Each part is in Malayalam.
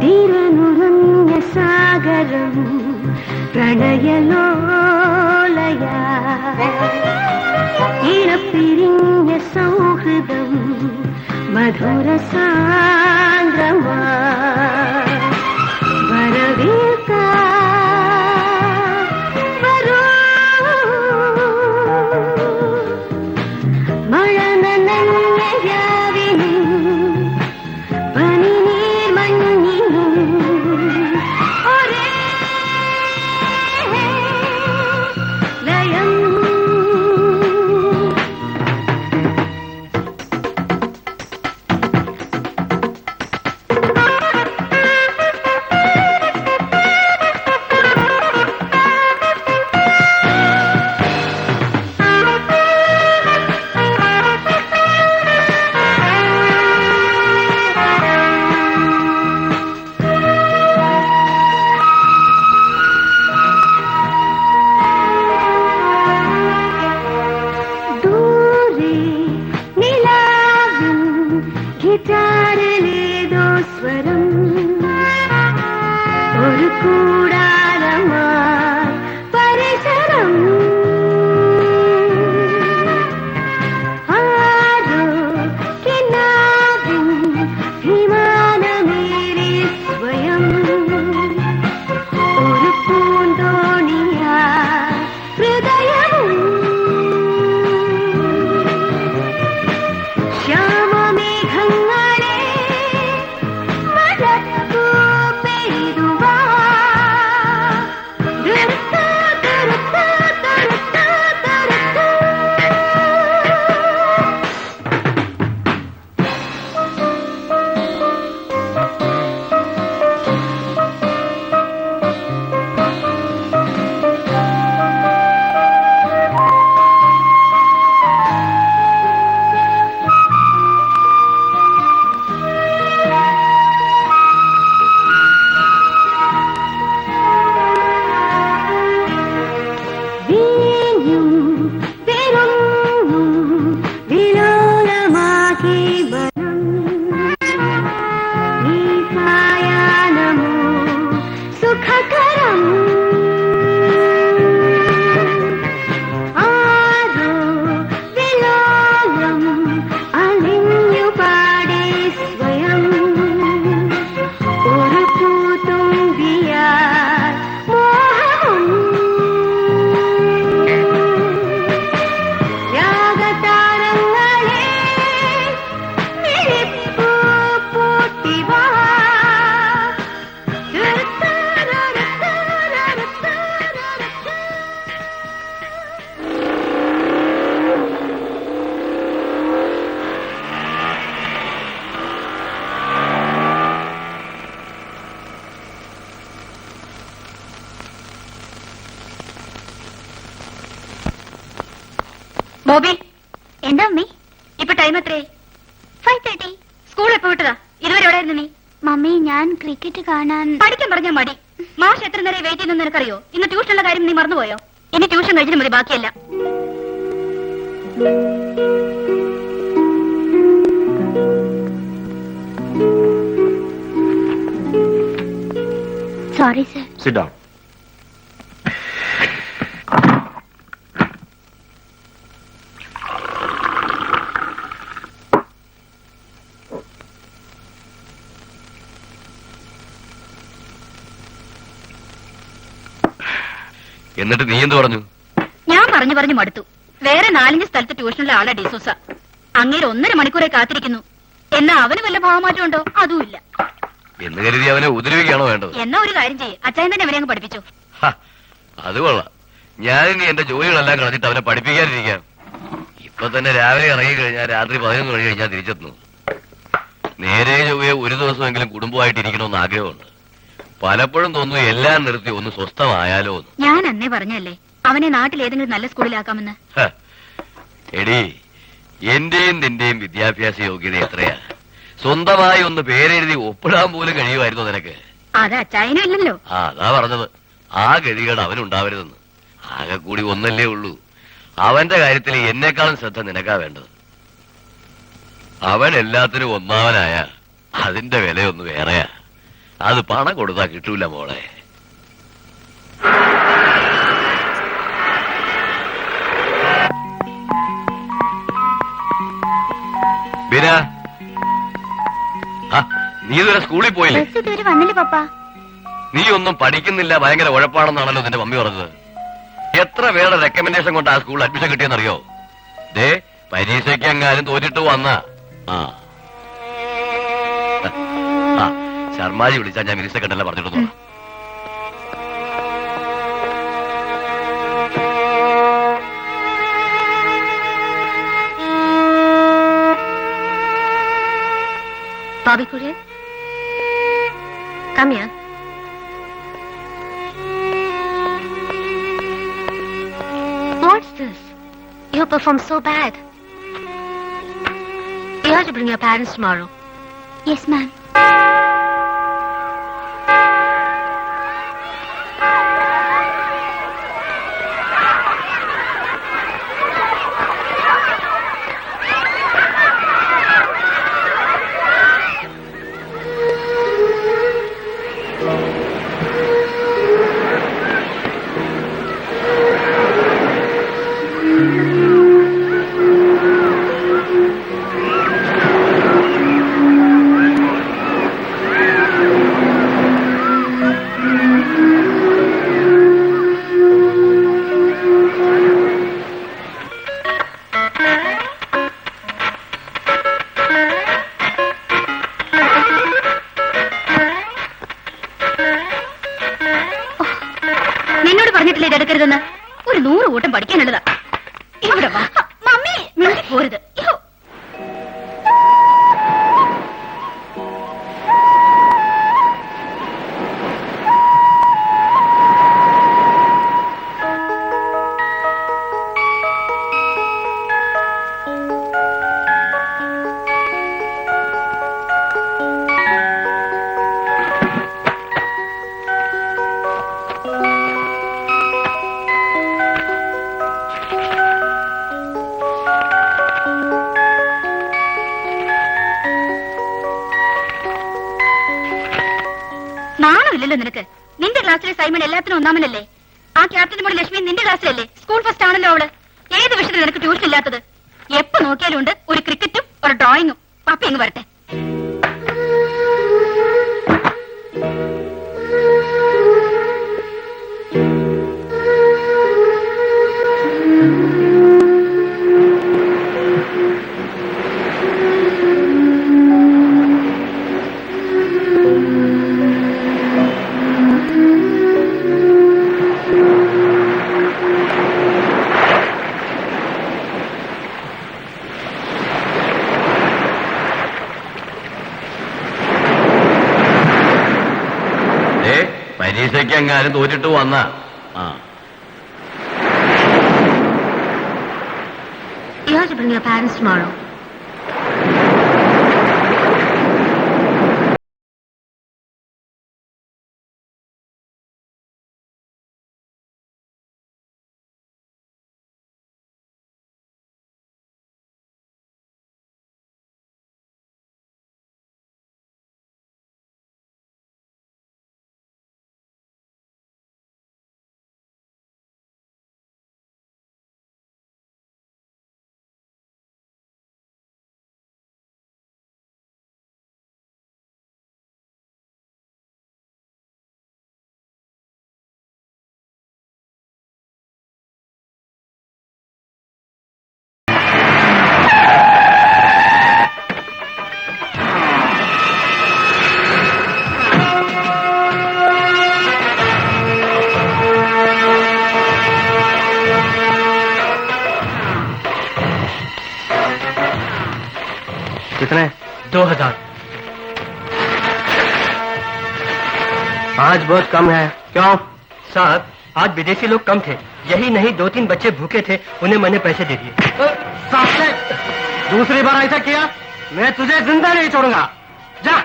തീരനുറഞ്ഞ സാഗരം പ്രണയലോലയ ഇരപ്പിരിഞ്ഞ സൗഹൃദം മധുര സാന്ദ്രമാ ബോബി, എന്താ അമ്മി? ഇപ്പൊ ടൈം എത്രയായി? 5:30. സ്കൂൾ എപ്പോ വിട്ടതാ? ഇതുവരെ എവിടെയായിരുന്നു നീ? മമ്മി, ഞാൻ ക്രിക്കറ്റ് കാണാൻ. പഠിക്കാൻ പറഞ്ഞാ മടി. മാഷ് എത്ര നേരം വെയിറ്റ് ചെയ്യുന്ന നിനക്കറിയോ? ഇന്ന് ട്യൂഷനുള്ള കാര്യം നീ മറന്നുപോയോ? ഇനി ട്യൂഷൻ കഴിഞ്ഞിട്ട് മതി, ബാക്കിയല്ല. Sorry sir. Sit down. എന്നിട്ട് നീ എന്ത് പറഞ്ഞു? ഞാൻ പറഞ്ഞു മടുത്തു. വേറെ 4-5 സ്ഥലത്ത് ട്യൂഷനുള്ള ആളാ ഡിസൂസ. അങ്ങേര് 1.5 മണിക്കൂറെ കാത്തിരിക്കുന്നു. എന്നാ അവന് വല്ല ഭാവമാറ്റം ഉണ്ടോ? അതുമില്ല. എന്ന് കരുതി അവനെ ഉപദ്രവിക്കുകയാണോ വേണ്ടത്? എന്നാ ഒരു കാര്യം ചെയ്യേ, അച്ചായൻ തന്നെ അവനെ അങ്ങ് പഠിപ്പിച്ചു. അത് കൊള്ളാം. ഞാനിനി എന്റെ ജോലികളെല്ലാം കളഞ്ഞിട്ട് അവനെ പഠിപ്പിക്കാനിരിക്കാം. ഇപ്പൊ തന്നെ രാവിലെ ഇറങ്ങി കഴിഞ്ഞാൽ രാത്രി 11 മണി കഴിഞ്ഞാൽ തിരിച്ചെത്തുന്നു. നേരെ ചൊവ്വയെ ഒരു ദിവസമെങ്കിലും കുടുംബമായിട്ട് ഇരിക്കണമെന്ന് ആഗ്രഹമുണ്ട്. പലപ്പോഴും തോന്നുന്നു എല്ലാം നിർത്തി ഒന്ന് സ്വസ്ഥമായാലോ എന്ന്. ഞാൻ അന്നേ പറഞ്ഞല്ലേ അവനെ നാട്ടിൽ ഏതെങ്കിലും നല്ല സ്കൂളിലാക്കാമെന്ന്. എടി, എന്റെയും നിന്റെയും വിദ്യാഭ്യാസ യോഗ്യത എത്രയാ? സ്വന്തമായി ഒന്ന് പേരെഴുതി ഒപ്പിടാൻ പോലും കഴിയുമായിരുന്നു നിനക്ക്. അത് അച്ചായനും ഇല്ലല്ലോ. അതാ പറഞ്ഞത്, ആ ഗതികേട് അവനുണ്ടാവരുതെന്ന്. ആകെ കൂടി ഒന്നല്ലേ ഉള്ളൂ. അവന്റെ കാര്യത്തിൽ എന്നെക്കാളും ശ്രദ്ധ നിനക്കാ വേണ്ടത്. അവൻ എല്ലാത്തിനും ഒന്നാവനായ അതിന്റെ വിലയൊന്ന് വേറെയാ. അത് പണം കൊടുത്താ കിട്ടൂല മോളെ. ബീന, നീ ഇതുവരെ സ്കൂളിൽ പോയില്ലേ? ഇതുവരെ വന്നില്ല പപ്പ. നീ ഒന്നും പഠിക്കുന്നില്ല, ഭയങ്കര ഉഴപ്പാണെന്നാണല്ലോ നിന്റെ മമ്മി പറഞ്ഞത്. എത്ര പേരുടെ റെക്കമെൻഡേഷൻ കൊണ്ട് ആ സ്കൂളിൽ അഡ്മിഷൻ കിട്ടിയെന്നറിയോ? ദേ, പരീക്ഷയ്ക്ക് എങ്ങാനും തോറ്റിട്ട് വന്ന ശർമാജി വിളിച്ചാ ഞാൻ മിനിസ്റ്റർ കണ്ടല്ല പറഞ്ഞിട്ടു. Bobby Courier? Come here. What's this? You performed so bad. You have to bring your parents tomorrow. Yes, ma'am. നിന്നോട് പറഞ്ഞിട്ടില്ലേ ഇതെടുക്കരുതെന്ന്? ഒരു 100 കൂട്ടം പഠിക്കാനുള്ളതാ. ഇവിടെ വാ മമ്മി, മിണ്ടി പോരുത്. നാണമില്ലല്ലോ നിനക്ക്? നിന്റെ ക്ലാസ്സിലെ സൈമൺ എല്ലാത്തിനും ഒന്നാമനല്ലേ? ആ ക്യാപ്റ്റൻ മോള് ലക്ഷ്മി നിന്റെ ക്ലാസ്സിലല്ലേ? സ്കൂൾ ഫസ്റ്റ് ആണല്ലോ അവള്. ഏത് വിഷയത്തിൽ നിനക്ക് ട്യൂഷൻ ഇല്ലാത്തത്? എപ്പോ നോക്കിയാലും ഉണ്ട് ഒരു ക്രിക്കറ്റും ഒരു ഡ്രോയിങ്ങും. പപ്പ ഇങ്ങ് വരട്ടെ. പരീക്ഷയ്ക്ക് എങ്ങാനും തോറ്റിട്ട് വന്ന You have to bring your parents tomorrow. कितने? 2000। आज बहुत कम है। क्यों? साहब, आज विदेशी लोग कम थे। यही नहीं 2-3 बच्चे भूखे थे, उन्हें मैंने पैसे दे दिए। दूसरी बार ऐसा किया मैं तुझे जिंदा नहीं छोड़ूंगा। जा।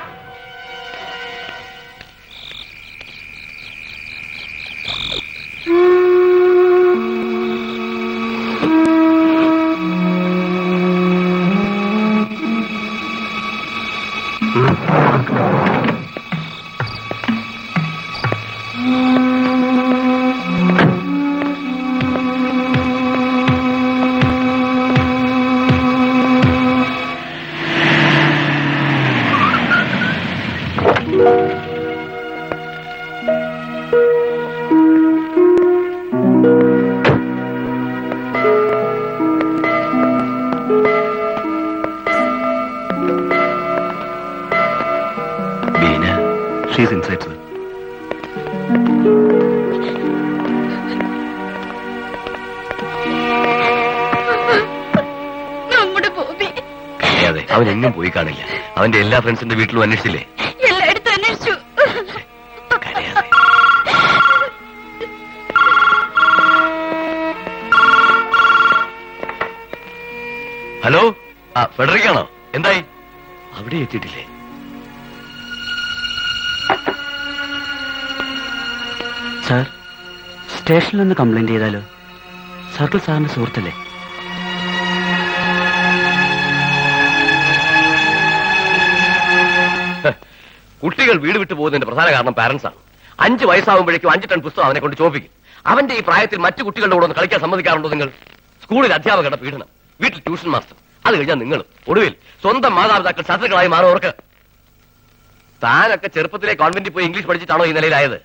Beena, she's inside sir. നമ്മുടെ ബോബി അതെ, അവൻ എങ്ങും പോയി കാണില്ല. അവന്റെ എല്ലാ ഫ്രണ്ട്സിന്റെ വീട്ടിലും അന്വേഷിച്ചില്ലേ? എല്ലായിടത്തും അന്വേഷിച്ചു. കരയാതെ. ഹലോ, ഫെഡറിക്കാണോ? എന്തായി? അവിടെ എത്തിയിട്ടില്ലേ? സാർ, സ്റ്റേഷനിലൊന്ന് കംപ്ലൈന്റ് ചെയ്താലോ? സർക്കിൾ സാറിന്റെ സുഹൃത്തല്ലേ? കുട്ടികൾ വീട് വിട്ടു പോകുന്നതിന്റെ പ്രധാന കാരണം പാരന്റ്സ് ആണ്. 5 വയസ്സാകുമ്പോഴേക്കും 5 ടൺ പുസ്തകം അവനെ കൊണ്ട് ചോപ്പിക്കും. അവന്റെ ഈ പ്രായത്തിൽ മറ്റു കുട്ടികളുടെ കൂടെ ഒന്ന് കളിക്കാൻ സമ്മതിക്കാറുണ്ടോ നിങ്ങൾ? സ്കൂളിൽ അധ്യാപകരുടെ പീഡനം, വീട്ടിൽ ട്യൂഷൻ മാസ്റ്റർ, അത് കഴിഞ്ഞാൽ നിങ്ങളും. ഒടുവിൽ സ്വന്തം മാതാപിതാക്കൾ ശത്രുക്കളായി മാറുന്നവർക്ക്. താനൊക്കെ ചെറുപ്പത്തിലെ കോൺവെന്റിൽ പോയി ഇംഗ്ലീഷ് പഠിച്ചിട്ടാണോ ഈ നിലയിലായത്?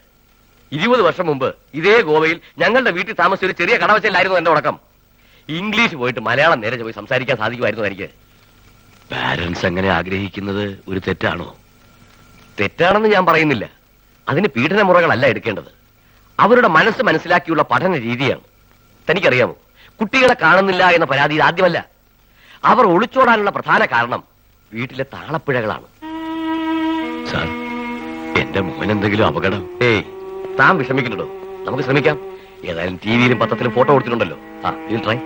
20 വർഷം മുമ്പ് ഇതേ ഗോവയിൽ ഞങ്ങളുടെ വീട്ടിൽ താമസിച്ച ഒരു ചെറിയ കടവച്ചലായിരുന്നു എന്റെ ഉടക്കം. ഇംഗ്ലീഷ് പോയിട്ട് മലയാളം നേരെ പോയി സംസാരിക്കാൻ സാധിക്കുമായിരുന്നു എനിക്ക്. പാരന്റ്സ് അങ്ങനെ ആഗ്രഹിക്കുന്നത് ഒരു തെറ്റാണോ? തെറ്റാണെന്ന് ഞാൻ പറയുന്നില്ല. അതിന് പീഡന മുറകളല്ല എടുക്കേണ്ടത്. അവരുടെ മനസ്സ് മനസ്സിലാക്കിയുള്ള പഠന രീതിയാണ്. തനിക്കറിയാമോ, കുട്ടികളെ കാണുന്നില്ല എന്ന പരാതി ഇത് ആദ്യമല്ല. അവർ ഒളിച്ചോടാനുള്ള പ്രധാന കാരണം വീട്ടിലെ താളപ്പിഴകളാണ്. സാർ, എന്റെ മോൻ എന്തെങ്കിലും അപകടം? ഏയ്, താൻ വിഷമിക്കുന്നുണ്ടോ? നമുക്ക് ശ്രമിക്കാം. ഏതായാലും ടിവിയിലും പത്രത്തിലും ഫോട്ടോ കൊടുത്തിട്ടുണ്ടല്ലോ. Will try.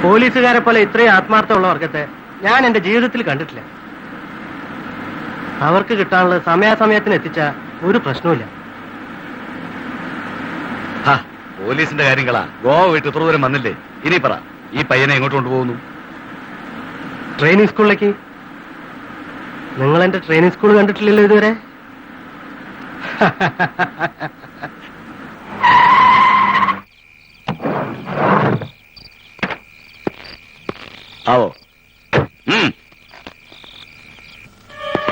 പോലീസുകാരെ പോലെ ഇത്രയും ആത്മാർത്ഥമുള്ള വർഗത്തെ ഞാൻ എന്റെ ജീവിതത്തിൽ കണ്ടിട്ടില്ല. അവർക്ക് കിട്ടാനുള്ളത് സമയാസമയത്തിന് എത്തിച്ച ഒരു പ്രശ്നവുമില്ല. പോലീസിന്റെ കാര്യങ്ങളാ. ഗോവ വിട്ട് ഇത്ര ദൂരം വന്നില്ലേ? ഇനി പറ, ഈ പയ്യനെ എങ്ങോട്ട് കൊണ്ടുപോകുന്നു? ട്രെയിനിങ് സ്കൂളിലേക്ക്. നിങ്ങൾ എന്റെ ട്രെയിനിങ് സ്കൂൾ കണ്ടിട്ടില്ലല്ലോ ഇതുവരെ. आओ।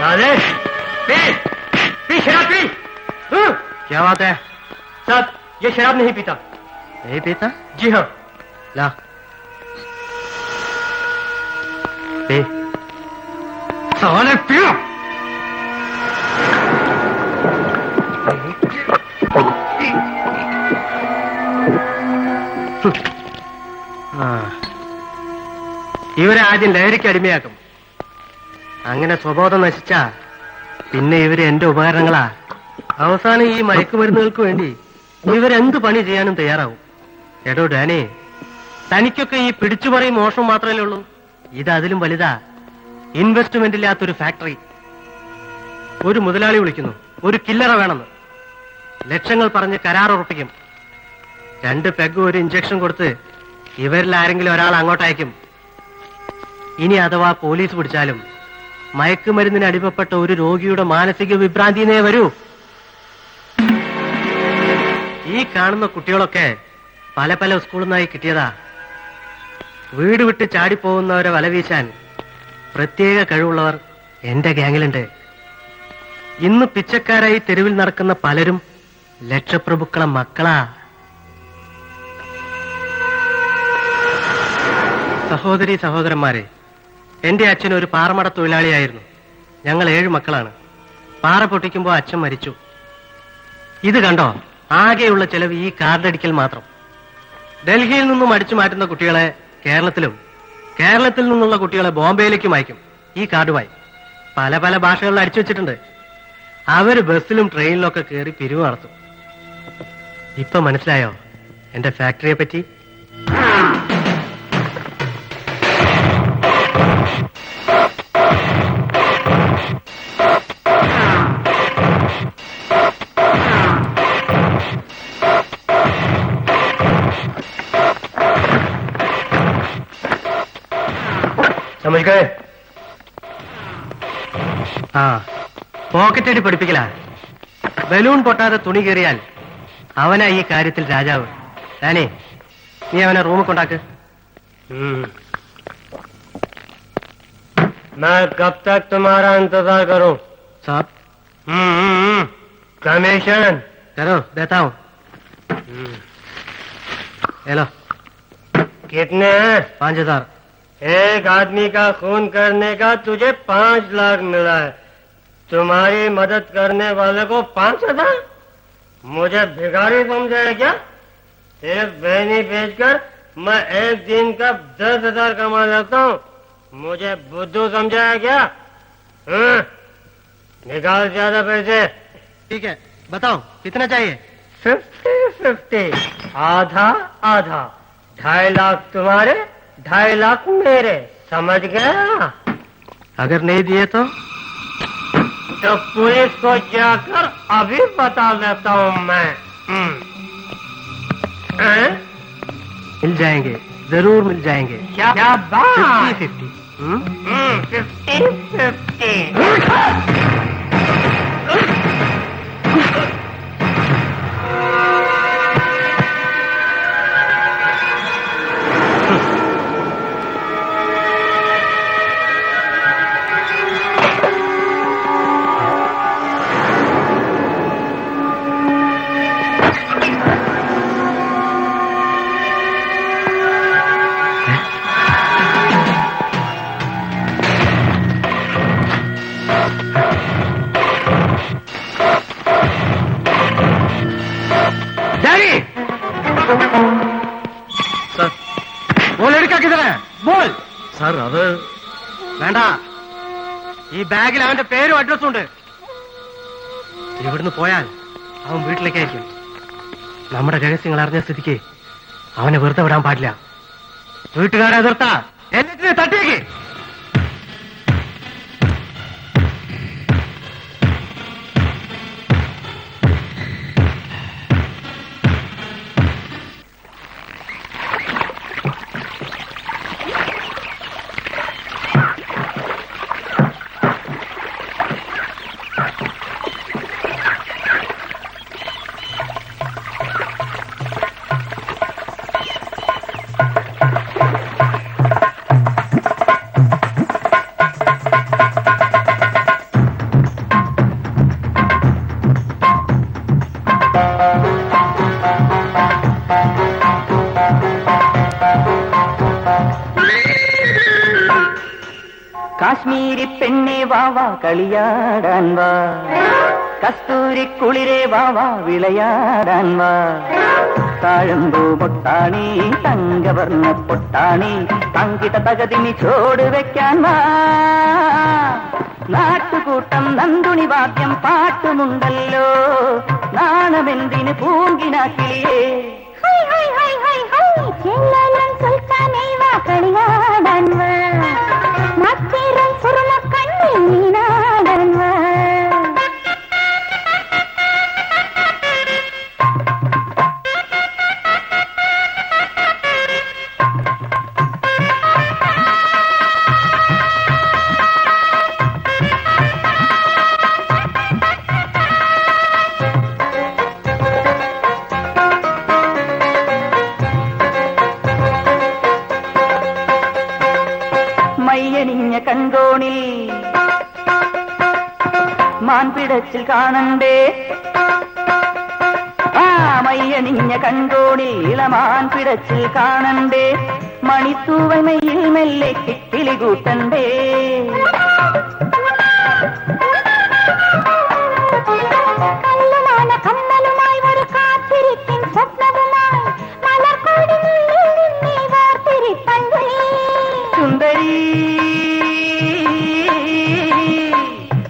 राजेश, पी शराब पी। क्या बात है? साहब, ये शराब नहीं पीता। नहीं पीता? जी हाँ। ला पी। साले पियो। ഇവരെ ആദ്യം ലഹരിക്ക് അടിമയാക്കും. അങ്ങനെ സ്വബോധം നശിച്ചാ പിന്നെ ഇവര് എന്റെ ഉപകരണങ്ങളാ. അവസാനം ഈ മയക്കുമരുന്നുകൾക്ക് വേണ്ടി ഇവരെന്ത് പണി ചെയ്യാനും തയ്യാറാവും. എടോ ഡാനേ, തനിക്കൊക്കെ ഈ പിടിച്ചുപറി മോഷണം മാത്രമല്ലേ ഉള്ളൂ. ഇത് അതിലും വലുതാ. ഇൻവെസ്റ്റ്മെന്റ് ഇല്ലാത്തൊരു ഫാക്ടറി. ഒരു മുതലാളി വിളിക്കുന്നു, ഒരു കില്ലറ വേണമെന്ന്. ലക്ഷങ്ങൾ പറഞ്ഞ് കരാർ ഉറപ്പിക്കും. 2 പെഗ് ഒരു ഇഞ്ചക്ഷൻ കൊടുത്ത് ഇവരിൽ ആരെങ്കിലും ഒരാൾ അങ്ങോട്ടയക്കും. ഇനി അഥവാ പോലീസ് പിടിച്ചാലും മയക്കുമരുന്നിന് അടിമപ്പെട്ട ഒരു രോഗിയുടെ മാനസിക വിഭ്രാന്തിനെ വരൂ. ഈ കാണുന്ന കുട്ടികളൊക്കെ പല പല സ്കൂളിൽ നിന്നായി കിട്ടിയതാ. വീട് വിട്ട് ചാടിപ്പോകുന്നവരെ വലവീശാൻ പ്രത്യേക കഴിവുള്ളവർ എന്റെ ഗ്യാങ്ങിലുണ്ട്. ഇന്ന് പിച്ചക്കാരായി തെരുവിൽ നടക്കുന്ന പലരും ലക്ഷപ്രഭുക്കളെ മക്കളാ. സഹോദരി സഹോദരന്മാരെ, എന്റെ അച്ഛൻ ഒരു പാറമട തൊഴിലാളിയായിരുന്നു. ഞങ്ങൾ 7 മക്കളാണ്. പാറ പൊട്ടിക്കുമ്പോൾ അച്ഛൻ മരിച്ചു. ഇത് കണ്ടോ, ആകെയുള്ള ചെലവ് ഈ കാർഡടിക്കൽ മാത്രം. ഡൽഹിയിൽ നിന്നും അടിച്ചു മാറ്റുന്ന കുട്ടികളെ കേരളത്തിലും, കേരളത്തിൽ നിന്നുള്ള കുട്ടികളെ ബോംബെയിലേക്കും അയക്കും ഈ കാർഡുമായി. പല പല ഭാഷകളിൽ അടിച്ചു വെച്ചിട്ടുണ്ട്. അവര് ബസ്സിലും ട്രെയിനിലൊക്കെ കയറി പിരിവ് നടത്തും. ഇപ്പൊ മനസ്സിലായോ എന്റെ ഫാക്ടറിയെ പറ്റി? समझ गए? പോക്കറ്റടി പഠിപ്പിക്കല. ബലൂൺ പൊട്ടാതെ തുണി കയറിയാൽ അവനാ ഈ കാര്യത്തിൽ രാജാവ്. ഞാനേ, നീ അവനെ റൂമിൽ കൊണ്ടാക്ക്. मैं कब तक तुम्हारा इंतजार करूं? साहब, कमीशन चलो देता हूँ। हेलो, कितने हैं? 5000। एक आदमी का खून करने का तुझे 5 लाख मिला है, तुम्हारी मदद करने वाले को 5000? मुझे भिखारी समझा है क्या? एक बहनी बेचकर मैं एक दिन का 10,000 कमा लेता हूँ, मुझे बुद्धू समझा है क्या? निकाल ज्यादा पैसे। ठीक है, बताओ कितना चाहिए? 50-50, आधा आधा। 2.5 लाख तुम्हारे, 2.5 लाख मेरे, समझ गया? अगर नहीं दिए तो पुलिस को जाकर अभी बता देता हूँ मैं। हैं? मिल जाएंगे, जरूर मिल जाएंगे। क्या बात? 50-50। 50-50। സർ, वो लड़का किधर है? बोल. സർ, അത് വേണ്ട. ഈ ബാഗിൽ അവന്റെ പേരും അഡ്രസ്സും ഉണ്ട്. ഇവിടുന്ന് പോയാൽ അവൻ വീട്ടിലേക്കായിരിക്കും. നമ്മുടെ രഹസ്യങ്ങൾ അറിഞ്ഞ സ്ഥിതിക്ക് അവനെ വെറുതെ വിടാൻ പാടില്ല. വീട്ടുകാരെ എതിർത്താ എല്ലാത്തിനെ തട്ടിയേക്ക്. കാശ്മീരി പെണ്ണെ വാവാ കളിയാടാൻ വാ, കസ്തൂരി കുളിരെ വാവാ വിളയാടാൻ വാ. താഴമ്പൂ പൊട്ടാണി തങ്കവർണ്ണ പൊട്ടാണി തങ്കിട്ട തകതിനി ചോട് വെക്കാൻ വാ. നാട്ടുകൂട്ടം നന്ദുണി വാദ്യം പാട്ടുമുണ്ടല്ലോ, നാണമെന്തിന് പൂങ്കിനാക്കിയേ. കളിയാടാൻ വാ, മത്തിരം സുറുമ കണ്ണി നീനാടാൻ വാ. മയ്യണിഞ്ഞ കൺകോണിൽ മാൻപിടച്ചിൽ കാണണ്ടേ. ആ മയ്യണിഞ്ഞ കൺകോണിൽ ഇളമാൻ പിടച്ചിൽ കാണണ്ടേ. മണിത്തൂവമയിൽ മെല്ലെ കിക്കിളി കൂട്ടണ്ടേ. കല്ലുമാന കമ്മലുമായി ഒരു കാത്തിരിപ്പിൻ സ്വപ്നവുമായി മലർക്കോടി നീ വാർത്തിരിപ്പണ്ടേ. സുന്ദരി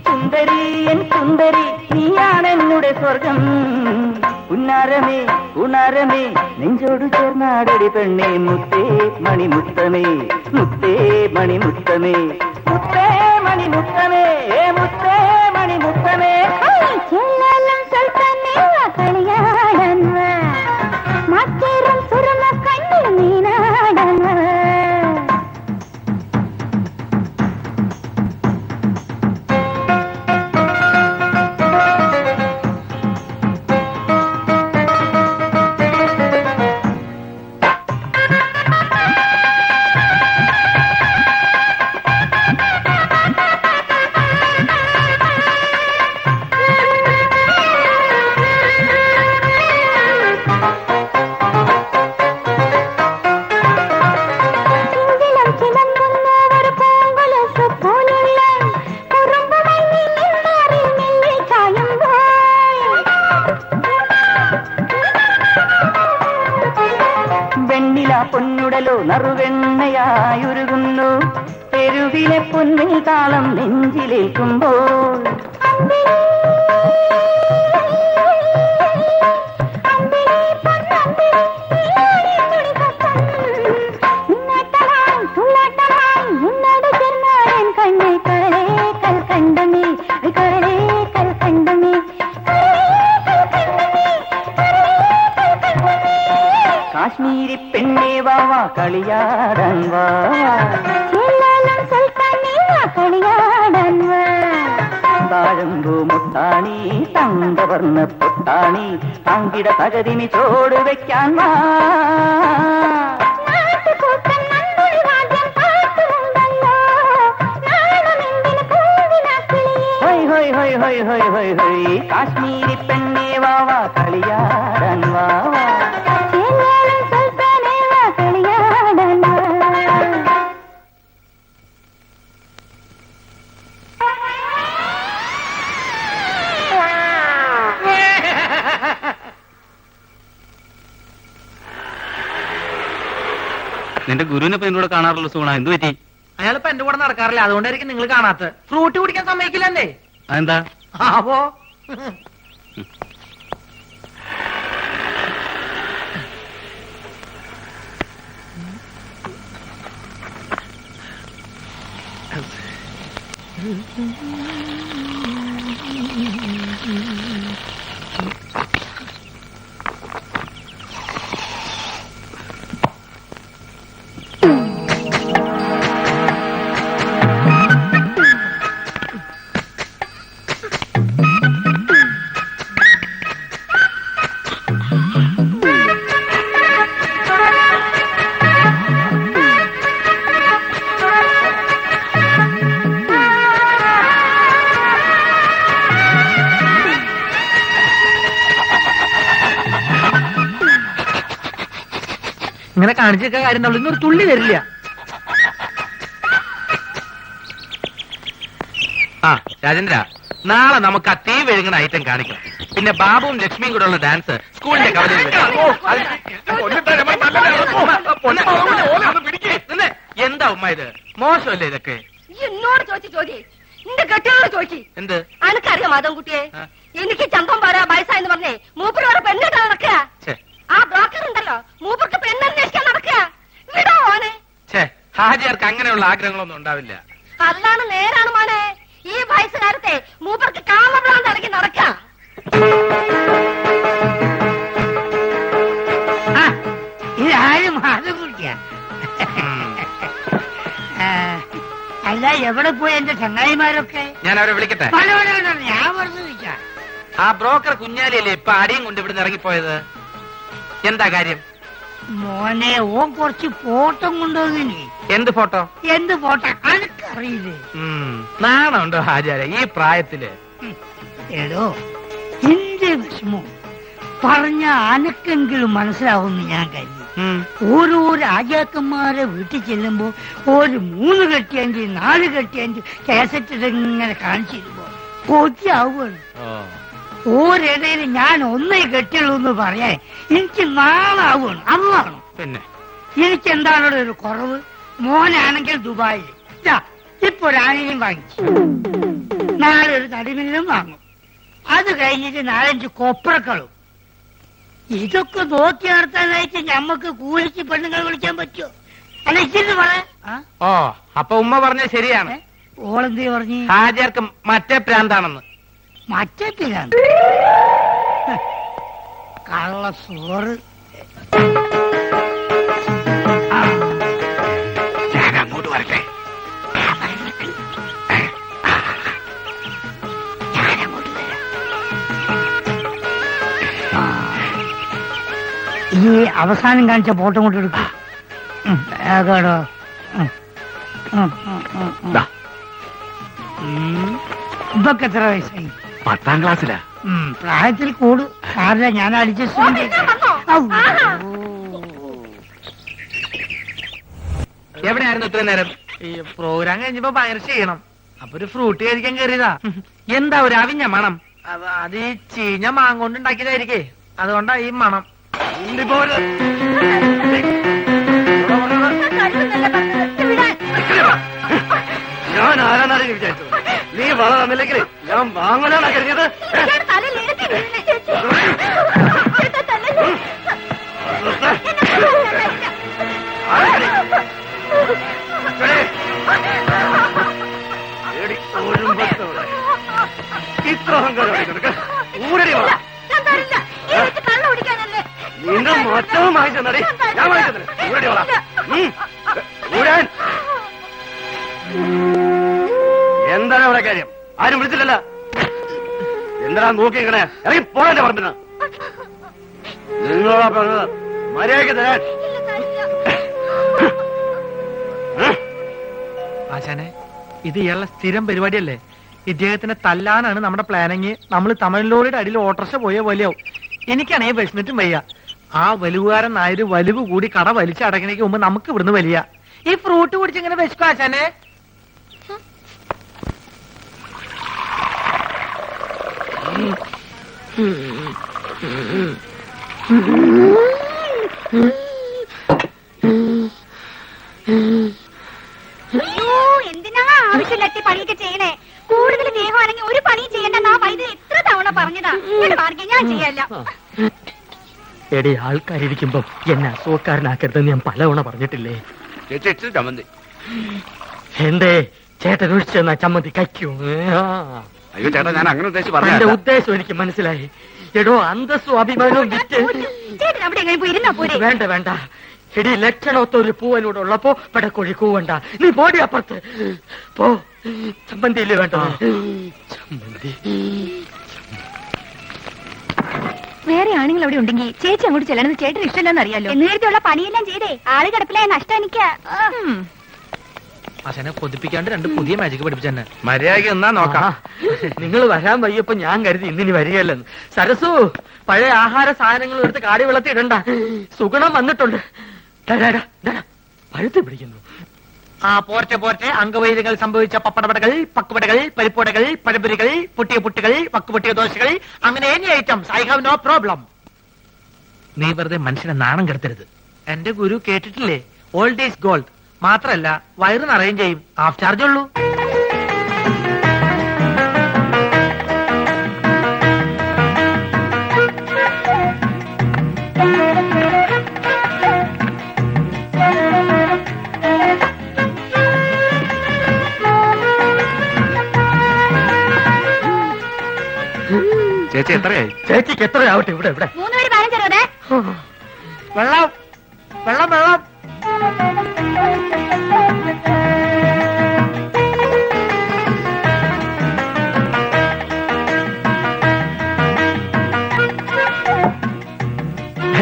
സുന്ദരി എൻ സുന്ദരി നീയാണെന്നുടെ സ്വർഗം. ഉന്നാരമേ ഉണാരമേ നെഞ്ചോട് ചേർന്നാടടി പെണ്ണേ. മുത്തേ മണിമുത്തമേ മുത്തേ മണിമുത്തമേ മുത്തേ മണിമുത്തമേ മുത്തേ മണിമുത്തമേ. കളിയാടാൻ വാ, മറ്റേറും സുറുമ കണ്ണിൽ നീനാടാൻ വാ. വെണ്ണില പൊന്നുടലോ നറുവെണ്ണയായുരുകുന്നു തെരുവിലെ പൊന്നിൽ താളം നെഞ്ചിലേക്കുമ്പോൾ കാശ്മീരി പെണ്ണേ വാവാ കളിയാടാൻ വാ താഴമ്പൂ മുട്ടാണി തങ്കവർണ്ണ പൊട്ടാണി താങ്കിട തകതിനി ചോട് വെക്കാൻ വാ ഹൊയ് ഹൊയ് ഹൊയ് ഹൊയ് ഹൊയ് ഹൊയ് ഹൊയ് കാശ്മീരി പെണ്ണേ വാവാ കളിയാടാൻ വാവാ നിന്റെ ഗുരുവിനെ ഇപ്പൊ എന്നോട് കാണാറുള്ള സൂണ എന്ത് പറ്റി? അയാളിപ്പോ എന്റെ കൂടെ നടക്കാറില്ല, അതുകൊണ്ടായിരിക്കും നിങ്ങൾ കാണാത്തത്. ഫ്രൂട്ട് കുടിക്കാൻ സമ്മതിക്കില്ലല്ലേ? അതെന്താ? അപ്പോ ഇങ്ങനെ കാണിച്ചൊക്കെ കാര്യം തള്ളു, ഇന്നൊരു തുള്ളി വരില്ല. ആ രാജേന്ദ്ര, നാളെ നമുക്ക് ആ തീ വെഴുങ്ങുന്ന ഐറ്റം കാണിക്കണം. പിന്നെ ബാബുവും ലക്ഷ്മിയും കൂടെ ഉള്ള ഡാൻസ് സ്കൂളിന്റെ കവലയിൽ എന്താ ഉമ്മ ഇത്? മോശമല്ലേ ഇതൊക്കെ? എന്നോട് ചോദിച്ചു ചോദ്യം നിന്റെ കെട്ടിയോട് ചോദിച്ചു. എന്ത്? അനക്കറിയാം മാധവൻകുട്ടിയെ, എനിക്ക് ചന്തം പാടാ വയസ്സായെന്ന് പറഞ്ഞേ മൂപ്പരോടെ പെണ്ണിട്ട് നടക്കുക. ആ ബ്രോക്കർ ഉണ്ടല്ലോ മൂപ്പർക്ക് പെണ്ണന്വേഷിക്കാൻ നടക്കുക. വിടോ മോനെ. ഹാജിയാർക്ക് അങ്ങനെയുള്ള ആഗ്രഹങ്ങളൊന്നും ഉണ്ടാവില്ല. അല്ലാണ് നേരാണ് മോനെ. ഈ വയസ്സുകാലത്തെ മൂപ്പർക്ക് കാമഭ്രാന്ത് ഇറങ്ങി നടക്കുക. ഇതാരും മാധവൻകുട്ടിയാ? അല്ല, എവിടെ പോയി എന്റെ ചങ്ങായിമാരൊക്കെ? ഞാൻ അവരെ വിളിക്കട്ടെ? ഞാൻ വെറുതെ വിളിക്കാം. ആ ബ്രോക്കർ കുഞ്ഞാലിയല്ലേ ഇപ്പൊ അടിയും കൊണ്ട് ഇവിടുന്ന് ഇറങ്ങിപ്പോയത്? എന്താ കാര്യം? മോനെ, ഓൻ കുറച്ച് ഫോട്ടോ കൊണ്ടുവന്നില്ലേ? എന്ത് ഫോട്ടോ? എന്ത് ഫോട്ടോ അനക്കറിയില്ലേ? നാണുണ്ടോ ഹാജാര ഈ പ്രായത്തില്? ഏടോ, എന്റെ വിഷമോ പറഞ്ഞ അനക്കെങ്കിലും മനസ്സിലാവുമെന്ന് ഞാൻ കരുതി. ഓരോ രാജാക്കന്മാരെ വീട്ടിൽ ചെല്ലുമ്പോ ഒരു 3 കെട്ടിയഞ്ച് 4 കെട്ടിയഞ്ച് കാസറ്റ് ഇങ്ങനെ കാണിച്ചിരുമ്പോ കൊതിയാവുകയാണ്. ഓരിടയിൽ ഞാൻ ഒന്നേ കെട്ടുള്ളൂ എന്ന് പറയാൻ എനിക്ക് നാളാവുകയാണ്. അതാണ് പിന്നെ എനിക്ക് എന്താണോ ഒരു കുറവ്. മോനാണെങ്കിൽ ദുബായിൽ ഇപ്പൊ ഒരു ആനയും വാങ്ങിച്ചു, നാളെ ഒരു തടിമില്ലും വാങ്ങും. അത് കഴിഞ്ഞിട്ട് 4-5 കൊപ്രക്കളും. ഇതൊക്കെ നോക്കി നടത്താനായിട്ട് ഞമ്മക്ക് കൂലിക്ക് പെണ്ണുങ്ങൾ വിളിക്കാൻ പറ്റുമോ? അല്ല, ഇച്ചിരി പറയാ. ഓ, അപ്പൊ ഉമ്മ പറഞ്ഞ ശരിയാണ്. ഓളെന്തേ പറഞ്ഞു? ഹാജിയാർക്ക് മറ്റേ പ്രാന്താണെന്ന്. മറ്റേ പിരാന്ത് കള്ള സോറ്. ഞാൻ അങ്ങോട്ട് വരട്ടെ? ഈ അവസാനം കാണിച്ച ഫോട്ടോ കൊണ്ട് എടുക്കും. കേടോ, ഇതൊക്കെ എത്ര വയസ്സായി? 10ാം ക്ലാസ്സിലാ. പ്രായത്തിൽ കൂടു സാറില്ല, ഞാൻ അഡ്ജസ്റ്റ്. എവിടെയായിരുന്നു ഇത്ര നേരം? ഈ പ്രോഗ്രാം കഴിഞ്ഞപ്പോ ഭയങ്കര ചെയ്യണം, അപ്പൊ ഒരു ഫ്രൂട്ട് കഴിക്കാൻ കയറിയതാ. എന്താ ഒരു അവിഞ്ഞ മണം? അത് ഈ ചീഞ്ഞ മാങ്ങോണ്ട് ഉണ്ടാക്കിയതായിരിക്കേ, അതുകൊണ്ടാ ഈ മണം. ഞാൻ ആരാന്നാണ് വിചാരിച്ചത്? നീ വള തന്നില്ലെങ്കിൽ ഞാൻ വാങ്ങാനാണ് കരുതിയത്. ഇത്ര അഹങ്കാരം ഊരടി വള. നിന്റെ മൊത്തവും വാങ്ങിച്ചെന്നടി. ഞാൻ വാങ്ങിച്ചത് ഊരടി വള. ഊരാൻ എന്താണ് അവിടെ കാര്യം? ആരും വിളിച്ചില്ലല്ല. എന്താണ് നോക്കി ഇങ്ങനെ ഇറങ്ങി പോകാന്റെ പറമ്പിന്? നിങ്ങളാ പറഞ്ഞത് മര്യാദയ്ക്ക് തരാൻ. ആശാനെ, ഇത് ഇയാളുടെ സ്ഥിരം പരിപാടിയല്ലേ? ഇദ്ദേഹത്തിനെ തല്ലാനാണ് നമ്മുടെ പ്ലാനിങ്. നമ്മൾ തമിഴ്ലോറിയുടെ അടിയിൽ ഓട്ടർഷ പോയ പോലെയാവും. എനിക്കാണേ വിഷമിട്ടും വയ്യ. ആ വലുവുകാരൻ നായര് വലിവ് കൂടി കട വലിച്ചടക്കണേക്ക് മുമ്പ് നമുക്ക് ഇവിടുന്ന് വലിയ ഈ ഫ്രൂട്ട് കുടിച്ചിങ്ങനെ വിശക്കും ആശാനെ. അയ്യോ, എന്തിനാ ആവശ്യമില്ലാത്ത പണിയൊക്കെ ചെയ്യണേ? കൂടുതൽ ദേഹമാണെങ്കിൽ ഒരു പണിയും ചെയ്യണ്ടെന്ന് ആ വൈദ്യുതി എത്ര തവണ പറഞ്ഞതാ. മാർഗം ഞാൻ ചെയ്യല്ല. എടി, ആൾക്കാരിയ്ക്കുമ്പോ എന്നെ അസുഖക്കാരനാക്കരുതെന്ന് ഞാൻ പലവണ പറഞ്ഞിട്ടില്ലേ? ചമ്മന്തി എന്തേ ചേട്ടൻ ഒഴിച്ചെന്നാ ചമ്മന്തി കയ്ക്കൂ? അയ്യോ ചേട്ടാ, ഞാൻ അങ്ങനെ ഉദ്ദേശിച്ച് എന്റെ പറഞ്ഞ ഉദ്ദേശം എനിക്ക് മനസ്സിലായി. എടോ, അന്തസ്സും അഭിമാനവും വിറ്റ് ചേട്ടൻ അവിടെ എങ്ങനെ പോയി ഇരുന്നാ പോരെ? വേണ്ട വേണ്ട. എടി, ലക്ഷണമൊത്ത ഒരു പൂവനോട് ഉള്ളപ്പോ പടക്കോഴി കൂവണ്ട. നീ പോടി അപ്പുറത്ത് പോ. ചമ്മന്തിയില്ലേ വേണ്ട? ചമ്മന്തി വേറെ ആണുങ്ങൾ അവിടെ ഉണ്ടെങ്കിൽ ചേച്ചി അങ്ങോട്ട് ചെല്ലണമെന്ന് ചേട്ടന് ഇഷ്ടമല്ലെന്ന് അറിയാലോ. നേരത്തെയുള്ള പണിയെല്ലാം ചെയ്തേ ആള് കിടപ്പിലായ നഷ്ടം എനിക്ക്. ആശാനെ കൊതിപ്പിക്കാണ്ട് രണ്ട് പുതിയ മാജിക് പഠിപ്പിച്ചെന്നെ. മര്യാദയ്ക്ക് എന്നാ നോക്കാം. നിങ്ങൾ വരാൻ വയ്യപ്പോ ഞാൻ കരുതി ഇന്നിനി വരികയല്ലെന്ന്. സരസു, പഴയ ആഹാര സാധനങ്ങൾ എടുത്ത് കാടി വെള്ളത്തിൽ ഇടണ്ട. സുഗുണം വന്നിട്ടുണ്ട്. പഴുത്ത് പിടിക്കുന്നു. ആ പോർച്ച പോർച്ച് അംഗവൈദ്യങ്ങൾ സംഭവിച്ച പപ്പടപടകൾ, പക്കുപടകൾ, പരിപ്പുടകൾ, പഴപുരികൾ, പൊട്ടിയ പുട്ടുകൾ, വക്കുപൊട്ടിയ ദോശകൾ, അങ്ങനെ any items. I have no problem. നീ വെറുതെ മനുഷ്യനെ നാണം കെടുത്തരുത്. എന്റെ ഗുരു കേട്ടിട്ടില്ലേ, ഓൾഡ് ഈസ് ഗോൾഡ്. മാത്രല്ല വയറ് നിറയും ചെയ്യും. ഹാഫ് ചാർജ് ഉള്ളൂ. ചേച്ചി എത്രയായി? ചേച്ചിക്ക് എത്രയാവട്ടെ? ഇവിടെ ഇവിടെ 3 പേര് 15 വെള്ളം വെള്ളം വെള്ളം.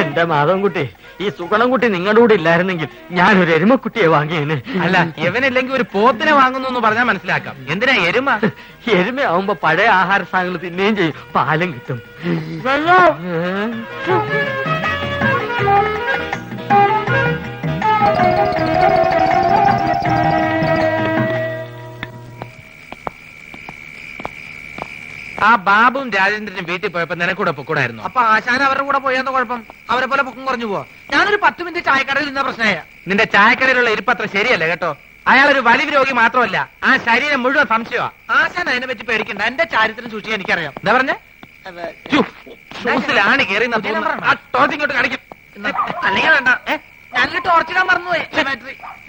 എന്റെ മാധവൻകുട്ടി, ഈ സുഗണൻകുട്ടി നിങ്ങളുടെ കൂടെ ഇല്ലായിരുന്നെങ്കിൽ ഞാനൊരു എരുമക്കുട്ടിയെ വാങ്ങിയേനെ. അല്ല, ഇവനില്ലെങ്കിൽ ഒരു പോത്തിനെ വാങ്ങുന്നു എന്ന് പറഞ്ഞാൽ മനസ്സിലാക്കാം. എന്തിനാ എരുമ? എരുമയാവുമ്പോ പഴയ ആഹാര സാധനങ്ങൾ തിന്നുകയും ചെയ്യും, പാലും കിട്ടും. ആ ബാബുവും രാജേന്ദ്രനും വീട്ടിൽ പോയപ്പോ നിനക്കൂടെ പൊക്കൂടായിരുന്നു. അപ്പൊ ആശാൻ അവരുടെ കൂടെ പോയെന്ന കുഴപ്പം? അവരെ പോലെ പൊക്കം കുറഞ്ഞു പോവാ. ഞാനൊരു 10 മിനിറ്റ് ചായക്കടയിൽ നിന്ന പ്രശ്നമായ. നിന്റെ ചായക്കടയിലുള്ള ഇരിപ്പത്ര ശരിയല്ല കേട്ടോ. അയാളൊരു വലിവ് രോഗി മാത്രമല്ല, ആ ശരീരം മുഴുവൻ സംശയമാ. ആശാൻ അതിനെ പറ്റി പേടിക്കണ്ട. എന്റെ ചാരിത്രം സൂക്ഷിക്കാൻ എനിക്കറിയാം. എന്താ പറഞ്ഞേ? ഷൂസിലാണ് കയറി ടോർച്ചിങ്ങോട്ട് കാണിക്കും. അല്ലെങ്കിൽ വേണ്ട, ഞാനൊരു ടോർച്ചിടാൻ മറന്നുപോയി.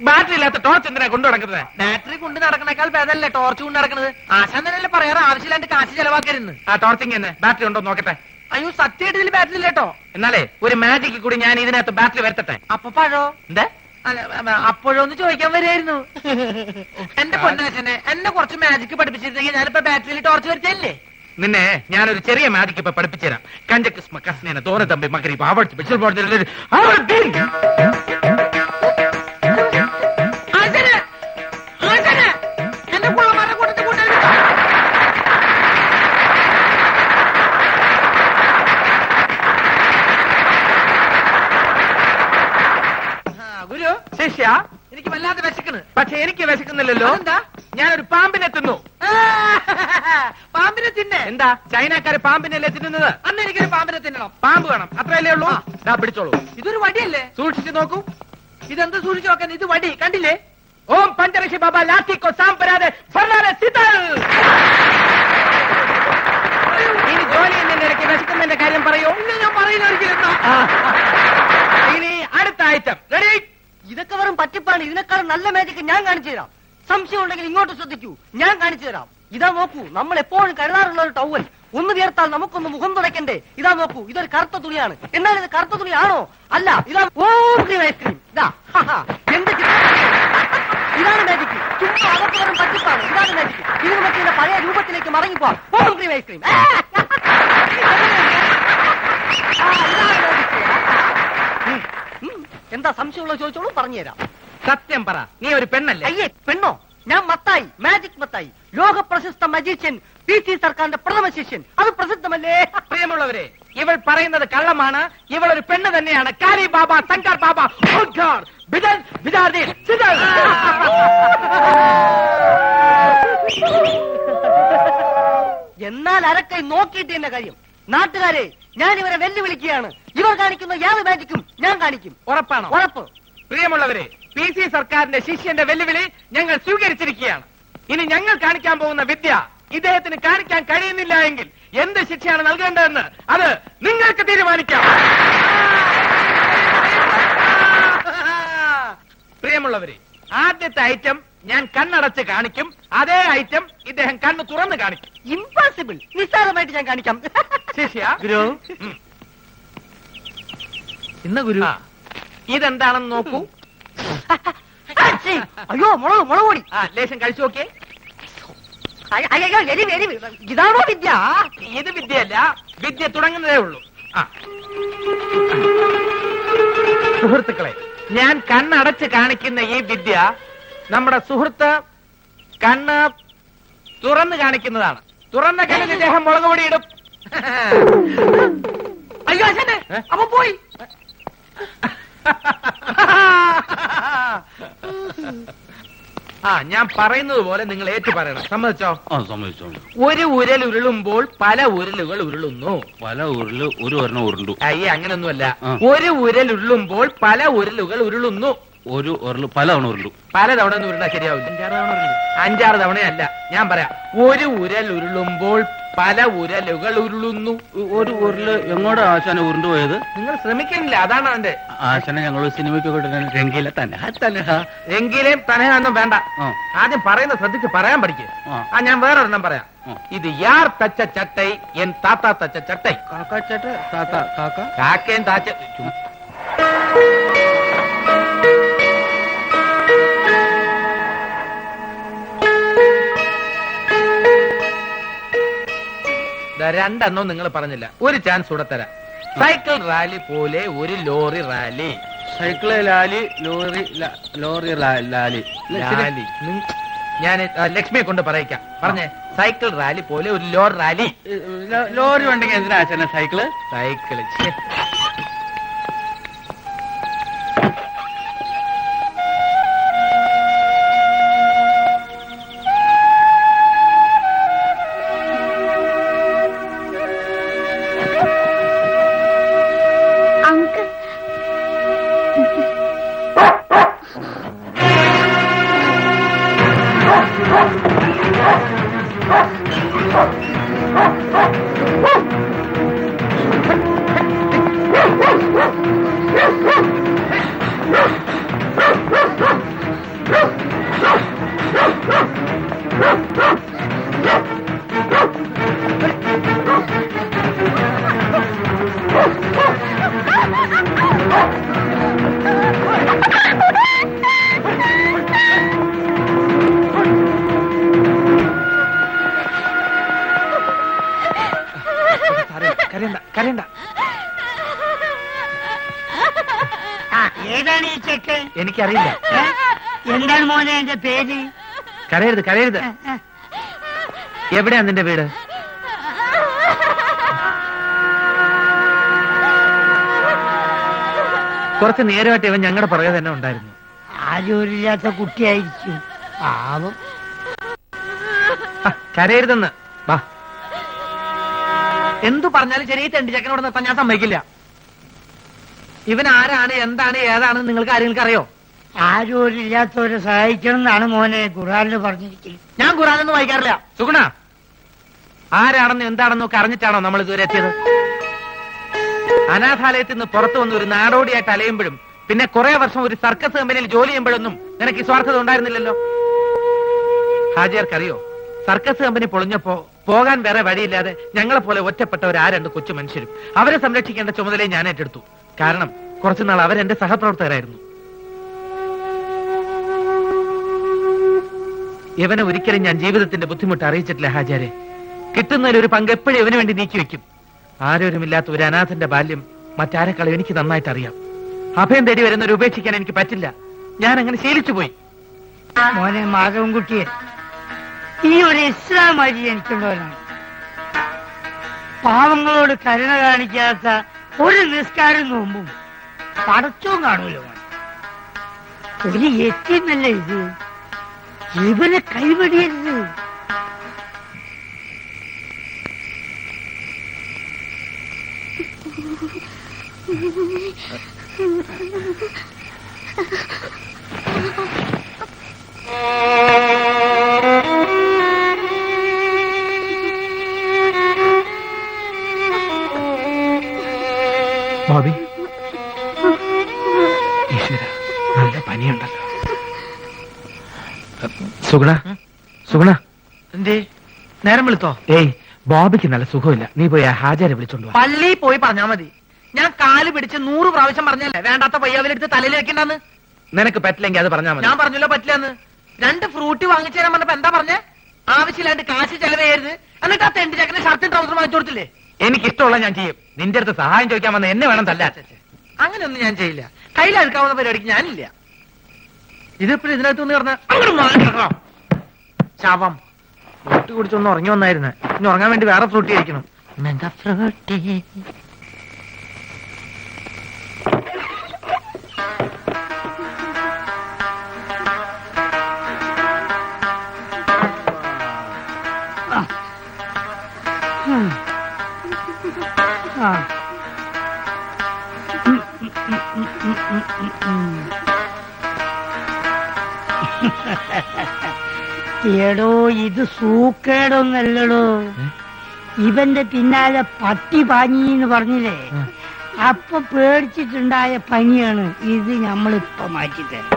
ബാറ്ററി ഇല്ലാത്ത ടോർച്ച് എന്തിനാ കൊണ്ടു നടക്കുന്നത്? ബാറ്ററി കൊണ്ട് നടക്കണേക്കാൾ ഭേദമല്ലേ ടോർച്ച് കൊണ്ട് നടക്കുന്നത്? ആശാൻ തന്നെയല്ലേ പറയാറ് ആവശ്യമില്ലാണ്ട് കാശ് ചെലവാക്കരുന്ന്. ആ ടോർച്ചിങ് തന്നെ ബാറ്ററി ഉണ്ടോ നോക്കട്ടെ. അയ്യോ, സത്യമായിട്ട് ഇതിൽ ബാറ്ററി ഇല്ലേട്ടോ. എന്നാലേ ഒരു മാജിക്ക് കൂടി ഞാൻ ഇതിനകത്ത് ബാറ്ററി വരുത്തട്ടെ. അപ്പൊ പഴോ? എന്താ അപ്പോഴൊന്ന് ചോദിക്കാൻ വരികയായിരുന്നു. എന്റെ പൊന്നാശനെ, എന്നെ കുറച്ച് മാജിക് പഠിപ്പിച്ചിരുന്നെങ്കിൽ ഞാനിപ്പോ ബാറ്ററിയിൽ ടോർച്ച് വരുത്തല്ലേ. നിന്നെ ഞാനൊരു ചെറിയ മാജിക്ക് ഇപ്പൊ പഠിപ്പിച്ചുതരാം. കഞ്ചക്കിസ്മ കസ്നേന തോന തമ്പി മകരി പാവടിച്ച് ബിച്ചൽ പോടുന്ന എന്റെ പുള്ളമാരെ കൂട്ടത്തിൽ കൂട്ടരുത്. ഗുരു, ശിഷ്യ, എനിക്ക് വല്ലാതെ വിശക്കണ്. പക്ഷെ എനിക്ക് വിശക്കുന്നില്ലല്ലോ. എന്താ? ഞാനൊരു പാമ്പിനെ തിന്നു. പാമ്പിനെ തിന്നെ എന്താ ചൈനക്കാര് പാമ്പിനല്ലേ തിന്നുന്നത്? അന്ന് എനിക്കൊരു പാമ്പിനെ തിന്നണം. പാമ്പ് വേണം, അത്രയല്ലേ ഉള്ളൂ. ദാ പിടിച്ചോളൂ, ഇതൊരു വടിയല്ലേ? സൂക്ഷിച്ചു നോക്കൂ. ഇതെന്ത് സൂക്ഷിച്ചു നോക്കാൻ? ഇത് വടി കണ്ടില്ലേ? ഓം പഞ്ചരക്ഷി ബാബ ലാത്തിക്കോ സാമ്പരാതെ ഫർണാലെ സിതൽ. ഇനി ജോലി എന്നതിന്റെ ഇടയ്ക്ക് വിശക്കുന്നതിന്റെ കാര്യം പറയൂ. ഞാൻ പറയില്ല ഒരിക്കലും. ഇനി അടുത്ത ഐറ്റം റെഡി. ഇതൊക്കെ വെറും പറ്റിപ്പാണ്. ഇതിനേക്കാളും നല്ല മാജിക് ഞാൻ കാണിച്ചു തരാം. സംശയം ഉണ്ടെങ്കിൽ ഇങ്ങോട്ട് ശ്രദ്ധിക്കൂ, ഞാൻ കാണിച്ചു തരാം. ഇതാ നോക്കൂ, നമ്മൾ എപ്പോഴും കരുതാറുള്ള ഒരു ടവൽ. ഒന്ന് വിയർത്താൽ നമുക്കൊന്ന് മുഖം തുടയ്ക്കണ്ടേ? ഇതാ നോക്കൂ, ഇതൊരു കറുത്ത തുണിയാണ്. എന്നാൽ ഇത് കറുത്ത തുണിയാണോ? അല്ല, ഇതാ ഐസ്ക്രീം. ഇതാ എന്ത് ഇതാണ് മാജിക്. ചുമ്മാ അതൊക്കെ വെറും പറ്റിപ്പാണ്. ഇതാണ് മാജിക്. ഇത് നമുക്ക് ഇതിന്റെ പഴയ രൂപത്തിലേക്ക് മടങ്ങിപ്പോവാം. ഓം ക്രീം ഐസ്ക്രീം. എന്താ സംശയമുള്ള ചോദിച്ചോളൂ, പറഞ്ഞുതരാം. സത്യം പറ, നീ ഒരു പെണ്ണല്ലേ? അയ്യേ, പെണ്ണോ? ഞാൻ മത്തായി, മാജിക് മത്തായി, ലോക പ്രശസ്ത മജീഷ്യൻ, PC സർക്കാരിന്റെ പ്രഥമ ശിഷ്യൻ. അത് പ്രസിദ്ധമല്ലേ? പ്രിയമുള്ളവരെ, ഇവൾ പറയുന്നത് കള്ളമാണ്. ഇവൾ ഒരു പെണ്ണ് തന്നെയാണ്. കാലി ബാബ, ശങ്കർ ബാബ, ഓംകാർ, ബിദൽ, ബിദാർദീൻ, സിദൽ. എന്നാൽ അരക്കൈ നോക്കിയിട്ട് എന്റെ കാര്യം. നാട്ടുകാരെ, ഞാൻ ഇവരെ വെല്ലുവിളിക്കുകയാണ്. ഇവർ കാണിക്കുന്ന യാതൊരു മാജിക്കും ഞാൻ കാണിക്കും. ഉറപ്പാണോ? ഉറപ്പ്. പ്രിയമുള്ളവരെ, PC സർക്കാരിന്റെ ശിഷ്യന്റെ വെല്ലുവിളി ഞങ്ങൾ സ്വീകരിച്ചിരിക്കുകയാണ്. ഇനി ഞങ്ങൾ കാണിക്കാൻ പോകുന്ന വിദ്യ ഇദ്ദേഹത്തിന് കാണിക്കാൻ കഴിയുന്നില്ല എങ്കിൽ എന്ത് ശിക്ഷയാണ് നൽകേണ്ടതെന്ന് അത് നിങ്ങൾക്ക് തീരുമാനിക്കാം. പ്രിയമുള്ളവരെ, ആദ്യത്തെ ഐറ്റം ഞാൻ കണ്ണടച്ച് കാണിക്കും. അതേ ഐറ്റം ഇദ്ദേഹം കണ്ണ് തുറന്ന് കാണിക്കും. ഇംപോസിബിൾ. നിസ്സാരമായിട്ട് ഞാൻ കാണിക്കാം. ശിഷ്യ ഗുരു, ഇന്ന് ഗുരു ഇതെന്താണെന്ന് നോക്കൂ. അയ്യോ, മുളക് പൊടി. ലേശം കഴിച്ചു നോക്കിയേ. അയ്യോ, എരിവ്. ഇതാണോ വിദ്യ? ഇത് വിദ്യയല്ല, വിദ്യ തുടങ്ങുന്നതേ ഉള്ളൂ. സുഹൃത്തുക്കളെ, ഞാൻ കണ്ണടച്ച് കാണിക്കുന്ന ഈ വിദ്യ നമ്മുടെ സുഹൃത്ത് കണ്ണ് തുറന്ന് കാണിക്കുന്നതാണ്. തുറന്ന കണ്ണിൽ ഇദ്ദേഹം മുളക് പൊടി ഇടും. അയ്യോ അച്ഛനെ, അപ്പൊ പോയി. ഞാൻ പറയുന്നത് പോലെ നിങ്ങൾ ഏറ്റു പറയണം. സമ്മതിച്ചോ? സമ്മതിച്ചോ. ഒരു ഉരൽ ഉരുളുമ്പോൾ പല ഉരലുകൾ ഉരുളുന്നു. പല ഉരുള് ഒരു ഒരെണ്ണം ഉരുണ്ടു. അയ്യേ, അങ്ങനൊന്നുമല്ല. ഒരു ഉരൽ ഉരുളുമ്പോൾ പല ഉരലുകൾ ഉരുളുന്നു. ഒരു ഉരുള് പല തവണ ഉരുണ്ടു. പല തവണ ഒന്നും ഉരുളാ ശരിയാവില്ല. 5-6 തവണയല്ല. ഞാൻ പറയാം, ഒരു ഉരൽ ഉരുളുമ്പോൾ പല ഉരലുകൾ ഉരുളുന്നു. ഒരു ഉരുള് എങ്ങോട്ടാ ആശാന ഉരുണ്ടു പോയത്? നിങ്ങൾ ശ്രമിക്കുന്നില്ല, അതാണ് അവന്റെ. ആശാനെ ഞങ്ങൾ സിനിമയ്ക്കൊക്കെ രംഗീല തന്നെ തന്നെ എങ്കിലും തനയൊന്നും വേണ്ട. ആദ്യം പറയുന്നത് ശ്രദ്ധിച്ച് പറയാൻ പഠിക്കുക. ഞാൻ വേറൊരെണ്ണം പറയാം. ഇത് യാർ തച്ച ചട്ടൈ എൻ താത്ത തച്ച ചട്ടൈ. കാക്കാച്ചേട്ട താത്ത കാക്ക കാക്കയും താച്ച. രണ്ടെണ്ണോ നിങ്ങൾ പറഞ്ഞില്ല. ഒരു ചാൻസ് കൂടെ തരാം. സൈക്കിൾ റാലി പോലെ ഒരു lorry rally. Cycle Lali, lorry lorry Lali. Lali ഞാൻ ലക്ഷ്മിയെ കൊണ്ട് പറയിക്കാം. പറഞ്ഞേ, സൈക്കിൾ റാലി പോലെ ഒരു ലോറി റാലി. ലോറി ഉണ്ടെങ്കിൽ എന്തിനാ ആശാന സൈക്കിള്? സൈക്കിള് കരയണ്ട. ഏതാണ് ഈ ചെക്ക്? എനിക്കറിയില്ല. എന്താണ് മോനെ എന്റെ പേര്? കരയരുത്. എവിടെയാ നിന്റെ വീട്? കുറച്ച് നേരമായിട്ട് ഇവൻ ഞങ്ങളുടെ പുറകെ തന്നെ ഉണ്ടായിരുന്നു. ആരോരില്ലാത്ത കുട്ടിയായിരിക്കും. പാവം. കരയരുതെന്ന്. വാ, എന്തു പറഞ്ഞാലും ശരി, ഈ തെണ്ടിച്ചക്കനോട് നിർത്താൻ ഞാൻ സമ്മതിക്കില്ല. ഇവൻ ആരാണ്, എന്താണ്, ഏതാണെന്ന് നിങ്ങൾക്ക് ആരെങ്കിലും അറിയോ? ആരോരില്ലാത്തവരെ സഹായിക്കണം എന്നാണ് മോനെ ഖുർആനിൽ പറഞ്ഞിരിക്കുന്നത്. ഞാൻ ഖുർആനൊന്നും വായിക്കാറില്ല. സുഗുണ, ആരാണെന്ന് എന്താണെന്നും ഒക്കെ അറിഞ്ഞിട്ടാണോ നമ്മൾ ഇതുവരെ എത്തിയത്? അനാഥാലയത്തിൽ നിന്ന് പുറത്തു വന്ന് ഒരു നാടോടിയായിട്ട് അലയുമ്പോഴും പിന്നെ കുറെ വർഷം ഒരു സർക്കസ് കമ്പനിയിൽ ജോലി ചെയ്യുമ്പോഴൊന്നും നിനക്ക് ഈ സ്വാർത്ഥത ഉണ്ടായിരുന്നില്ലല്ലോ. ഹാജിയാർക്കറിയോ, സർക്കസ് കമ്പനി പൊളിഞ്ഞപ്പോ പോകാൻ വേറെ വഴിയില്ലാതെ ഞങ്ങളെ പോലെ ഒറ്റപ്പെട്ടവർ ആ രണ്ട് കൊച്ചു മനുഷ്യരും അവരെ സംരക്ഷിക്കേണ്ട ചുമതലയെ ഞാൻ ഏറ്റെടുത്തു. കാരണം കുറച്ചുനാൾ അവരെന്റെ സഹപ്രവർത്തകരായിരുന്നു. ഇവനെ ഒരിക്കലും ഞാൻ ജീവിതത്തിന്റെ ബുദ്ധിമുട്ട് അറിയിച്ചിട്ടില്ല ഹാജിയാരെ. കിട്ടുന്നതിൽ ഒരു പങ്ക് എപ്പോഴും ഇവന് വേണ്ടി നീക്കി വെക്കും. ആരോരുമില്ലാത്ത ഒരു അനാഥന്റെ ബാല്യം മറ്റാരെക്കാളും എനിക്ക് നന്നായിട്ട് അറിയാം. അഭയം തേടി വരുന്നവരെ ഉപേക്ഷിക്കാൻ എനിക്ക് പറ്റില്ല. ഞാൻ അങ്ങനെ ശീലിച്ചു പോയി. മോനെ മാധവൻകുട്ടിയെ, ഈ ഒരു ഇസ്ലാം അരി എനിക്കുള്ളവനാണ്. പാവങ്ങളോട് കരുണ കാണിക്കാത്ത ഒരു നിസ്കാരം നോമ്പും പടച്ചവും കാണൂല്ലോ. ഒരു യത്തീമല്ല ഇത്, ഇവനെ കൈവടിയരുത്. ബോബി, ഈശ്വര, നല്ല പനിയുണ്ടല്ലോ. സുഗുണ, സുഗുണ, എന്തേ നേരം വിളിത്തോ? ഏയ്, ബോബിക്ക് നല്ല സുഖമില്ല. നീ പോയി ആ ഹാജരെ വിളിച്ചോണ്ട് വാ. പള്ളിയിൽ പോയി പറഞ്ഞാ മതി. ഞാൻ കാല് പിടിച്ച് 100 പ്രാവശ്യം പറഞ്ഞല്ലേ വേണ്ടാത്ത പയ്യാവിലെടുത്ത് തലയിൽ വെക്കണ്ടെന്ന്. നിനക്ക് പറ്റില്ലെങ്കിൽ അത് പറഞ്ഞാൽ മതി. ഞാൻ പറഞ്ഞല്ലോ പറ്റില്ലെന്ന്. 2 ഫ്രൂട്ടി വാങ്ങിച്ചു തരാൻ പറഞ്ഞപ്പോ എന്താ പറഞ്ഞേ? ആവശ്യമില്ലാണ്ട് കാശ് ചെലവ് ചെയ്യരുത്. എന്നിട്ട് ആ തെണ്ടി ചക്കന് ഷർട്ടും ട്രൗസറും വാങ്ങിച്ചു കൊടുത്തില്ലേ? എനിക്കിഷ്ടമുള്ള ഞാൻ ചെയ്യും. നിന്റെ അടുത്ത് സഹായം ചോദിക്കാൻ വന്ന എന്നെ വേണം തല്ലാ. അങ്ങനെയൊന്നും ഞാൻ ചെയ്യില്ല. കയ്യിലെടുക്കാവുന്ന പരിപാടിക്ക് ഞാനില്ല. ഇതിപ്പോഴും ഇതിനകത്ത് ഒന്ന് പറഞ്ഞ അങ്ങോട്ട് ശാപം. ഫ്രൂട്ടി കുടിച്ചൊന്ന് ഉറങ്ങി വന്നായിരുന്നു. ഇനി ഉറങ്ങാൻ വേണ്ടി വേറെ ഫ്രൂട്ടി കഴിക്കണം. എന്താ ഫ്രൂട്ടി? എടോ, ഇത് സൂക്കേടൊന്നല്ലടോ. ഇവന്റെ പിന്നാലെ പട്ടി പാഞ്ഞിന്ന് പറഞ്ഞില്ലേ, അപ്പൊ പേടിച്ചിട്ടുണ്ടായ പനിയാണ് ഇത്. നമ്മളിപ്പോ മാറ്റിത്തരാം.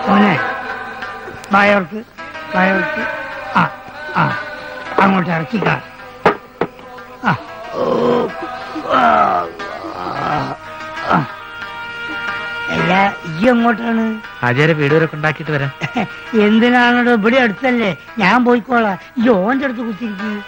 മോനെ, വായോർക്ക് വായോർക്ക്. അങ്ങോട്ട് ഇറക്കിക്ക. അല്ല, ഈ എങ്ങോട്ടാണ്? ഹാജരെ വീട് വരെ ഉണ്ടാക്കിയിട്ട് വരാം. എന്തിനാണോ? ഇവിടെ അടുത്തല്ലേ, ഞാൻ പോയിക്കോളാം. ഈ ഓന്റെ അടുത്ത് കുത്തിരിക്കും.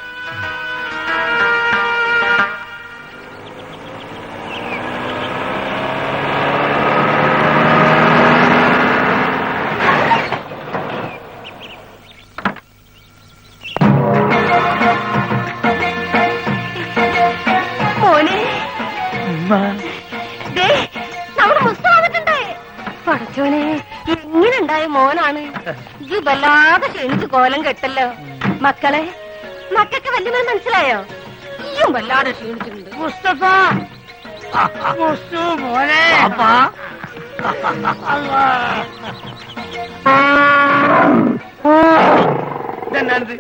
പടച്ചോനെ, എങ്ങനെയുണ്ടായ മോനാണ് ഇത്? വല്ലാതെ ക്ഷണിച്ച് കോലം കെട്ടല്ലോ. മക്കളെ, മക്കൾക്ക് വല്യമേ മനസ്സിലായോ? ഈയും വല്ലാതെ ക്ഷീണിച്ചിട്ടുണ്ട്. മുസ്തഫ, മോനെ, ഇതെന്നാണിത്?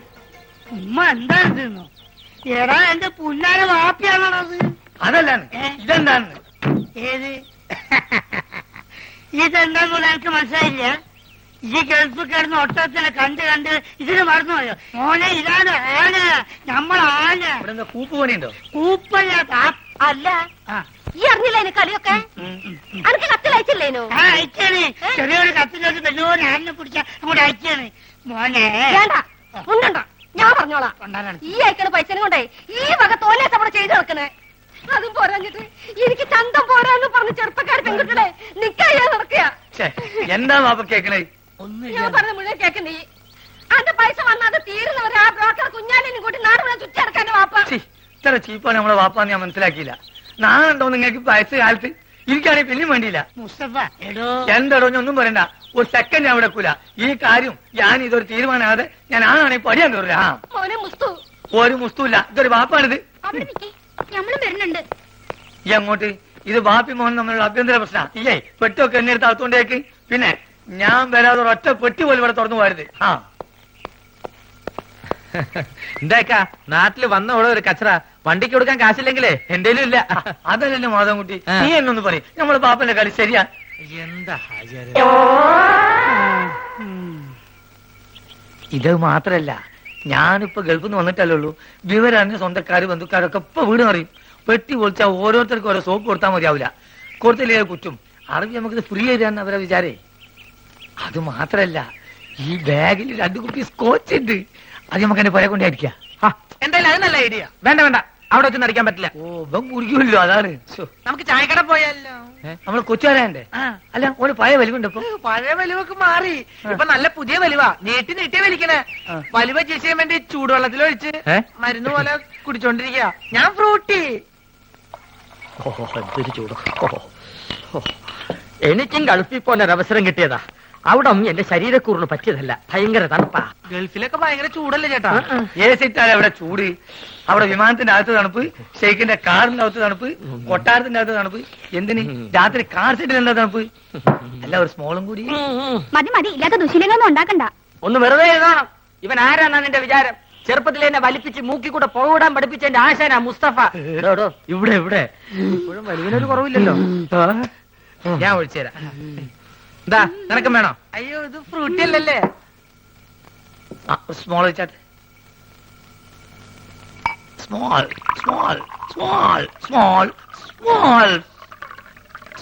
ഉമ്മ എന്താണെന്നോ? എടാ, എന്റെ പുന്നാരെ വാപ്പിയാണത്. അതല്ലാണ്. ഇതെന്താണ്? ഏത്? ഇതെന്താന്ന് എനിക്ക് മനസ്സിലായില്ല. ഈ ഗൾഫ് കിടന്ന് ഒട്ടത്തിനെ കണ്ട് ഇതിന് മറന്നുപോയോ? മോനെ, ഇതാണ് ആന. നമ്മളാന. ഇവിടെ കൂപ്പ് പണിയുണ്ടോ? കൂപ്പല്ല. അല്ല, ഈ അറിഞ്ഞില്ല എന്നെ കളിയൊക്കെ? അനക്ക് കത്തിലയച്ചില്ലേനോ? അയച്ചാണ്. ചെറിയൊരു കത്തിലോട്ട് വലിയൊരു ആനിനെ പിടിച്ച അങ്ങോട്ട് അയച്ചാണ്. മോനെ, വേണ്ട, ഉണ്ടോ? ഞാൻ പറഞ്ഞോളാം. കൊണ്ടാരാണ് ഈ അയക്കണ പൈസനും കൊണ്ടേ ഈ വക തോന്നിയാ അവിടെ ചെയ്തു നടക്കണേ. അതും പോരാഞ്ഞിട്ട് എനിക്ക് ചന്തം പോരാന്ന് പറഞ്ഞ് ചെറുപ്പക്കാർ പെൺകുട്ടികളെ നിക്കാ നടക്കുക. എന്താ വാപ്പ കേക്കണേ? ഞാൻ പറഞ്ഞ മുഴുവൻ കേക്കണ്ടേ? അത് പൈസ വന്നാത് തീരുന്നവരെ ആ ബ്രോക്കർ കുഞ്ഞാലിനും കൂട്ടി നാട് മുഴുവൻ ചുറ്റടക്കാന്റെ വാപ്പ. ഇത്ര ചീപ്പാണ് നമ്മളെ വാപ്പാന്ന് ഞാൻ മനസ്സിലാക്കിയില്ല. നാളുണ്ടോ നിങ്ങൾക്ക് വയസ്സ് കാലത്ത്? എനിക്കാണെങ്കിൽ പിന്നെയും വേണ്ടിയില്ല. മുസ്തഫ എടോ എന്താടോ ഒന്നും പറയണ്ട, ഒരു സെക്കൻഡ് ഞാൻ വിടക്കൂല. ഈ കാര്യം ഞാൻ ഇതൊരു തീരുമാനമാകാതെ ഞാൻ ആണെങ്കിൽ പടിയാൻ കയറില്ല. മോനെ മുസ്തു, ഒരു മുസ്തുല്ല, ഇതൊരു വാപ്പാണിത്. അവിടെ നിൽക്കി, നമ്മളും വരുന്നുണ്ട്. ഈ അങ്ങോട്ട് ഇത് ബാപ്പി മോഹൻ തമ്മിലുള്ള അഭ്യന്തര പ്രശ്നം. ഇല്ലേ പെട്ടൊക്കെ എന്നെ എടുത്ത് അകത്തോണ്ടേക്ക്. പിന്നെ ഞാൻ വരാതെ ഒറ്റ പെട്ടി പോലും ഇവിടെ തുറന്നു പോരുത്. എന്താക്കാ നാട്ടില് വന്ന ഇവിടെ ഒരു കച്ചറ, വണ്ടിക്ക് കൊടുക്കാൻ കാശില്ലെങ്കിലേ എന്റേലും ഇല്ല. അതല്ലല്ലോ മാധവൻകുട്ടി, നീ എന്നൊന്ന് പറയും. നമ്മള് ബാപ്പന്റെ കളി ശരിയാ? എന്താ ഇത് മാത്രല്ല, ഞാനിപ്പോ ഗൾഫിൽ നിന്ന് വന്നിട്ടല്ലേ വിവരറിഞ്ഞ സ്വന്തക്കാര് ബന്ധുക്കാരൊക്കെ ഇപ്പൊ വീട് അറിയും. പെട്ടി പൊളിച്ചാൽ ഓരോരുത്തർക്കും ഓരോ സോപ്പ് കൊടുത്താൽ മതിയാവില്ല. കൊടുത്തില്ലേ കുറ്റും. അറബി നമുക്കിത് ഫ്രീ തരാന്ന് അവരെ വിചാരേ. അത് മാത്രല്ല, ഈ ബാഗിൽ 2 കുപ്പി സ്കോച്ച് ഉണ്ട്. അത് നമുക്ക് എന്റെ പുര കൊണ്ടായിരിക്കാം. എന്തായാലും അത് നല്ല ഐഡിയ. വേണ്ട വേണ്ട, അവിടെ വെച്ച് നടിക്കാൻ പറ്റില്ല. ഓ ഇവൻ കുടിക്കുമല്ലോ, അതാണ്. നമുക്ക് ചായക്കട പോയാലോ? നമ്മള് കൊച്ചുകാരന്റെ അല്ല, ഒരു പഴയ വലിവുണ്ട് ഇപ്പൊ. പഴയ വലിവൊക്കെ മാറി, ഇപ്പൊ നല്ല പുതിയ വലിവാ. നീട്ടി വലിക്കണേ. വലിവ ചെയ്യാൻ വേണ്ടി ചൂടുവെള്ളത്തിലൊഴിച്ച് മരുന്ന് പോലെ കുടിച്ചോണ്ടിരിക്കുക. ഞാൻ ഫ്രൂട്ടി. എന്തൊരു ചൂടോ. എനിക്കും ഗൾഫിൽ പോലെ ഒരവസരം കിട്ടിയതാ. അവിടെ എന്റെ ശരീരക്കൂറിന് പറ്റിയതല്ല, ഭയങ്കര തണുപ്പാ. ഗൾഫിലൊക്കെ ഭയങ്കര ചൂടല്ലേ ചേട്ടാ? ഏസിട്ടാണ് അവിടെ ചൂട്. അവിടെ വിമാനത്തിന്റെ അകത്ത് തണുപ്പ്, ഷെയ്ഖിന്റെ കാറിന്റെ അകത്ത് തണുപ്പ്, കൊട്ടാരത്തിന്റെ അകത്ത് തണുപ്പ്. എന്തിന് രാത്രി കാർ സെറ്റിൽ എന്താ തണുപ്പ്? അല്ല ഒരു സ്മോളും കൂടി. മതി മതി, ഇല്ലാത്ത ദുശീലങ്ങളൊന്നും ഉണ്ടാക്കണ്ട. ഒന്ന് വെറുതെ എഴുതണം. ഇവൻ ആരാണെന്നാണ് എന്റെ വിചാരം? ചെറുപ്പത്തിൽ എന്നെ വലിപ്പിച്ച് മൂക്കി കൂടെ പോടാൻ പഠിപ്പിച്ച എന്റെ ആശാനാ മുസ്തഫ. ഇവിടെ ഇവിടെ ഇപ്പോഴും വലിവിനൊരു കുറവില്ലല്ലോ. ഞാൻ ഒഴിച്ചുതരാം. എന്താ നിനക്കും വേണോ? അയ്യോ ഇത് ഫ്രൂട്ടി അല്ലല്ലേ. സ്മോൾ വെച്ചാട്ടെ. Small small small small small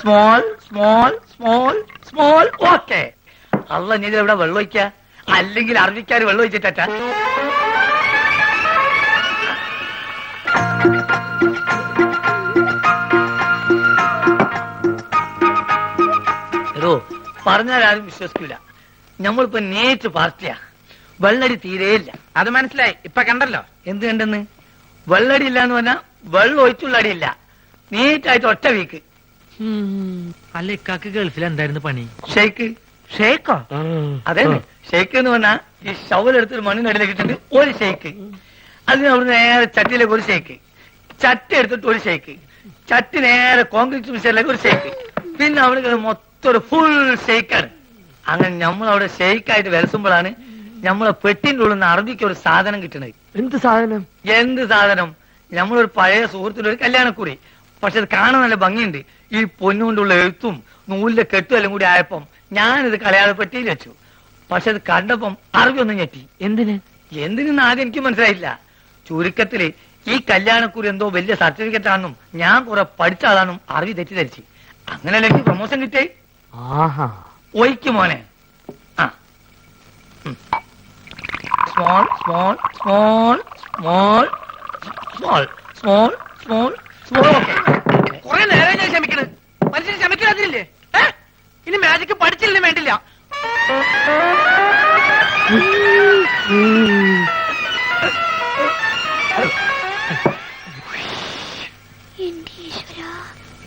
small small small small. Okay. അല്ല നീ ഇവിടെ വെള്ളം ഒഴിക്ക, അല്ലെങ്കിൽ അറബിക്കാർ വെള്ളം ഒഴിച്ചിട്ടാ. പറഞ്ഞാൽ ആരും വിശ്വസിക്കില്ല. നമ്മളിപ്പോ നേരിട്ട് പാർട്ടിയാ. വെള്ളടി തീരെയില്ല. അത് മനസ്സിലായി, ഇപ്പൊ കണ്ടല്ലോ. എന്ത് കണ്ടെന്ന്? വെള്ളടി ഇല്ല എന്ന് പറഞ്ഞാൽ വെള്ളം ഒഴിച്ചുള്ള അടിയില്ല. നീറ്റായിട്ട് ഒറ്റ വീക്ക്. അല്ല ഇക്കാക്ക് ഗൾഫിൽ എന്തായിരുന്നു പണി? ഷെയ്ക്ക്. ഷേക്കോ? അതെ, ഷെയ്ക്ക് എന്ന് പറഞ്ഞാൽ ഈ ഷവലെടുത്തൊരു മണ്ണിനടിയിലേക്ക് ഇട്ടിട്ട് ഒരു ഷെയ്ക്ക്. അതിന് അവിടെ നേരെ ചട്ടിയിലേക്ക് ഒരു ഷെയ്ക്ക്, ചട്ടി എടുത്തിട്ട് ഒരു ഷെയ്ക്ക്, ചട്ടി നേരെ കോൺക്രീറ്റ് മിക്സറിലേക്ക് ഒരു ഷെയ്ക്ക്, പിന്നെ അവിടെ മൊത്തം ഒരു ഫുൾ ഷെയ്ക്കാണ്. അങ്ങനെ നമ്മളവിടെ ഷെയ്ക്കായിട്ട് വരസുമ്പോഴാണ് നമ്മളെ പെട്ടിന്റെ ഉള്ളിൽ നിന്ന് അറബിക്ക് ഒരു സാധനം കിട്ടണത്. എന്ത് സാധനം? എന്ത് സാധനം? നമ്മളൊരു പഴയ സുഹൃത്തിന്റെ ഒരു കല്യാണക്കുറി. പക്ഷെ അത് കാണാൻ നല്ല ഭംഗിയുണ്ട്. ഈ പൊന്നുകൊണ്ടുള്ള എഴുത്തും നൂലിന്റെ കെട്ടും എല്ലാം കൂടി ആയപ്പം ഞാനിത് കളയാതെ പെട്ടിയിൽ വെച്ചു. പക്ഷെ അത് കണ്ടപ്പം അറബി ഒന്നും ഞെട്ടി. എന്തിനെന്ന് ആദ്യം എനിക്ക് മനസ്സിലായില്ല. ചുരുക്കത്തില് ഈ കല്യാണക്കുറി എന്തോ വലിയ സർട്ടിഫിക്കറ്റ് ആണെന്നും ഞാൻ കുറെ പഠിച്ച ആളാണെന്നും അറബി തെറ്റിദ്ധരിച്ച്. അങ്ങനെയല്ല എനിക്ക് പ്രൊമോഷൻ കിട്ടേ. ഒയ്ക്ക് മോനെ. Small small small small small small small small. Okay. കുറെ നേരം ഞാൻ ക്ഷമിക്കണ്. മനുഷ്യന് ക്ഷമിക്കാതില്ലേ? ഇനി മാജിക്ക് പഠിച്ചില്ലേ വേണ്ടില്ല.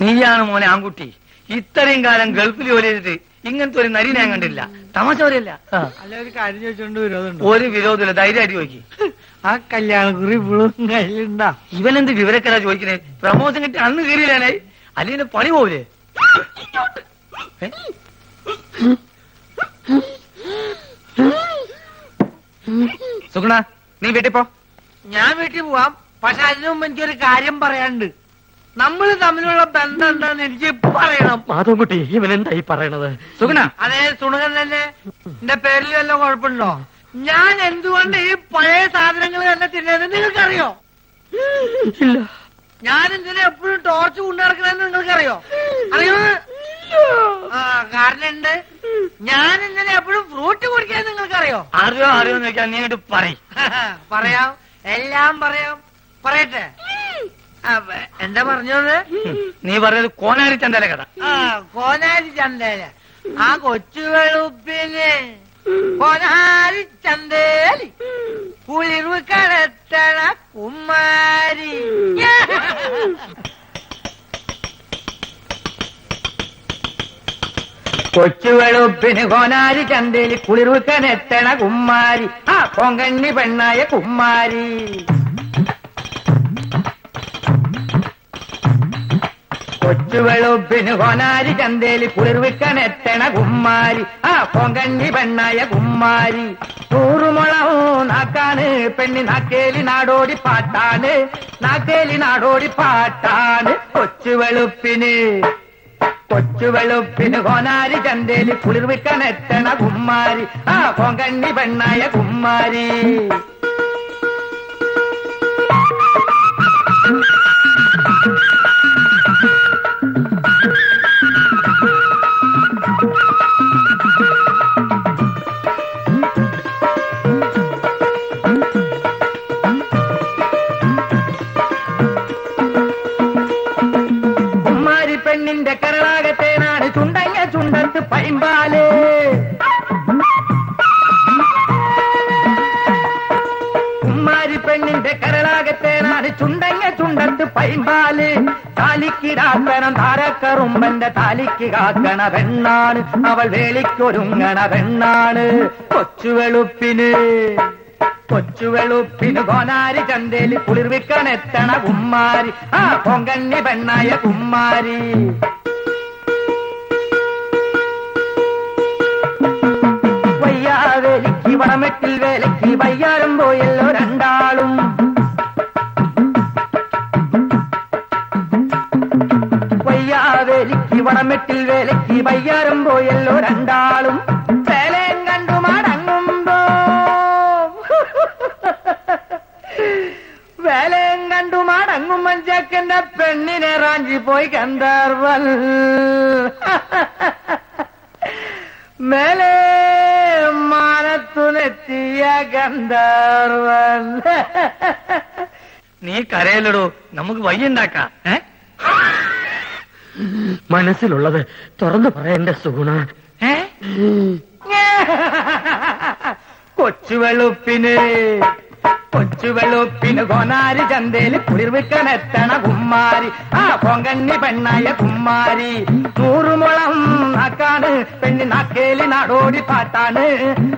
നീയാണ് മോനെ ആൺകുട്ടി. ഇത്രയും കാലം ഗൾഫിൽ ജോലി ചെയ്തിട്ട് ഇങ്ങനത്തെ ഒരു നരി ഞാൻ കണ്ടില്ല. തമാശ പറയല്ല. അല്ല ഒരു കാര്യം ചോദിച്ചോണ്ട് വിരോധമുണ്ടോ? ഒരു വിരോധമില്ല, ധൈര്യമായിട്ട് ചോദിക്കും. ആ കല്യാണക്കുറി ഇപ്പോഴും കയ്യിലുണ്ടാ? ഇവനെന്ത് വിവരക്കരാ ചോദിക്കണേ? പ്രമോഷൻ കിട്ടി അന്ന് കയറിയില്ലാണേ, അല്ലെങ്കിൽ പണി പോവില്ലേ? സുഗുണ നീ വീട്ടിൽ പോ. ഞാൻ വീട്ടിൽ പോവാം. പക്ഷെ അതിനു മുമ്പ് എനിക്കൊരു കാര്യം പറയാനുണ്ട്. നമ്മൾ തമ്മിലുള്ള ബന്ധം എന്താന്ന് എനിക്ക് പറയണം. മാധവൻകുട്ടി ഇവൻ എന്തായി പറയണത്? സുഗുണ. അതെ സുണകൻ തന്നെ. എന്റെ പേരിൽ വല്ല കുഴപ്പമുണ്ടോ? ഞാൻ എന്തുകൊണ്ട് ഈ പഴയ സാധനങ്ങൾ തന്നെ തിന്നത് നിങ്ങൾക്കറിയോ? ഇല്ല. ഞാൻ എന്തിനാ എപ്പോഴും ടോർച്ച് കൊണ്ടു നടക്കണമെന്ന് നിങ്ങൾക്കറിയോ? അറിയോ? ആ കാരണം ഉണ്ട്. ഞാൻ എന്തിനാ എപ്പോഴും ഫ്രൂട്ട് കുടിക്കാൻ നിങ്ങൾക്കറിയോ? അറിയോ? അറിയോ അറിയോന്ന് വെച്ചാൽ നീ ഇങ്ങോട്ട് പറയും. പറയാം, എല്ലാം പറയാം. പറയട്ടെ? എന്താ പറഞ്ഞത്? നീ പറഞ്ഞത് കോനാരി ചന്തല കഥ. കോനാരി ചന്തേല ആ കൊച്ചു വെളുപ്പിന് കോനാരി ചന്തേലി കുളിർവ് കടത്തണ കുമാരി. കൊച്ചു വെളുപ്പിന് കോനാരി ചന്തേലി കുളിർവ് കടത്തണ കുമാരി. ആ പൊങ്കണ്ണി പെണ്ണായ കുമാരി. കൊച്ചു വെളുപ്പിന് കോനാരി ചന്തേലി കുളിർവിക്കനെത്തണ കുമ്മാരി. ആ പൊങ്കണ്ണി പെണ്ണായ കുമ്മാരി. നൂറുമുളവും നാക്കാണ് പെണ്ണി നാക്കേലി നാടോടി പാട്ടാണ്. നാക്കേലി നാടോടി പാട്ടാണ്. കൊച്ചു വെളുപ്പിന് കോനാരി ചന്തേലി കുളിർവിക്കനെത്തണ കുമ്മാരി. ആ പൊങ്കണ്ണി പെണ്ണായ കുമ്മാരി. പെണ്ണിന്റെ കരളാകത്തേനാണ് ചുണ്ടങ്ങ ചുണ്ടത്ത് പൈമ്പാല്. കുമ്മാരി പെണ്ണിന്റെ കരളാകത്തേനാണ് ചുണ്ടങ്ങ ചുണ്ടത്ത് പൈമ്പാല്. താലിക്കിടാക്കണം താരക്കറുമ്പന്റെ താലിക്ക് കാക്കണ പെണ്ണാണ്. അവൾ വേളിക്കൊരുങ്ങണ പെണ്ണാണ്. കൊച്ചുവെളുപ്പിന് കോനാരി ചന്തേലി കുളിർവിക്കണെത്തണ കുമ്മാരി. ആ പൊങ്കണ്ണി പെണ്ണായ കുമ്മാരി. വയ്യാവേലിക്ക് വടമെട്ടിൽ വേലയ്ക്ക് വയ്യാരം പോയല്ലോ രണ്ടാളും. വയ്യാവേലിക്ക് വടമെട്ടിൽ വേലയ്ക്ക് വയ്യാരം പോയല്ലോ രണ്ടാളും. വേലയും കണ്ടു മടങ്ങുമ്പോ വേലയും കണ്ടു മടങ്ങും മഞ്ചക്കന്റെ പെണ്ണിനെ റാഞ്ചി പോയി ഗന്ധർവൻ. മേലെ മാനത്തുനെത്തിയ ഗന്ധർവൻ. നീ കരയല്ലടോ, നമുക്ക് വയ്യുണ്ടാക്കാം. മനസ്സിലുള്ളത് തുറന്നു പറയണ്ട സുഗുണ. കൊച്ചുവെളുപ്പിന് കോനാരി ചന്തേലി കുളിർവിക്കനെത്തണ കുമ്മാരി. ആ പൊങ്കണ്ണി പെണ്ണായ കുമ്മാരി. നൂറുമുളം നാക്കാണ് പെണ്ണി നാക്കേലി നാടോടി പാട്ടാണ്.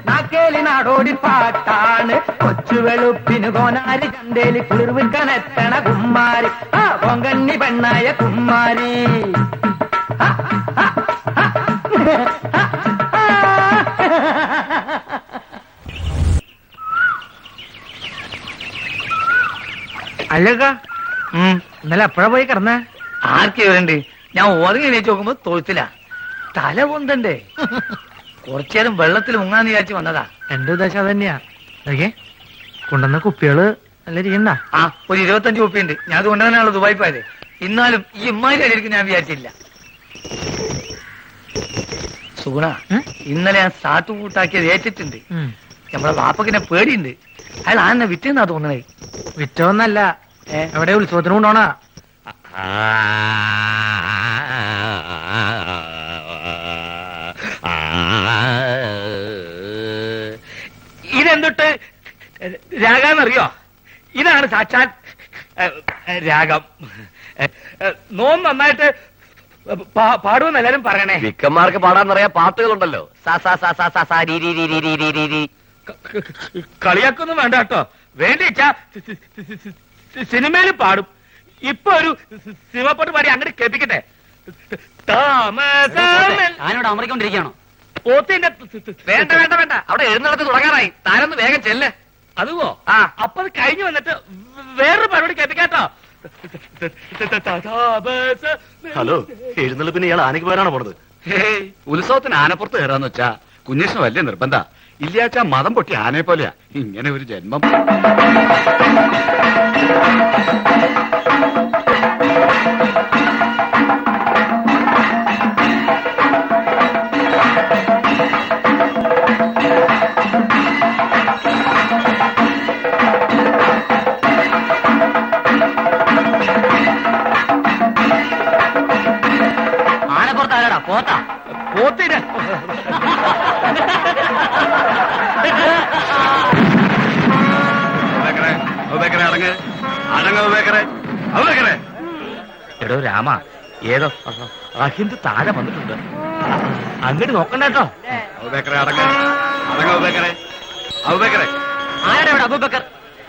നാക്കേലി നാടോടി പാട്ടാണ്. കൊച്ചുവെളുപ്പിന് കോനാരി ചന്തേലി കുളിർവിക്കനെത്തണ കുമ്മാരി. ആ പൊങ്കണ്ണി പെണ്ണായ കുമ്മാരി. അല്ലക്ക, ഇന്നലെ എപ്പോഴാ പോയി കിടന്ന? ആർക്കെ വരണ്ട്? ഞാൻ ഓർങ്ങി എണീച്ച് നോക്കുമ്പോ തൊഴുത്തില്ല. തല പൊന്തണ്ടേ? കുറച്ചേരം വെള്ളത്തിൽ മുങ്ങാന്ന് വിചാരിച്ച് വന്നതാ. എന്റെ ഉദ്ദേശം അത് തന്നെയാ. കൊണ്ടുവന്ന കുപ്പികള് നല്ല ഇരിക്കണ്ട. ആ, ഒരു 25 കുപ്പിയുണ്ട്. ഞാൻ അത് കൊണ്ടുവന്നാണല്ലോ ദുബായി പോയത്. എന്നാലും ഈ ഇമ്മാരി അടിയിരിക്കും ഞാൻ വിചാരിച്ചില്ല. സുഗുണ, ഇന്നലെ ഞാൻ സാട്ടു കൂട്ടാക്കിയത് ഏറ്റിട്ടുണ്ട്. നമ്മളെ വാപ്പക്കിനെ പേടിയുണ്ട്. അയാൾ ആന്നെ വിറ്റെന്നാ തോന്നണേ. വിറ്റോന്നല്ല, എവിടെ ഉത്സവത്തിന് കൊണ്ടോണ. ഇതെന്തൊട്ട് രാഗാന്നറിയോ? ഇതാണ് സാക്ഷാൽ രാഗം. നോം നന്നായിട്ട് പാടുമെന്ന് എല്ലാരും പറയണേ. വിക്കന്മാർക്ക് പാടാന്നറിയാ പാട്ടുകളുണ്ടല്ലോ. കളിയാക്കൊന്നും വേണ്ട കേട്ടോ. വേണ്ടിച്ചാ സിനിമയിൽ പാടും. ഇപ്പൊ ഒരു സിനിമപ്പാട്ട് പാടി അങ്ങോട്ട് കേൾപ്പിക്കട്ടെ. ഞാനിവിടെ അമറിക്കൊണ്ടിരിക്കുകയാണോ? പോത്തിന്റെ വേണ്ട വേണ്ട വേണ്ട, അവിടെ എഴുന്നള്ളത്ത് തുടങ്ങാറായി. താരൊന്ന് വേഗം ചെല്ല്. അതുവോ? അപ്പൊ അത് കഴിഞ്ഞു വന്നിട്ട് വേറൊരു പരിപാടി കേൾപ്പിക്കാട്ടോ. ഹലോ, എഴുന്നള്ളിപ്പിന് ഇയാൾ ആനയ്ക്ക് പേരാണോ പോണത്? ഉത്സവത്തിന് ആനപ്പുറത്ത് കയറാന്ന് വെച്ചാ കുഞ്ഞേഷന് വലിയ നിർബന്ധ. ഇല്ലാച്ചാ മതം പൊട്ടി ആനയെ പോലെയാ. ഇങ്ങനെ ഒരു ജന്മം. എടോ രാമ, ഏതോ അഹിന്ദു താഴെ വന്നിട്ടുണ്ട്. അങ്ങോട്ട് നോക്കണ്ട കേട്ടോ. ആരുടെ അവിടെ അബൂബക്കർ?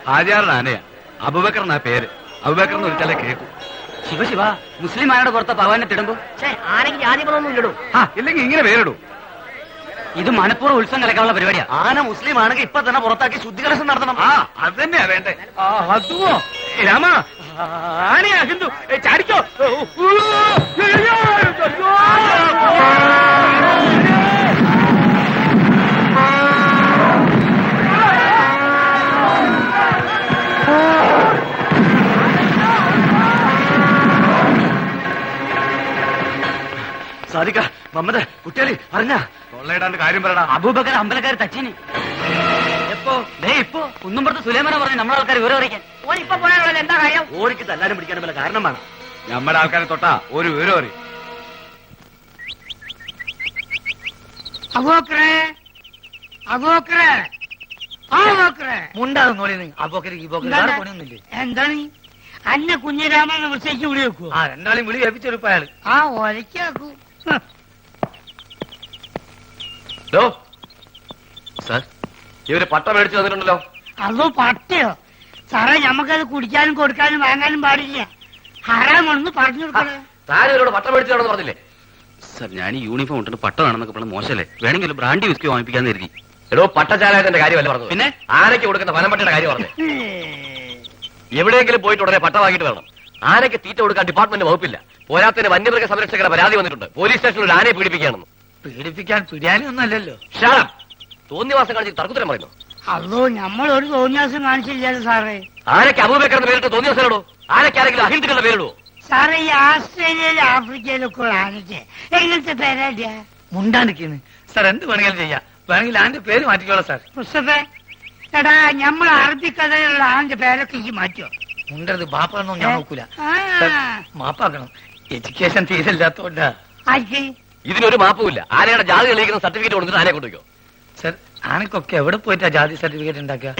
ഹാജിയാറുടെ ആനയാ. അബൂബക്കർ എന്നാ പേര്. അബൂബക്കർ എന്ന് വിളിച്ചാലേ കേൾക്കൂ. ശിവ ശിവ, മുസ്ലിം ആരുടെ പുറത്ത പവാനെ തിടുമ്പോ ആരെങ്കിലും ജാതികളൊന്നും ഇല്ലടൂ. ഇല്ലെങ്കിൽ ഇങ്ങനെ പേരിടൂ. ഇത് മനപ്പൂർവ്വം ഉത്സവം കലക്കാനുള്ള പരിപാടിയാ. ആന മുസ്ലിം ആണെങ്കിൽ ഇപ്പൊ തന്നെ പുറത്താക്കി ശുദ്ധികലശം നടത്തണം. അത് തന്നെയാ വേണ്ടേ. അതുവോ രാമ, ആനയാ ഹിന്ദു, ചാടിക്കോ. സാധിക്ക മമ്മദ് കുട്ടികളി അറിഞ്ഞ തൊള്ളയിടാണ്ട് കാര്യം പറയടാ. അബൂബക്കർ അമ്പലക്കാർ തച്ചിന് എപ്പോ ഇപ്പോ കുന്നുംപുറത്ത് സുലൈമാന പറഞ്ഞു നമ്മളെ ആൾക്കാർ വിവരം അറിയിക്കാൻ. ഓരിപ്പൊ പോയാലുള്ള എന്താ കാര്യം? ഓരിക്ക് തല്ലാനും പിടിക്കാനും വല്ല കാരണമാണ്. നമ്മുടെ ആൾക്കാരെ തൊട്ടാ ഒരു വിവരം അറിയും. അബൂബക്കറേ, അബൂബക്കറേ, അബൂബക്കറേ. മുണ്ടാകും അപ്പോക്കരി പണിയൊന്നുമില്ലേ? എന്താണ് അന്നെ കുഞ്ഞിരാമനെ വിളിച്ചേക്ക് വിളി വെക്കൂ. രണ്ടാളും വിളി കേൾപ്പിച്ചെടുപ്പ അയാള്. ഒലക്കാക്കൂ. സാർ, ഇവര് പട്ട മേടിച്ചു തന്നിട്ടുണ്ടല്ലോ. അതോ പട്ടയോ? സാറേ, ഞമ്മക്കത് കുടിക്കാനും കൊടുക്കാനും വാങ്ങാനും പാടില്ല. ഹറാമാണെന്ന് പറഞ്ഞു കൊടുക്കണേ. താൻ ഇവരോട് പട്ട മേടിച്ചാണെന്ന് പറഞ്ഞില്ലേ? സാർ, ഞാൻ ഈ യൂണിഫോം ഇട്ടിട്ട് പട്ട വേണമെന്നൊക്കെ പറഞ്ഞ മോശമല്ലേ? വേണമെങ്കിൽ ബ്രാൻഡി വിസ്കി വാങ്ങിപ്പിക്കാന്ന് കരുതി. എടോ, പട്ടചാലകത്തിന്റെ കാര്യമല്ല പറഞ്ഞത്. പിന്നെ ആനയ്ക്ക് കൊടുക്കുന്ന വനംപട്ടിയുടെ കാര്യം പറഞ്ഞു. എവിടെയെങ്കിലും പോയിട്ട് ഉടനെ പട്ട വാങ്ങിയിട്ട് വരണം. ആനയ്ക്ക് തീറ്റ കൊടുക്കാൻ ഡിപ്പാർട്ട്മെന്റ് വകുപ്പില്ല. പോരാത്തതിന് വന്യമൃഗ സംരക്ഷകരുടെ പരാതി വന്നിട്ടുണ്ട്. പോലീസ് സ്റ്റേഷനിൽ ഒരു ആനയെ പീഡിപ്പിക്കുകയാണെന്ന്. പീഡിപ്പിക്കാൻ തുര്യാനി ഒന്നല്ലല്ലോ. ഷാളം, തോന്നിവാസം കാണിച്ച് തർക്കുത്തരം പറയുന്നു. അതോ നമ്മളൊരു തോന്നിയാസം കാണിച്ചില്ലല്ലോ സാറേ. ആനയ്ക്ക് അബൂബക്കർ എന്ന് പേരിട്ട് തോന്നിവാസനോടോ? ആനയ്ക്ക് ആരെങ്കിലും അഹിന്ദുക്കളുടെ പേരിടുവോ? സാറേ, ഈ ആസ്ട്രേലിയയിലും ആഫ്രിക്കയിലൊക്കെ ഉള്ള ആനയ്ക്ക് എങ്ങനത്തെ പേരാടിയാ? മുണ്ടാണ്ടിരിക്കുന്നു സാർ. എന്ത് വേണമെങ്കിലും ചെയ്യാം. വേണമെങ്കിൽ ആന്റെ പേര് മാറ്റിക്കോളാം സാർ. മുസ്തഫേ, എടാ, നമ്മൾ അറബിക്കഥയിലുള്ള ആന്റെ പേരൊക്കെ ഈ മാറ്റോ? മുണ്ടത് ബാപ്പാണെന്നോ ഞാൻ നോക്കൂല. ആ. മാപ്പാക്കണം. എഡ്യൂക്കേഷൻ തീരില്ലാത്തോണ്ടാ. ആർക്ക്? ഇതിനൊരു മാപ്പുമില്ല. ആനയുടെ ജാതി തെളിയിക്കുന്ന സർട്ടിഫിക്കറ്റ് കൊടുത്തിട്ട് ആനയെ കൊണ്ടുവയ്ക്കോ. സാർ, ആനക്കൊക്കെ എവിടെ പോയിട്ടാ ജാതി സർട്ടിഫിക്കറ്റ് ഉണ്ടാക്കുക?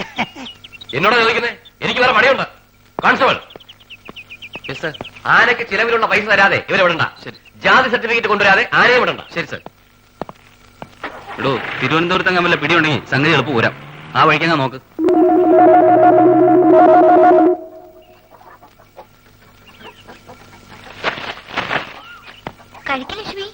എന്നോട് ചോദിക്കുന്നേ? എനിക്ക് വേറെ പണിയുണ്ട്. കോൺസ്റ്റബിൾ, ആനയ്ക്ക് ചിലവിലുള്ള പൈസ തരാതെ ഇവരെ വിടണ്ട. ശരി. ജാതി സർട്ടിഫിക്കറ്റ് കൊണ്ടുവരാതെ ആനയെ വിടണ്ട. ശരി സാർ. എടോ, തിരുവനന്തപുരത്ത് വല്ല പിടിയുണ്ടെങ്കിൽ സംഗതി എളുപ്പം പോരാം. ആ വഴിക്കങ്ങ് നോക്ക്. കഴിക്ക ലക്ഷ്മി.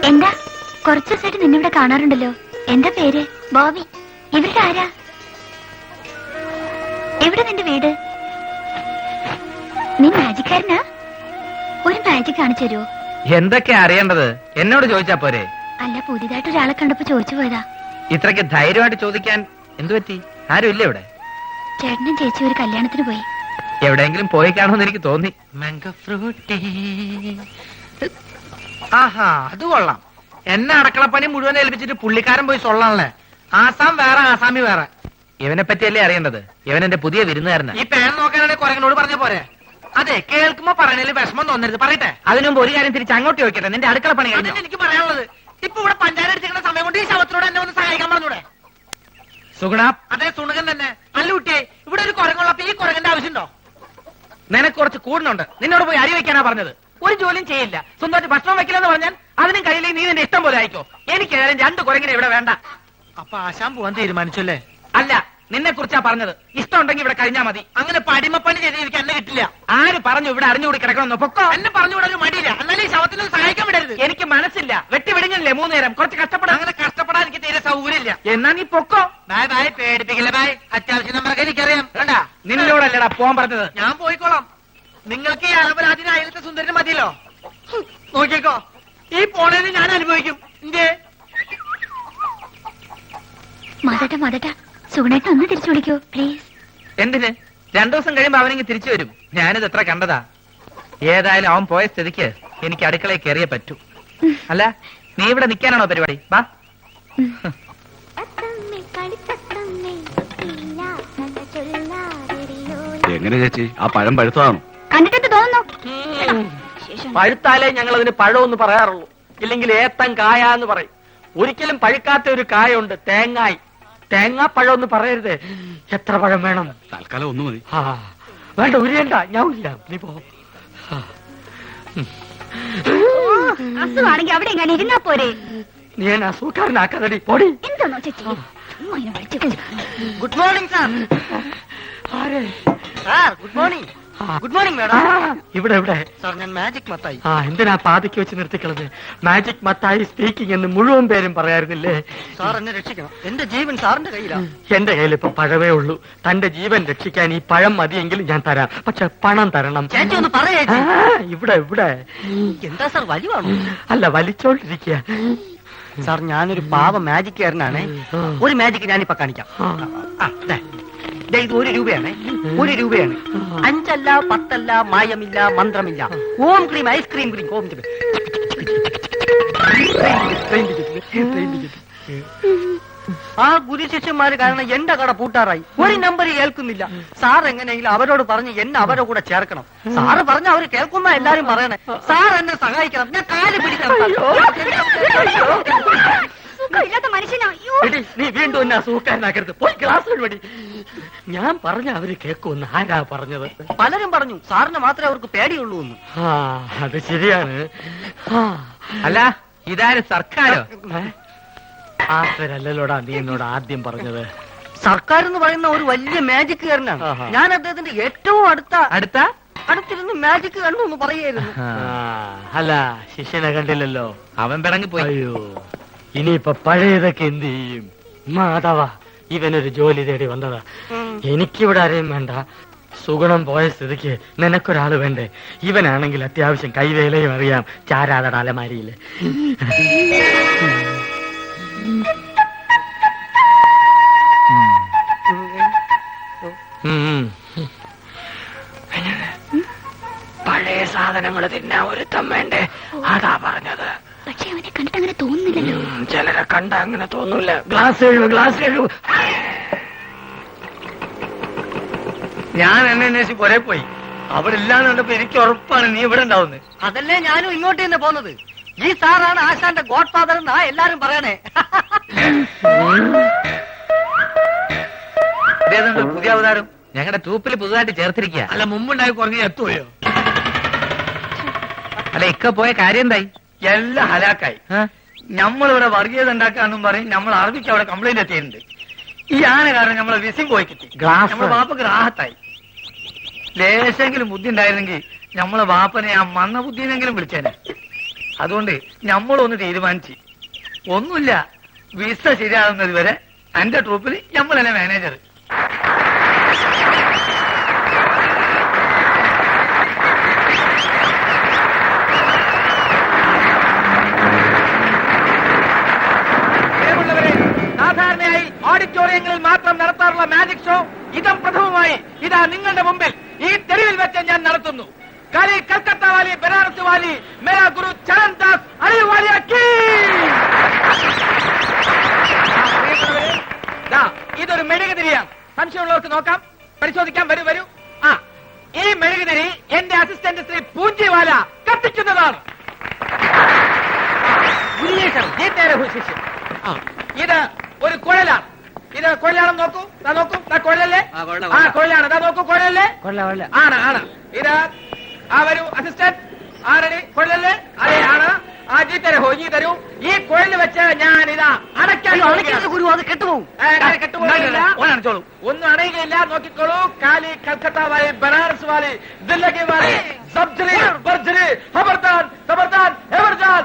എന്താ കുറച്ചു ദിവസമായിട്ട് നിന്നിവിടെ കാണാറുണ്ടല്ലോ. എന്താ പേര്? ബോബി. ഇവരുടെ ആരാ? എവിടെ നിന്റെ വീട്? നീ മാജിക്കാരനാ? ഒരു മാജിക് കാണിച്ചു തരുമോ? എന്തൊക്കെയാ അറിയേണ്ടത്? എന്നോട് ചോദിച്ചാ പോരെ? അല്ല, പുതിയതായിട്ട് ഒരാളെ കണ്ടപ്പോ ചോദിച്ചു പോയതാ. ഇത്രയ്ക്ക് ധൈര്യമായിട്ട് ചോദിക്കാൻ എന്തു പറ്റി? ആരും ഇല്ല ഇവിടെ? ചേട്ടനും ചേച്ചി ഒരു കല്യാണത്തിന് പോയി. എവിടെയെങ്കിലും പോയി കാണുമെന്ന് എനിക്ക് തോന്നി. ആഹാ, അത് കൊള്ളാം. എന്നെ അടക്കളപ്പണി മുഴുവൻ ഏൽപ്പിച്ചിട്ട് പുള്ളിക്കാരൻ പോയി സൊള്ളാണല്ലേ. ആസാം വേറെ, ആസാമി വേറെ. ഇവനെ പറ്റിയല്ലേ അറിയേണ്ടത്? ഇവൻ എന്റെ പുതിയ വിരുന്നുകാരനാ. ഈ പേൻ നോക്കാനാണെങ്കിൽ കുരങ്ങനോട് പറഞ്ഞ പോരെ? അതെ, കേൾക്കുമ്പോ പറയണേല് വിഷമം തോന്നരുത്. പറയട്ടെ. അതിനുമ്പ് ഒരു കാര്യം തിരിച്ച് അങ്ങോട്ട് ചോദിക്കട്ടെ. നിന്റെ അടുക്കള പണി കഴിഞ്ഞു? എനിക്ക് പറയാനുള്ളത്, ഇപ്പൊ ഇവിടെ പഞ്ചായത്ത് അടിച്ചിരിക്കുന്ന സമയം കൊണ്ട് ഈ ശവത്തിനോട് എന്നെ ഒന്ന് സഹായിക്കാൻ പറഞ്ഞൂടെ? സുഗുണ. അതെ, സുണകൻ തന്നെ. അല്ല കുട്ടിയെ, ഇവിടെ ഒരു കുരങ്ങുള്ളപ്പോ ഈ കുരങ്ങന്റെ ആവശ്യമുണ്ടോ? നിനക്ക് കുറച്ച് കൂടുന്നുണ്ട്. നിന്നോട് പോയി അരി വെക്കാനാ പറഞ്ഞത്. ഒരു ജോലിയും ചെയ്യില്ല. സ്വന്തമായിട്ട് ഭക്ഷണം വെക്കില്ലെന്ന് പറഞ്ഞാൽ അതിനും കഴിയില്ലെങ്കിൽ നീ നിന്റെ ഇഷ്ടം പോലെ ആയിക്കോ. എനിക്ക് ഏതായാലും 2 കുരങ്ങിനെ ഇവിടെ വേണ്ട. അപ്പൊ ആശാൻ പോവാൻ തീരുമാനിച്ചല്ലേ? അല്ല, നിന്നെ കുറിച്ചാ പറഞ്ഞത്. ഇഷ്ടമുണ്ടെങ്കിൽ ഇവിടെ കഴിഞ്ഞാ മതി. അങ്ങനെ പടിമപ്പണി ചെയ്ത് എനിക്ക് എന്നെ കിട്ടില്ല. ആര് പറഞ്ഞു ഇവിടെ അറിഞ്ഞുകൂടി കിടക്കണമെന്നോ? പൊക്കോ. എന്നെ പറഞ്ഞുകൂടാനും മടിയില്ല. എന്നാലും ഈ ശവത്തിന് സഹായിക്കാൻ വിടരുത്. എനിക്ക് മനസ്സില്ല. വെട്ടി വിടുങ്ങില്ലേ 3 നേരം. കുറച്ച് കഷ്ടപ്പെടാം. അങ്ങനെ കഷ്ടപ്പെടാൻ എനിക്ക് തീരെ സൗകര്യമില്ല. എന്നാ നീ പൊക്കോ. ബായ് ബായ്, പേടിപ്പിക്കില്ല ബായ്. അത്യാവശ്യം നമ്മളൊക്കെ എനിക്കറിയാം. കണ്ടാ, നിന്നോടല്ലടാ പോകാൻ പറഞ്ഞത്. ഞാൻ പോയിക്കോളാം. നിങ്ങൾക്ക് ഈ അലപരാധിന് അയലത്തെ സുന്ദരന് മതിയല്ലോ. നോക്കിക്കോ, ഈ പോണേന് ഞാൻ അനുഭവിക്കും. എന്തേ മതട്ട സുഗുണേട്ടൻ ഒന്ന് തിരിച്ചു വിളിക്കൂ പ്ലീസ്. എന്തിന്? 2 ദിവസം കഴിയുമ്പോ അവനെങ്കിൽ തിരിച്ചു വരും. ഞാനിത് എത്ര കണ്ടതാ. ഏതായാലും അവൻ പോയ സ്ഥിതിക്ക് എനിക്ക് അടുക്കളയിൽ കയറിയേ പറ്റൂ. അല്ല, നീ ഇവിടെ നിൽക്കാനാണോ പരിപാടി? വാ. എങ്ങനെ ചേച്ചി ആ പഴം പഴുത്തതാണോ? കണ്ടിട്ട് തോന്നുന്നു. പഴുത്താലേ ഞങ്ങൾ അതിന് പഴമെന്ന് പറയാറുള്ളൂ, ഇല്ലെങ്കിൽ ഏത്തൻ കായ എന്ന് പറയും. ഒരിക്കലും പഴുക്കാത്ത ഒരു കായുണ്ട്, തേങ്ങായി. തേങ്ങാപ്പഴം എന്ന് പറയരുത്. എത്ര പഴം വേണം? തൽക്കാലം ഒന്ന് മതി. വേണ്ട, ഉരിയണ്ട, ഞാൻ ഇല്ല, നീ പോ. അസുഖമാണെങ്കിൽ അവിടെ എങ്ങനെ ഇരുന്നാ പോരെ? നീ എന്നെ അസുഖക്കാരനാക്കാതടി, പൊടി. എന്താണോ ചേച്ചി good morning sir. Good morning. Good morning madam. ഇവിടെ ഇവിടെ സാർ, ഞാൻ മാജിക് മത്തായി. എന്തിനാ പാതിക്ക് വെച്ച് നിർത്തിക്കളത്? മാജിക് മത്തായി സ്പീക്കിംഗ് എന്ന് മുഴുവൻ പേരും പറയാറുന്നില്ലേ? സാർ എന്നെ രക്ഷിക്കണം, എന്റെ ജീവൻ സാറിന്റെ കയ്യിലാണ്. എന്റെ കയ്യിൽ ഇപ്പൊ പഴമേ ഉള്ളൂ. തന്റെ ജീവൻ രക്ഷിക്കാൻ ഈ പഴം മതിയെങ്കിൽ ഞാൻ തരാം, പക്ഷെ പണം തരണം. ഇവിടെ ഇവിടെ എന്താ സാർ, വലിവാണോ? അല്ല, വലിച്ചോണ്ടിരിക്കുക. സാർ, ഞാനൊരു പാവ മാജിക്കാരനാണ്. ഒരു മാജിക് ഞാനിപ്പോ കാണിക്കാം. ഇത് 1 രൂപയാണ്. 1 രൂപയാണ്. 5 അല്ല, 10 അല്ല, മായമില്ല, മന്ത്രമില്ല. ഓം ക്രീം, ഐസ്ക്രീം ക്രീം, ഓം ക്രീം. ആ ഗുരുശിഷ്യന്മാര് കാരണം എന്റെ കട പൂട്ടാറായി. ഒരു നമ്പർ കേൾക്കുന്നില്ല. സാർ എങ്ങനെയെങ്കിലും അവരോട് പറഞ്ഞ് എന്നെ അവരുടെ കൂടെ ചേർക്കണം. സാറ് പറഞ്ഞ അവര് കേൾക്കുന്ന എല്ലാരും പറയണേ. സാർ എന്നെ സഹായിക്കണം, ഞാൻ കാല് പിടിക്കണം. നീ വീണ്ടും എന്നെ അസുഖക്കാരനാക്കരുത്, പോയി ക്ലാസ് വഴി. ഞാൻ പറഞ്ഞ അവര് കേൾക്കുമെന്ന് ആരാ പറഞ്ഞത്? പലരും പറഞ്ഞു, സാറിന് മാത്രമേ അവർക്ക് പേടിയുള്ളൂ എന്ന്. അത് ശരിയാണ്. അല്ല, ഇതാരും സർക്കാരോ? ആരല്ലോടാ നീ എന്നോട് ആദ്യം പറഞ്ഞത്? സർക്കാർ എന്ന് പറയുന്ന ഒരു വലിയ മാജിക്കുകാരനാണ്. ഞാൻ അദ്ദേഹത്തിന്റെ ഏറ്റവും അടുത്തിരുന്ന് മാജിക് കണ്ടു എന്ന് പറയായിരുന്നു. അല്ല, ശിഷ്യനെ കണ്ടില്ലല്ലോ, അവൻ പിറങ്ങി പോയി. അയ്യോ, ഇനിയിപ്പൊ പഴയതൊക്കെ എന്ത് ചെയ്യും? മാധവ, ഇവനൊരു ജോലി തേടി വന്നതാ. എനിക്കിവിടെ ആരെയും വേണ്ട. സുഗുണം പോയ സ്ഥിതിക്ക് നിനക്കൊരാള് വേണ്ടേ? ഇവനാണെങ്കിൽ അത്യാവശ്യം കൈവേലയും അറിയാം. ചാരാതട അലമാരിയില്. പഴയ സാധനങ്ങൾ തിന്നാ ഒരുത്തം വേണ്ടേ? അതാ പറഞ്ഞത്. പക്ഷെ അവനെ കണ്ടിട്ട് അങ്ങനെ തോന്നുന്നില്ലല്ലോ. ചിലരെ കണ്ട അങ്ങനെ തോന്നൂല. ഗ്ലാസ് എഴുവ്. ഞാൻ എന്നെ അന്വേഷിച്ച് പുറേ പോയി. അവിടെ ഇല്ലാന്ന് കണ്ടപ്പോ എനിക്ക് ഉറപ്പാണ് നീ ഇവിടെ ഉണ്ടാവുന്നത്. അതല്ലേ ഞാനും ഇങ്ങോട്ട് തന്നെ പോന്നത്. ഈ സാറാണ് ആശാന്റെ ഗോഡ് ഫാദർ എന്നാ എല്ലാരും പറയണേ. പുതിയ അവതാരം ഞങ്ങളുടെ ട്രൂപ്പിൽ പുതുതായിട്ട് ചേർത്തിരിക്കുക. അല്ല, മുമ്പുണ്ടായി കുറഞ്ഞ എത്തുകയോ? അല്ല, ഇക്ക പോയ കാര്യം എന്തായി? എല്ലാം ഹലാക്കായി. നമ്മളിവിടെ വർഗീയത ഉണ്ടാക്കാന്നും പറയും. നമ്മൾ അറബിക്ക് അവിടെ കംപ്ലൈന്റ് എത്തിയിട്ടുണ്ട്. ഈ ആന കാരണം നമ്മളെ വിസിം പോയി കിട്ടി. നമ്മളെ വാപ്പക്ക് റാഹത്തായി. ലേശെങ്കിലും ബുദ്ധി ഉണ്ടായിരുന്നെങ്കിൽ നമ്മളെ വാപ്പനെ ആ മന്ന ബുദ്ധിനെങ്കിലും വിളിച്ചേനെ. അതുകൊണ്ട് നമ്മളൊന്ന് തീരുമാനിച്ച്, ഒന്നുമില്ല, വിസ ശരിയാകുന്നത് വരെ എന്റെ ട്രൂപ്പിൽ നമ്മൾ തന്നെ മാനേജർ. സാധാരണയായി ഓഡിറ്റോറിയങ്ങളിൽ മാത്രം നടത്താറുള്ള മാജിക് ഷോ ഇതം പ്രഥമമായി ഇതാ നിങ്ങളുടെ മുമ്പിൽ ഈ തെരുവിൽ വെച്ച് ഞാൻ നടത്തുന്നു. കാലി കൽക്കത്ത വാലി, ബനാറസ് വാലി, മേരാ ഗുരു ചരൺദാസ് അലിവാലിയ കീ. ഇതൊരു മെഴുകുതിരിയാണ്. സംശയമുള്ളവർക്ക് നോക്കാം, പരിശോധിക്കാം. വരൂ. ഈ മെഴുകുതിരി എന്റെ അസിസ്റ്റന്റ് ശ്രീ പൂഞ്ചിവാല കത്തിക്കുന്നതാണ്. ഇത് ഒരു കുഴലാണ്. ഇത് കുഴലാണെന്ന് നോക്കൂ. കുഴലല്ലേ? കുഴലാണ്. നോക്കൂ, കുഴലല്ലേ? ആണ്. ഇത് വരൂ അസിസ്റ്റന്റ്. ആരടി കുഴലല്ലേ? അതെ, ആണ്. ജീ തരൂ. ഈ കുഴല് വെച്ച് ഞാൻ ഇതാ അടയ്ക്കാൻ. അത് കെട്ടുപോകും. ഒന്നും അണയുകയില്ല. നോക്കിക്കോളൂ. കാലി, കൽക്കത്ത വാലി, ബനാറസ് വാലി, ദില്ലി വാലി, സബ്ജറി, ബർജറി, ഖബർദാർ, എവർജാൻ.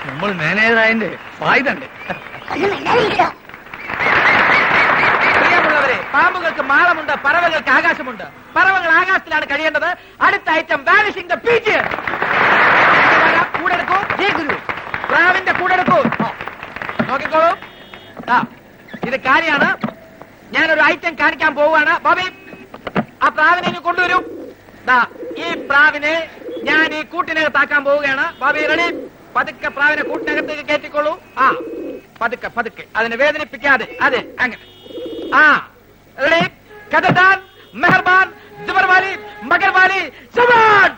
നമ്മൾ മാനേജറായതിന്റെ ഫായ്ദണ്ട്. പ്രിയമുള്ളവരെ, പാമ്പുകൾക്ക് മാളമുണ്ട്, പറവകൾക്ക് ആകാശമുണ്ട്. പറവകൾ ആകാശത്തിലാണ് കഴിയേണ്ടത്. അടുത്ത ഐറ്റം വാനിഷിംഗ് ദ പീജിയൻ. കൂടെടുക്കൂ. പ്രാവിന്റെ കൂടെടുക്കൂ. നോക്കിക്കോളൂ. ഇത് കാര്യമാണ്. ഞാനൊരു ഐറ്റം കാണിക്കാൻ പോവുകയാണ്. ബോബി, ആ പ്രാവിനെ കൊണ്ടുവരൂ. ഈ പ്രാവിനെ ഞാൻ ഈ കൂട്ടിനകത്താക്കാൻ പോവുകയാണ്. ബോബി, റെഡി? പതുക്കെ പ്രാവിനെ കൂട്ടിനകത്തേക്ക് കയറ്റിക്കോളൂ. ആ പതുക്കെ പതുക്കെ, അതിനെ വേദനിപ്പിക്കാതെ. അതെ, അങ്ങനെ. ആ കഥദാൻ മെഹർബാൻ ജുബർവാലി മഗർവാലി സുബാൻ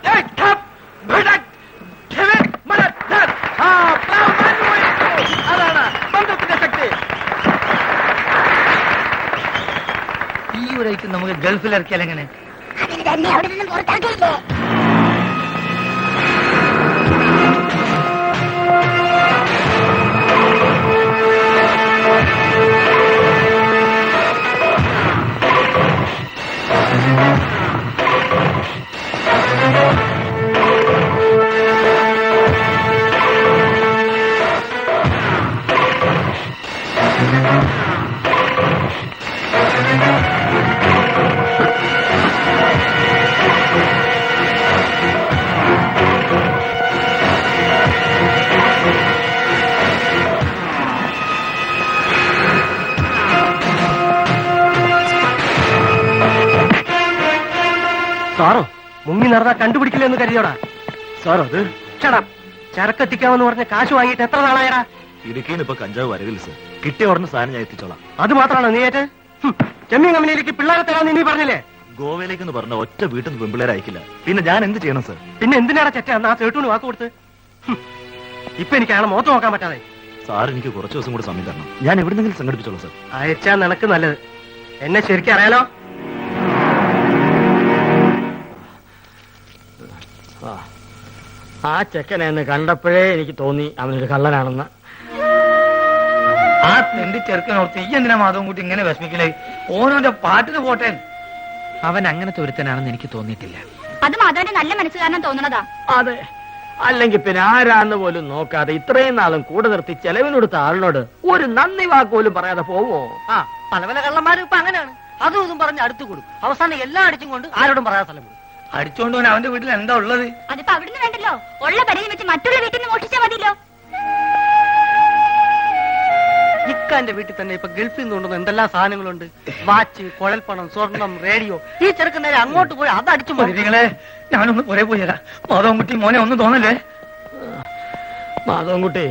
അതാണ് ബന്ധത്തിന്റെ ശക്തി. ഈ ഒരു ഐറ്റം നമുക്ക് ഗൾഫിൽ ഇറക്കിയാൽ എങ്ങനെ? അതിന് തന്നെ അവിടെ നിന്നും പുറത്താക്കിയില്ലേ? സാറോ മുങ്ങി നടന്നാ കണ്ടുപിടിക്കില്ലെന്ന് കരുതിയോടാ? സാർ അത് ചരക്കെത്തിക്കാമെന്ന് പറഞ്ഞ കാശ് വാങ്ങിയിട്ട് എത്ര നാളായടാ? ഇടുക്കിന്ന് ഇപ്പൊ കഞ്ചാവ് വരവില്ല സർ. കിട്ടിയ ഉടനെ സാധനം ഞാൻ എത്തിച്ചോളാം. അത് മാത്രമാണോ നീ ഏറ്റ? ചെമ്മീൻ കമ്പനിയിലേക്ക് പിള്ളേരെ തരാമെന്ന് നീ പറഞ്ഞില്ലേ? ഗോവയിലേക്കെന്ന് പറഞ്ഞ ഒറ്റ വീട്ടിൽ നിന്ന് പെമ്പിള്ളേരെ അയക്കില്ല. പിന്നെ ഞാൻ എന്ത് ചെയ്യണം സർ? പിന്നെ എന്തിനാടാ ചെറ്റ ആ സേട്ടൂന് വാക്ക് കൊടുത്ത്? ഇപ്പൊ എനിക്ക് അയാളെ മുഖത്ത് നോക്കാൻ പറ്റാതെ. സാർ എനിക്ക് കുറച്ച് ദിവസം കൂടെ സമയം തരണം. ഞാൻ എവിടെന്നെങ്കിലും സംഘടിപ്പിച്ചോളാം സർ. അയച്ചാ നിനക്ക് നല്ലത്. എന്നെ ശരിക്കും അറിയാലോ. ആ ചെക്കനെ എന്ന് കണ്ടപ്പോഴേ എനിക്ക് തോന്നി അവനൊരു കള്ളനാണെന്ന്. ആ തെണ്ടി ചെറുക്കനോർത്ത് ഈ എന്തിനാ മാധവൻ കൂട്ടി ഇങ്ങനെ വിഷമിക്കലേ? ഓനോന്റെ പാട്ടിന് പോട്ടെ. അവൻ അങ്ങനത്തെ ഒരുത്തനാണെന്ന് എനിക്ക് തോന്നിയിട്ടില്ല. അത് മാധവന്റെ നല്ല മനസ്സ് കാരണം തോന്നണതാ. അതെ, അല്ലെങ്കിൽ പിന്നെ ആരാന്ന് പോലും നോക്കാതെ ഇത്രയും നാളും കൂടെ നിർത്തി ചെലവിനൊടുത്ത ആളിനോട് ഒരു നന്ദി വാക്ക് പോലും പറയാതെ പോവോ? ആ പല പല കള്ളന്മാരും ഇപ്പൊ അങ്ങനെയാണ്. അതും ഇതും പറഞ്ഞ് അടുത്ത് കൊടുക്കും. അവസാനം എല്ലാം അടിച്ചും കൊണ്ട് ആരോടും പറയാതെ സ്ഥലം കൊടുക്കും. അടിച്ചോണ്ട് പോൻ അവന്റെ വീട്ടിൽ എന്താ ഉള്ളത്? അതിപ്പോ അവിടുന്ന് വേണ്ടല്ലോ, ഉള്ള പരിധി വെച്ച് മറ്റുള്ള വീട്ടിൽ നിന്ന് മോഷിച്ചാൽ മതിയല്ലോ. ഇക്കാന്റെ വീട്ടിൽ തന്നെ ഇപ്പൊ ഗൾഫിൽ നിന്ന് കൊണ്ടുവന്ന എന്തെല്ലാം സാധനങ്ങളുണ്ട്. വാച്ച്, കുഴൽപ്പണം, സ്വർണം, റേഡിയോ. ഈ ചെറുക്കൻ നേരെ അങ്ങോട്ട് പോയി അത് അടിച്ചു നിങ്ങളെ ഞാനൊന്ന് പുറേ പോയി തരാം. മാധവൻകുട്ടി മോനെ ഒന്നും തോന്നല്ലേ? മാധവൻകുട്ടി,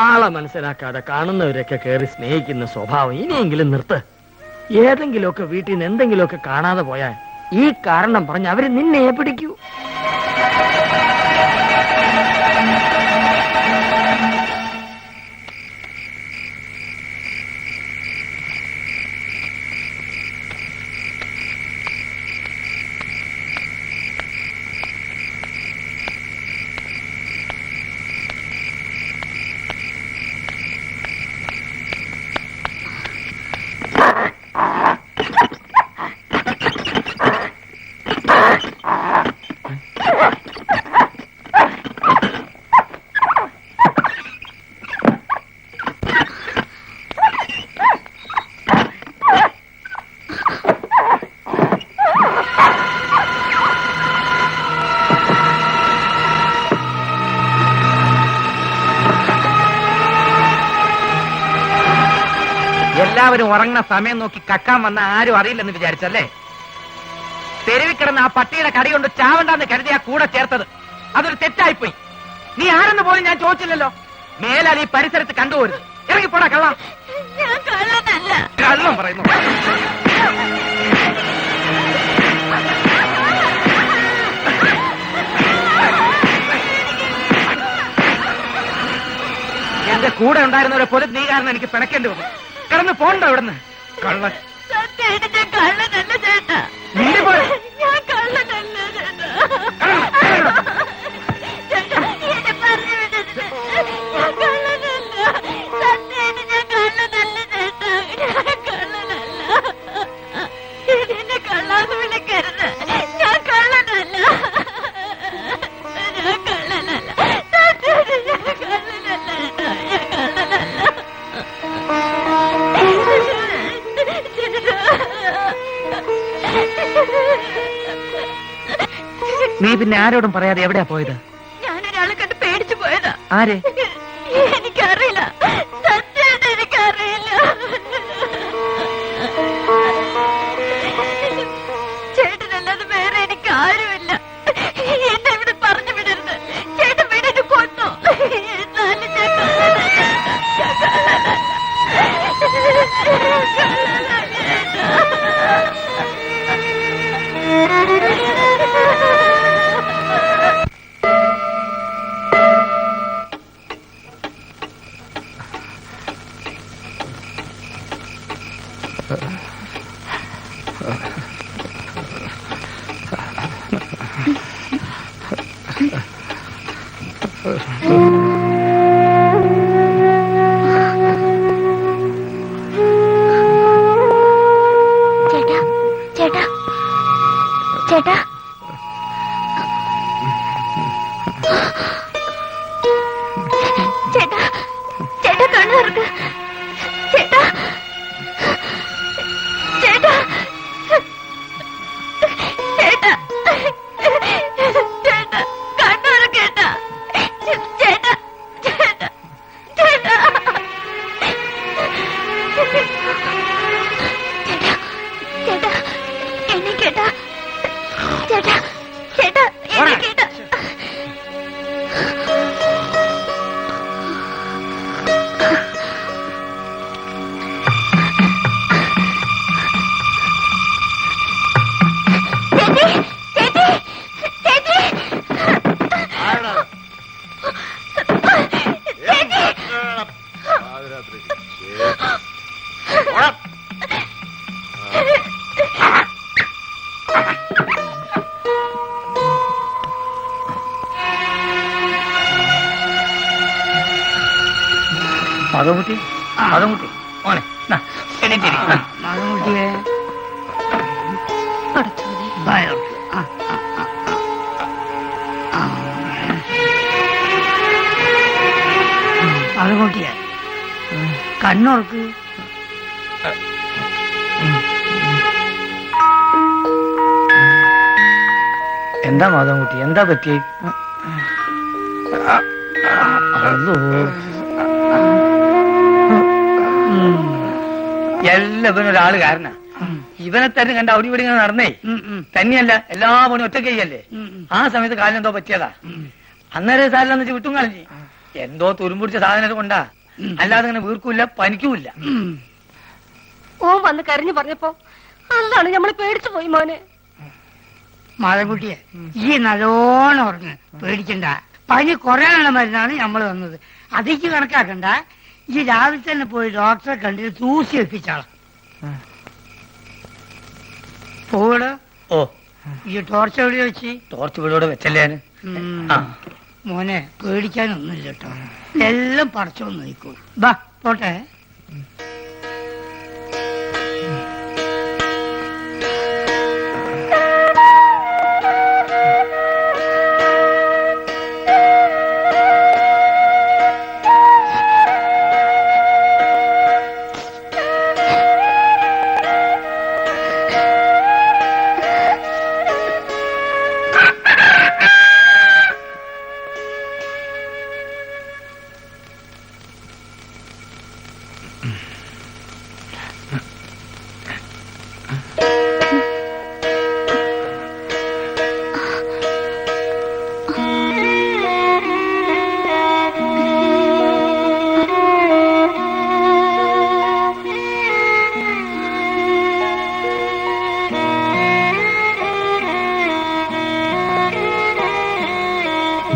ആളെ മനസ്സിലാക്കാതെ കാണുന്നവരൊക്കെ കയറി സ്നേഹിക്കുന്ന സ്വഭാവം ഇനിയെങ്കിലും നിർത്ത്. ഏതെങ്കിലുമൊക്കെ വീട്ടിൽ നിന്ന് എന്തെങ്കിലുമൊക്കെ കാണാതെ പോയാൽ ഈ കാരണം പറഞ്ഞ് അവര് നിന്നെ പിടിക്കൂ. എല്ലാവരും ഉറങ്ങുന്ന സമയം നോക്കി കക്കാൻ വന്ന ആരും അറിയില്ലെന്ന് വിചാരിച്ചല്ലേ? തെരുവിൽ കിടന്ന ആ പട്ടിയുടെ കടി കൊണ്ട് ചാവണ്ടെന്ന് കരുതിയാ കൂടെ ചേർത്തത്. അതൊരു തെറ്റായിപ്പോയി. നീ ആരെന്ന് പോലും ഞാൻ ചോദിച്ചില്ലല്ലോ. മേലാൽ ഈ പരിസരത്ത് കണ്ടുപോരുത്. ഇറങ്ങിപ്പോടാ കള്ളം. കള്ളം പറയുന്നു. എന്റെ കൂടെ ഉണ്ടായിരുന്നവരെ പോലും നീ കാരണം എനിക്ക് പിണക്കേണ്ടി വന്നു. കിടന്ന് പോണ്ടോ ഇവിടുന്ന്? കള്ളൻ. കള്ളനല്ല ചേട്ടാ, നിന്റെ പോലെ ഞാൻ കള്ളനല്ല ചേട്ടാ. എന്നെ പറഞ്ഞു വിടരുത്. ഞാൻ കള്ളനല്ല. സത്യമായിട്ട് ഞാൻ കള്ളനല്ല ചേട്ടാ. ഞാൻ കള്ളനല്ല. എന്നെ കള്ളാന്ന് വിളിക്കരുത്. ഞാൻ കള്ളനല്ല. ഞാൻ കള്ളനല്ല. സത്യമായിട്ട് ഞാൻ കള്ളനല്ല ചേട്ടാ. ഞാൻ കള്ളനല്ല. നീ പിന്നെ ആരോടും പറയാതെ എവിടെയാ പോയത്? ഞാനൊരാളെ കണ്ട് പേടിച്ചു പോയതാ. ആരെ? എനിക്കറിയില്ല, സത്യമായിട്ട് എനിക്കറിയില്ല. ചേട്ടനല്ലാതെ വേറെ എനിക്ക് ആരുമില്ല. എന്നെ ഇവിടെ പറഞ്ഞു വിടരുത്. ചേട്ടൻ വീടിന് കൊന്നു. ചേട്ടാ ചേട്ടാ ചേട്ടാ ചേട്ടാ കണ്ണു തുറക്ക് ചേട്ടാ ചേട്ടാ ചേട്ടാ ചേട്ടാ കണ്ണു തുറക്കേട്ടാ ചേട്ടാ ചേട്ടാ ചേട്ടാ ചേട്ടാ എന്നെ കേട്ടാ ചേട്ടാ ചേട്ടാ എന്നെ കേട്ടാ മകമുട്ടി മകമുട്ടി മോനെ മകമുട്ടിയെ മകമുട്ടിയെ കണ്ണോർക്ക് എന്താ മാധവൻകുട്ടി എന്താ പറ്റി? എല്ലാവരും ഒരാള് കാരണ ഇവനെ തന്നെ കണ്ട അവിടെ ഇവിടെ ഇങ്ങനെ നടന്നേ തന്നെയല്ല എല്ലാ പണി ഒറ്റയ്ക്ക് ചെയ്യല്ലേ. ആ സമയത്ത് കാലിനെന്തോ പറ്റിയതാ. അന്നേരം സാരില്ലെന്ന് വെച്ച് വിട്ടും കളഞ്ഞി. എന്തോ തുരുമ്പുടിച്ച സാധനം കൊണ്ടാ, അല്ലാതെ ഇങ്ങനെ വീർക്കൂല്ല പനിക്കൂല്ല. ഓൻ വന്ന് കരഞ്ഞു പറഞ്ഞപ്പോ അല്ലാണ് നമ്മള് പേടിച്ചു പോയി മോനെ. മാധവൻകുട്ടിയെ ഈ നല്ലോണം ഉറങ്ങ്, പേടിക്കണ്ട. പനി കുറയാനുള്ള മരുന്നാണ് നമ്മൾ തന്നത്. അതേക്ക് കണക്കാക്കണ്ട. ഈ രാവിലെ തന്നെ പോയി ഡോക്ടറെ കണ്ടിട്ട് തൂസി വെപ്പിച്ചാളാം. പോവടോ. ഓ ഈ ടോർച്ച് എവിടെ വെച്ച്? ടോർച്ച് വീടോടെ വെച്ചല്ലേ. മോനെ പേടിക്കാനൊന്നുമില്ല കേട്ടോ, എല്ലാം പറിച്ചോന്ന് നോക്കൂ. ബാ പോട്ടെ.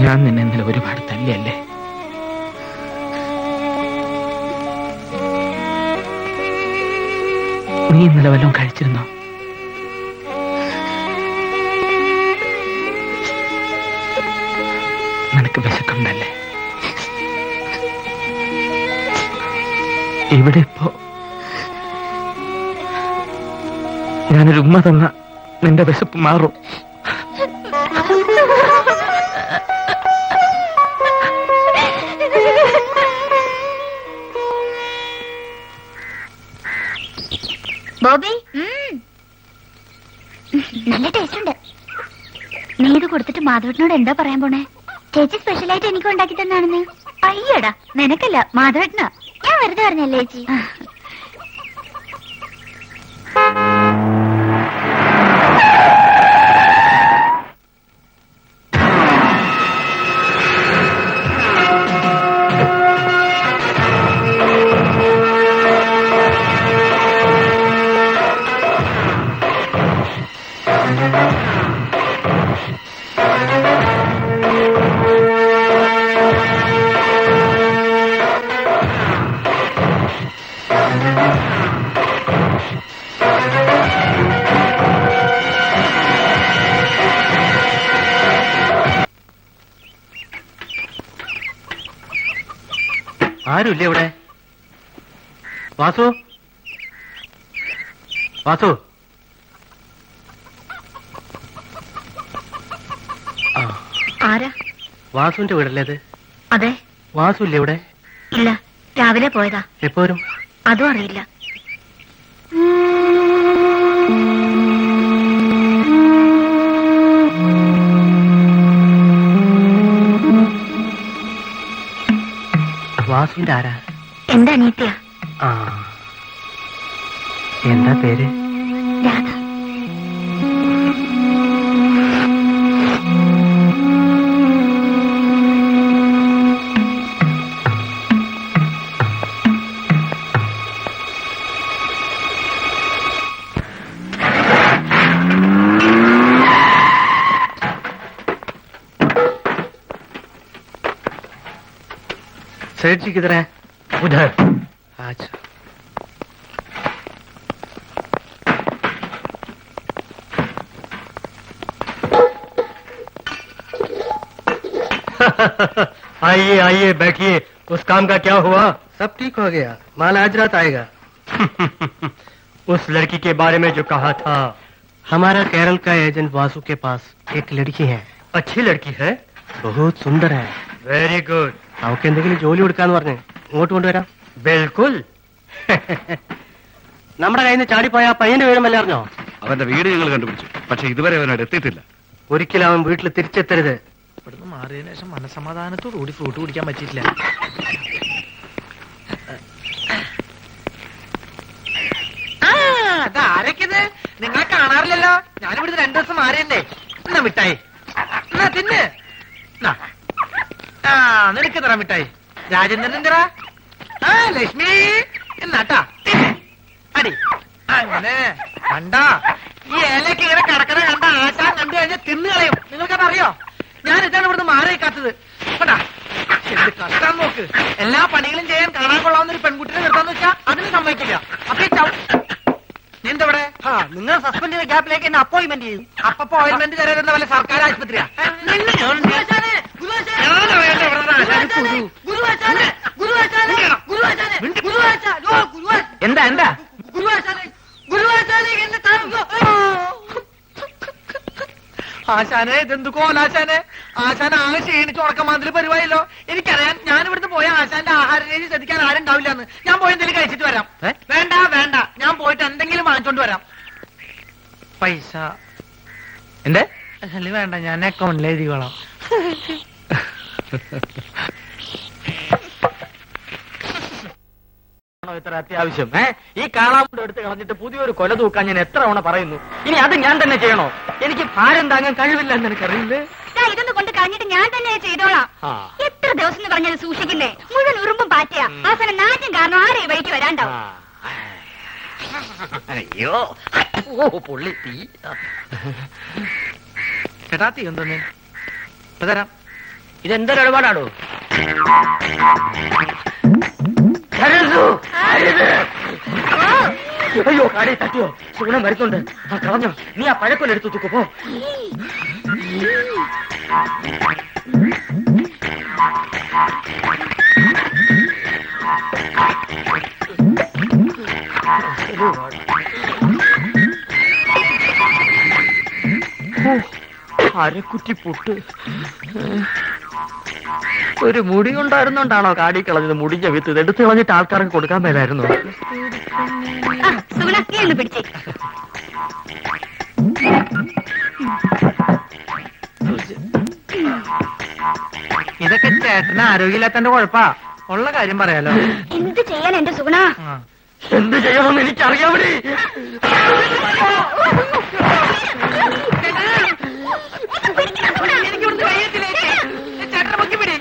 ഞാൻ നിന്നെ ഇന്നലെ ഒരുപാട് തല്ലിയല്ലേ? നീ ഇന്നലെ വല്ലതും കഴിച്ചിരുന്നോ? നിനക്ക് വിശക്കുണ്ടല്ലേ? ഇവിടെ ഇപ്പോ ഞാനൊരു ഉമ്മ തന്ന നിന്റെ വിശപ്പ് മാറും. ബോബി, നല്ല ടേസ്റ്റ് ഉണ്ട്. നീ ഇത് കൊടുത്തിട്ട് മാധവേട്ടനോട് എന്താ പറയാൻ പോണേ? ചേച്ചി സ്പെഷ്യലായിട്ട് എനിക്ക് ഉണ്ടാക്കി തന്നാണെന്ന്. അയ്യടാ, നിനക്കല്ല മാധവേട്ടനാ. ഞാൻ വെറുതെ പറഞ്ഞല്ലേ ചേച്ചി. ആരുമില്ലേ ഇവിടെ? വാസു, വാസു. ആരാ? വാസുവിന്റെ വീടല്ലേ അത്? അതെ. വാസു ഇല്ലേ ഇവിടെ? ഇല്ല, രാവിലെ പോയതാ. എപ്പോ വരും? അതും അറിയില്ല. വാസുവിന്റെ ആരാ? എന്റെ അനിയത്തിയാ. ആ, എന്താ പേര്? രാധ. सेठ जी किधर है? उधर। अच्छा। आइए आइए बैठिए। उस काम का क्या हुआ? सब ठीक हो गया, माल आज रात आएगा। उस लड़की के बारे में जो कहा था। हमारा केरल का एजेंट वासु के पास एक लड़की है। अच्छी लड़की है? बहुत सुंदर है। Very good. അവർക്ക് എന്തെങ്കിലും ജോലി കൊടുക്കാന്ന് പറഞ്ഞ് ഇങ്ങോട്ട് കൊണ്ടുവരാം. बिल्कुल। നമ്മുടെ കയ്യിൽ നിന്ന് ചാടിപ്പോയ ആ പയ്യന്റെ വിവരമല്ല അറിഞ്ഞോ? അവന്റെ വീട് ഞങ്ങൾ കണ്ടുപിടിച്ചു, പക്ഷെ ഇതുവരെ അവനോട് എത്തിയിട്ടില്ല. ഒരിക്കലും അവൻ വീട്ടിൽ തിരിച്ചെത്തരുത്. ഇവിടുന്ന് മാറിയതിനു ശേഷം മനസമാധാനത്തോടു കൂടി ഫ്രൂട്ട് കുടിക്കാൻ പറ്റിയിട്ടില്ല. ആരൊക്കെത്? നിങ്ങളെ കാണാറില്ലല്ലോ. ഞാനിവിടുന്ന് 2 ദിവസം മാറിയല്ലേ. എന്നാ മിഠായി, എന്നാ തിന്ന്. ആ, നിനക്ക് തരാം മിഠായി. രാജേന്ദ്രൻ എന്തിനാ? ആ, ലക്ഷ്മി എന്നാട്ടാ അടി. അങ്ങനെ കണ്ടാ ഈ ഏലക്ക് ഇങ്ങനെ കിടക്കണ കണ്ട ആശാൻ കണ്ടു കഴിഞ്ഞാൽ തിന്നു കളയും. നിങ്ങൾക്കതറിയോ? ഞാൻ ഇതാണ് ഇവിടുന്ന് മാറിയേക്കാത്തത്. കണ്ടാ എന്ത് കഷ്ടം നോക്ക്. എല്ലാ പണികളും ചെയ്യാൻ കാണാൻ കൊള്ളാവുന്ന ഒരു പെൺകുട്ടിനെ നിർത്താന്ന് വെച്ചാ അതിന് സമ്മതിക്കില്ല. അപ്പൊ നീന്തവിടെ? നിങ്ങൾ സസ്പെൻഡ് ചെയ്ത ഗ്യാപ്പിലേക്ക് എന്നെ അപ്പോയിന്റ്മെന്റ് ചെയ്തു. അപ്പൊ അപ്പോയിന്റ്മെന്റ് തരുന്ന പോലെ സർക്കാർ ആശുപത്രിയാ? എന്താ എന്താ ആശാനെ ഇതെന്ത് കോലാശാനെ? ആശാൻ ആകെ ക്ഷീണിച്ച് ഉറക്കമാതിരി പരിപാടിയല്ലോ. എനിക്കറിയാം, ഞാൻ ഇവിടുന്ന് പോയ ആശാന്റെ ആഹാര രീതി ശ്രദ്ധിക്കാൻ ആരും ഉണ്ടാവില്ലെന്ന്. ഞാൻ പോയി എന്തെങ്കിലും കഴിച്ചിട്ട് വരാം. വേണ്ട വേണ്ട, ഞാൻ പോയിട്ട് എന്തെങ്കിലും വാങ്ങിച്ചോണ്ട് വരാം. പൈസ എന്റെ വേണ്ട, ഞാൻ അക്കൗണ്ടിൽ എഴുതിക്കോളാം. ഇത്ര അത്യാവശ്യം ഈ കാളാമുണ്ട് എടുത്ത് കളഞ്ഞിട്ട് പുതിയൊരു കൊല തൂക്കാൻ ഞാൻ എത്ര തവണ പറയുന്നു. ഇനി അത് ഞാൻ തന്നെ ചെയ്യണോ? എനിക്ക് ഭാരം താങ്ങാൻ കഴിവില്ല എന്ന് എനിക്കറിയില്ലേ. ഇതൊന്ന് കൊണ്ട് കഴിഞ്ഞിട്ട് ഞാൻ തന്നെ ചെയ്തോളാം. എത്ര ദിവസം എന്ന് പറഞ്ഞത് സൂക്ഷിക്കുന്നേ? മുഴുവൻ ഉറുമ്പും പാറ്റയാ. അവസാനം നാറ്റും കാരണം ആരെയും വഴിക്ക് വരാണ്ടാവും. അയ്യോ, ഓ പൊള്ളി തീ. ചേട്ടാ തീ എന്തോന്ന് തരാം. ഇതെന്തൊരു ഇടപാടാണോ? അയ്യോ, കാടി തട്ടിയോ? സുഗുണം വരുന്നുണ്ട്. ആ കളഞ്ഞോ? നീ ആ പഴക്കൊല്ലെടുത്തു തൂക്കു പോ. അരക്കുറ്റി പുട്ട്. ഒരു മുടി ഉണ്ടായിരുന്നോണ്ടാണോ കാടി കളഞ്ഞത്? മുടിഞ്ഞ വിത്ത് ഇത് എടുത്ത് കളഞ്ഞിട്ട് ആൾക്കാർക്ക് കൊടുക്കാൻ മേലായിരുന്നു. പിടിച്ചേ. ഇതൊക്കെ ചേട്ടന് ആരോഗ്യമില്ലാത്തന്റെ കുഴപ്പാ. ഉള്ള കാര്യം പറയാലോ. എന്ത് ചെയ്യാൻ എന്റെ സുഗുണ? എന്ത് ചെയ്യണമെന്ന് എനിക്കറിയാമേ. എനിക്കൊന്നും കഴിയത്തില്ലേ? ചേട്ടനെ പൊക്കി പിടി.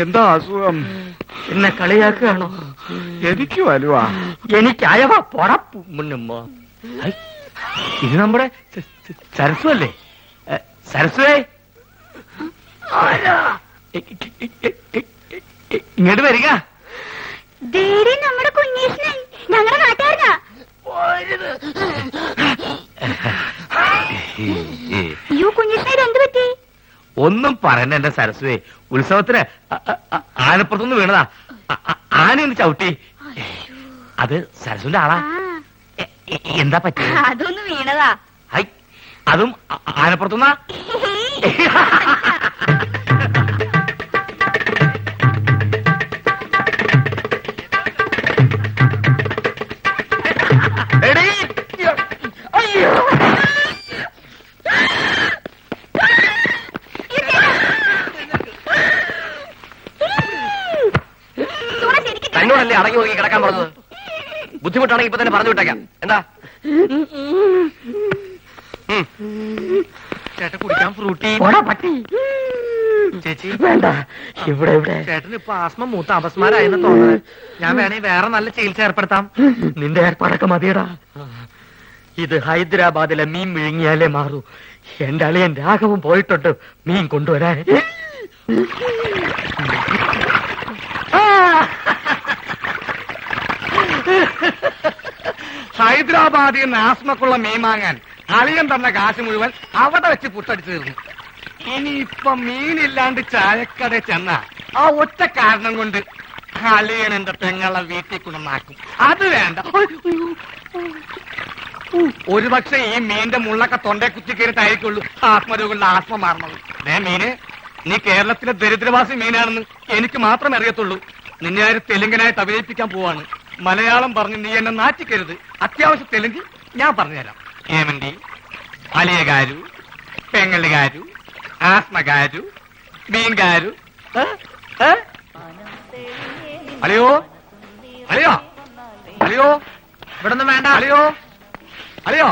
എന്താ അസുഖം? എന്നെ കളിയാക്കുകയാണോ? എനിക്ക് വലുവാ. എനിക്ക് അയവ മുന്നുമ്മ. ഇത് നമ്മുടെ സരസ്വ അല്ലേ? സരസ്വേ, ഇങ്ങോട്ട് വരിക. നമ്മുടെ കുഞ്ഞേഷനൻ ഞങ്ങളുടെ നാട്ടുകാരനാ. അയ്യോ കുഞ്ഞേഷനെ എന്ത് പറ്റി? ഒന്നും പറയണ്ട എന്റെ സരസ്വേ. ഉത്സവത്തിന് ആനപ്പുറത്തുനിന്ന് വീണതാ. ആനയൊന്ന് ചവിട്ടി. അത് സരസ്വന്റെ ആളാ. എന്താ പറ്റി? അതൊന്നും വീണതാ. ഹൈ, അതും ആനപ്പുറത്തുനിന്നാ? അയ്യോ, തന്നോടല്ലേ അടങ്ങി ഒതുങ്ങി കിടക്കാൻ പറഞ്ഞത്? ബുദ്ധിമുട്ടാണെങ്കിൽ ഇപ്പൊ തന്നെ പറഞ്ഞു വിട്ടേക്കാം. എന്താ ചേട്ടൻ കുടിക്കാൻ ഫ്രൂട്ടി. പറ്റി. ചേച്ചി വേണ്ട, ഇവിടെ ഇവിടെ. ചേട്ടന് ഇപ്പൊ ആസ്മ മൂത്ത അപസ്മാരായെന്ന് തോന്നുന്നത്. ഞാൻ വേണേ വേറെ നല്ല ചികിത്സ ഏർപ്പെടുത്താം. നിന്റെ ഏർപ്പാടൊക്കെ മതിയടാ. ഇത് ഹൈദരാബാദിലെ മീൻ വിഴുങ്ങിയാലേ മാറൂ. എന്റെ അളിയൻ രാഘവൻ പോയിട്ടുണ്ട് മീൻ കൊണ്ടുവരാൻ. ഹൈദരാബാദിൽ നിന്ന് ആസ്മക്കുള്ള മീൻ വാങ്ങാൻ അളിയൻ തന്ന കാശ് മുഴുവൻ അവിടെ വെച്ച് പുട്ടടിച്ചു തീർന്നു. ഇനിയിപ്പൊ മീനില്ലാണ്ട് ചായക്കട ചെന്ന ആ ഒറ്റ കാരണം കൊണ്ട് അളിയൻ എന്റെ പെങ്ങളെ വീട്ടിൽ കൊണ്ടുവന്നാക്കും. അത് വേണ്ട. ഒരുപക്ഷെ ഈ മീന്റെ മുള്ളൊക്കെ തൊണ്ടേ കുത്തിക്കേറിട്ടായിരിക്കുള്ളൂ ആത്മരോഗങ്ങളുടെ ആത്മ മാറണത്. മീന്, നീ കേരളത്തിലെ ദരിദ്രവാസി മീനാണെന്ന് എനിക്ക് മാത്രമേ അറിയത്തുള്ളൂ. നിന്നെ ആര് തെലുങ്കനായിട്ട് അഭിനയിപ്പിക്കാൻ പോവാണ്. മലയാളം പറഞ്ഞ് നീ എന്നെ നാറ്റിക്കരുത്. അത്യാവശ്യം തെലുങ്ക് ഞാൻ പറഞ്ഞുതരാം. ഏമന്റി, അലിയകാരു, പെങ്ങലുകാരു, ആസ്മകാരു, മീൻകാരു. അലിയോ അലിയോ അലിയോ, ഇവിടെ ഒന്നും വേണ്ട. അലിയോ അലിയോ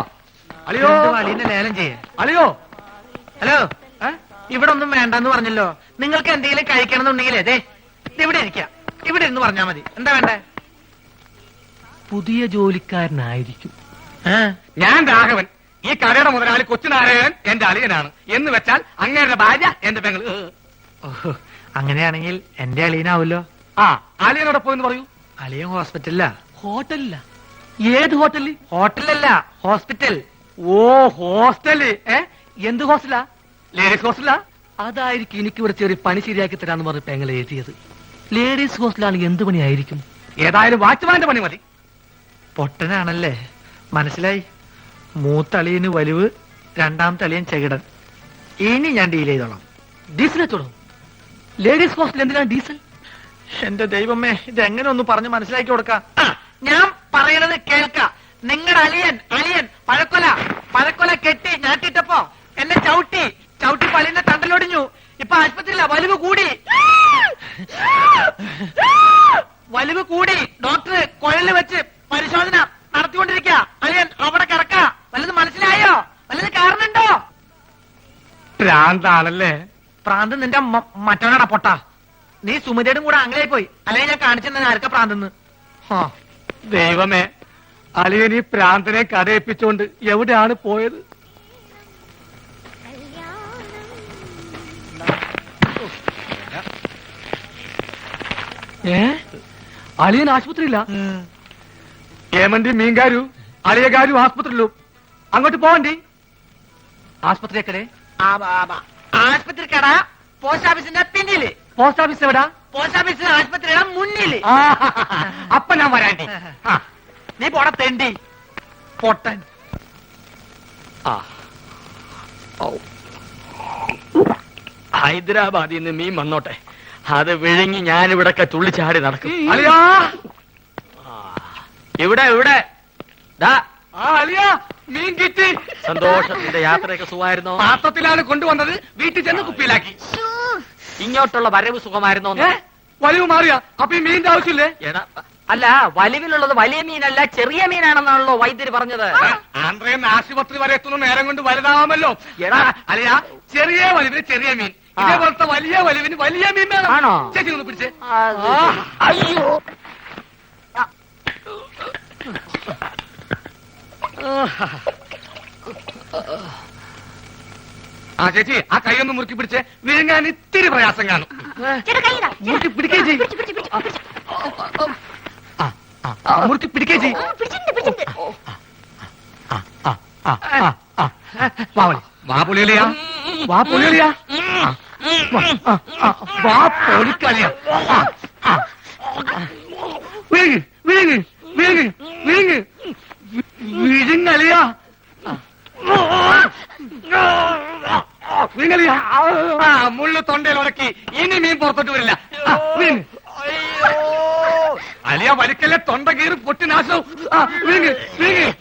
അലിയോ, അലീനെ ലേലം ചെയ്യേ. അലിയോ, ഹലോ, ഇവിടെ ഒന്നും വേണ്ടെന്ന് പറഞ്ഞല്ലോ. നിങ്ങൾക്ക് എന്തെങ്കിലും കഴിക്കണം എന്നുണ്ടെങ്കിൽ അതെ ഇവിടെ ഇരിക്കാം. ഇവിടെ ഇരുന്ന് പറഞ്ഞാ മതി. എന്താ വേണ്ടേ? പുതിയ ജോലിക്കാരനായിരിക്കും. ഞാൻ രാഘവൻ. ഈ കടയുടെ മുതലാളി കൊച്ചുനാരായണൻ എന്റെ അളിയനാണ്. എന്ന് വെച്ചാൽ അങ്ങേരുടെ ഭാര്യ എന്റെ പെങ്ങള്. അങ്ങനെയാണെങ്കിൽ എന്റെ അളിയനാവല്ലോ. ആ, അളിയനോടെ പോയെന്ന് പറയൂ. അളിയൻ ഹോസ്പിറ്റലിലാ. ഹോട്ടലില്ല. ഏത് ഹോട്ടലിൽ? ഹോട്ടലല്ല, ഹോസ്പിറ്റൽ. ഓ, ഹോസ്റ്റല്. എന്ത് ഹോസ്റ്റലാ? ലേഡീസ് ഹോസ്റ്റലാ? അതായിരിക്കും എനിക്ക് ഇവിടെ ചെറിയ പണി ശരിയാക്കി തരാന്ന് പറഞ്ഞ് പെങ്ങളെ എഴുതിയത്. ലേഡീസ് ഹോസ്റ്റലാണെങ്കിൽ എന്ത് പണിയായിരിക്കും? ഏതായാലും വാച്ച്മാന്റെ പണി മതി. പൊട്ടനാണല്ലേ, മനസ്സിലായി. മൂത്തളിയന് വലിവ്, രണ്ടാമത്തെ അളിയൻ ചെകിടൻ. ഇനി ഞാൻ ഡീൽ ചെയ്തോളാം. ഡീസൽ എത്തോളൂ. ലേഡീസ് ഹോസ്റ്റൽ എന്തിനാണ് ഡീസൽ? എന്റെ ദൈവമേ, ഇത് എങ്ങനെ ഒന്ന് പറഞ്ഞ് മനസ്സിലാക്കി കൊടുക്കാം. ഞാൻ പറയണത് കേൾക്ക. നിങ്ങളുടെ അളിയൻ പഴക്കൊല കെട്ടി ഞാട്ടിട്ടപ്പോ എന്നെ ചവിട്ടി പള്ളിന്റെ തണ്ടലൊടിഞ്ഞു. ഇപ്പൊ ആശുപത്രിയില്ല. വലിവ് കൂടി ഡോക്ടർ കുഴലിൽ വെച്ച് പരിശോധന നടത്തിക്കൊണ്ടിരിക്കുക. അളിയൻ അവിടെ കിടക്ക. വല്ലത് മനസ്സിലായോ? വല്ലത് കാരണുണ്ടോ? പ്രാന്താണല്ലേ? പ്രാന്ത് നിന്റെ മറ്റവനാടാ പൊട്ട. നീ സുമിതയുടെ കൂടെ അങ്ങനെ പോയി. അല്ലെങ്കിൽ ഞാൻ കാണിച്ചെന്ന ആർക്ക പ്രാന്തെന്ന്. ദൈവമേ, അളിയൻ ഈ പ്രാന്തനെ കഥയിപ്പിച്ചോണ്ട് എവിടെയാണ് പോയത്? അളിയൻ ആശുപത്രിയില്ല. ഏമന്റി മീൻകാരു അളിയകാരു ആസ്പത്രിയിലും. അങ്ങോട്ട് പോവണ്ടി. ആശുപത്രിയൊക്കെ ആശുപത്രി കട പോസ്റ്റ് ഓഫീസിന്റെ പിന്നില്. പോസ്റ്റ് ഓഫീസ് എവിടാ? പോസ്റ്റ് ഓഫീസ് ആശുപത്രിയുടെ മുന്നില്. അപ്പൊ ഞാൻ വരാണ്ടി. നീ പോട തെണ്ടി പൊട്ടൻ. ഹൈദരാബാദിൽ നിന്ന് മീൻ വന്നോട്ടെ, അത് വിഴുങ്ങി ഞാനിവിടൊക്കെ തുള്ളിച്ചാടി നടക്കും. അലിയാ, ഇവിടെ ഇവിടെ അലിയാ, മീൻ കിട്ടി. സന്തോഷത്തിന്റെ യാത്രയൊക്കെ സുഖമായിരുന്നോ? പാത്രത്തിലാണ് കൊണ്ടുവന്നത്. വീട്ടിൽ ചെന്ന് കുപ്പിയിലാക്കി. ഇങ്ങോട്ടുള്ള വരവ് സുഖമായിരുന്നോ? വലിവ് മാറിയ അപ്പൊ ഈ മീനിന്റെ ആവശ്യമില്ലേ? അല്ല, വലിവിലുള്ളത് വലിയ മീനല്ല ചെറിയ മീനാണെന്നാണല്ലോ വൈദ്യര് പറഞ്ഞത്. ആന്ധ്രയിൽ ആശുപത്രി വരെ എത്തുന്ന നേരം കൊണ്ട് വലുതാവാമല്ലോ. എടാ അല്ലയാ, ചെറിയ വലിവിന് ചെറിയ മീൻ, ഇതേപോലത്തെ വലിയ വലിവിന് വലിയ മീൻ വേണം. ആണോ? ചേച്ചി ഒന്ന് പിടിച്ചേ. അയ്യോ ആ ചേച്ചി, ആ കൈ ഒന്ന് മുറുക്കി പിടിച്ചേ. വിഴുങ്ങാൻ ഇത്തിരി പ്രയാസം കാണും. ചേട്ടാ കൈയിടാ. മുറുക്കി പിടിക്കേ ചെയ്യും. മുറുക്കി പിടിക്കേ ചെയ്യും. വാ പൊളിയലിയാ, വാ പൊളിയലിയാ, വാ പൊളിക്കളിയാ. വിഴുങ്ങ് വിഴുങ്ങ് വിഴുങ്ങ് വിഴുങ്ങ് വിഴുങ്ങലിയാ, വിഴുങ്ങലിയാ. മുള്ളു തൊണ്ടയിൽ ഉടക്കി, ഇനി മീൻ പുറത്തോട്ട് വരില്ല. വിഴുങ്ങ്. അലിയ വലിക്കല്ലേ, തൊണ്ട കീറി പൊട്ടി നാശവും. വിഴുങ്ങ് വിഴുങ്ങ്.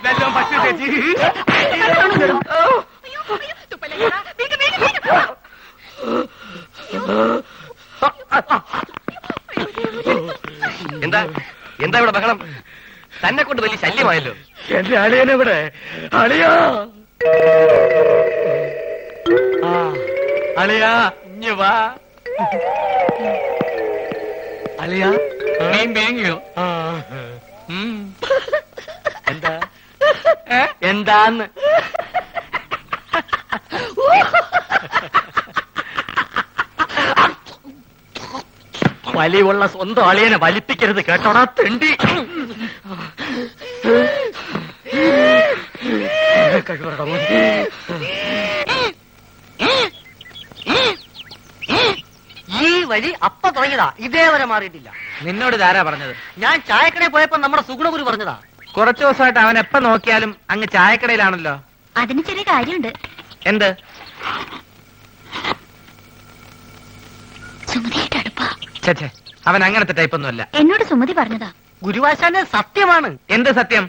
വെള്ളം പറ്റു ചേച്ചി. എന്താ എന്താ ഇവിടെ ബഹളം? തന്നെ കൊണ്ട് വലിയ ശല്യമായല്ലോ. എന്റെ അളിയനെവിടെ? അളിയാ, അളിയാ ഇഞ്ഞ് വാ. അളിയാ മീൻ വേങ്ങിയോ? എന്താ എന്താന്ന് വലിയുള്ള സ്വന്തം അളിയനെ വലിപ്പിക്കരുത് കേട്ടോടാ തെണ്ടി. ഈ വഴി അപ്പ തുടങ്ങിയതാ, ഇതേവരെ മാറിയിട്ടില്ല. നിന്നോട് ഇതാരാ പറഞ്ഞത്? ഞാൻ ചായക്കടയിൽ പോയപ്പോ നമ്മുടെ സുഗുണഗുരു പറഞ്ഞതാ. കുറച്ചു ദിവസമായിട്ട് അവൻ എപ്പ നോക്കിയാലും അങ്ങ് ചായക്കടയിലാണല്ലോ. അതിന് ചെറിയ കാര്യമുണ്ട്. എന്ത്? സുമതിയായിട്ട് അടുപ്പാ. ചേച്ചേ, അവൻ അങ്ങനത്തെ ടൈപ്പൊന്നുമല്ല. എന്നോട് സുമതി പറഞ്ഞതാ. ഗുരുവാശാന്റെ സത്യമാണ്. എന്ത് സത്യം?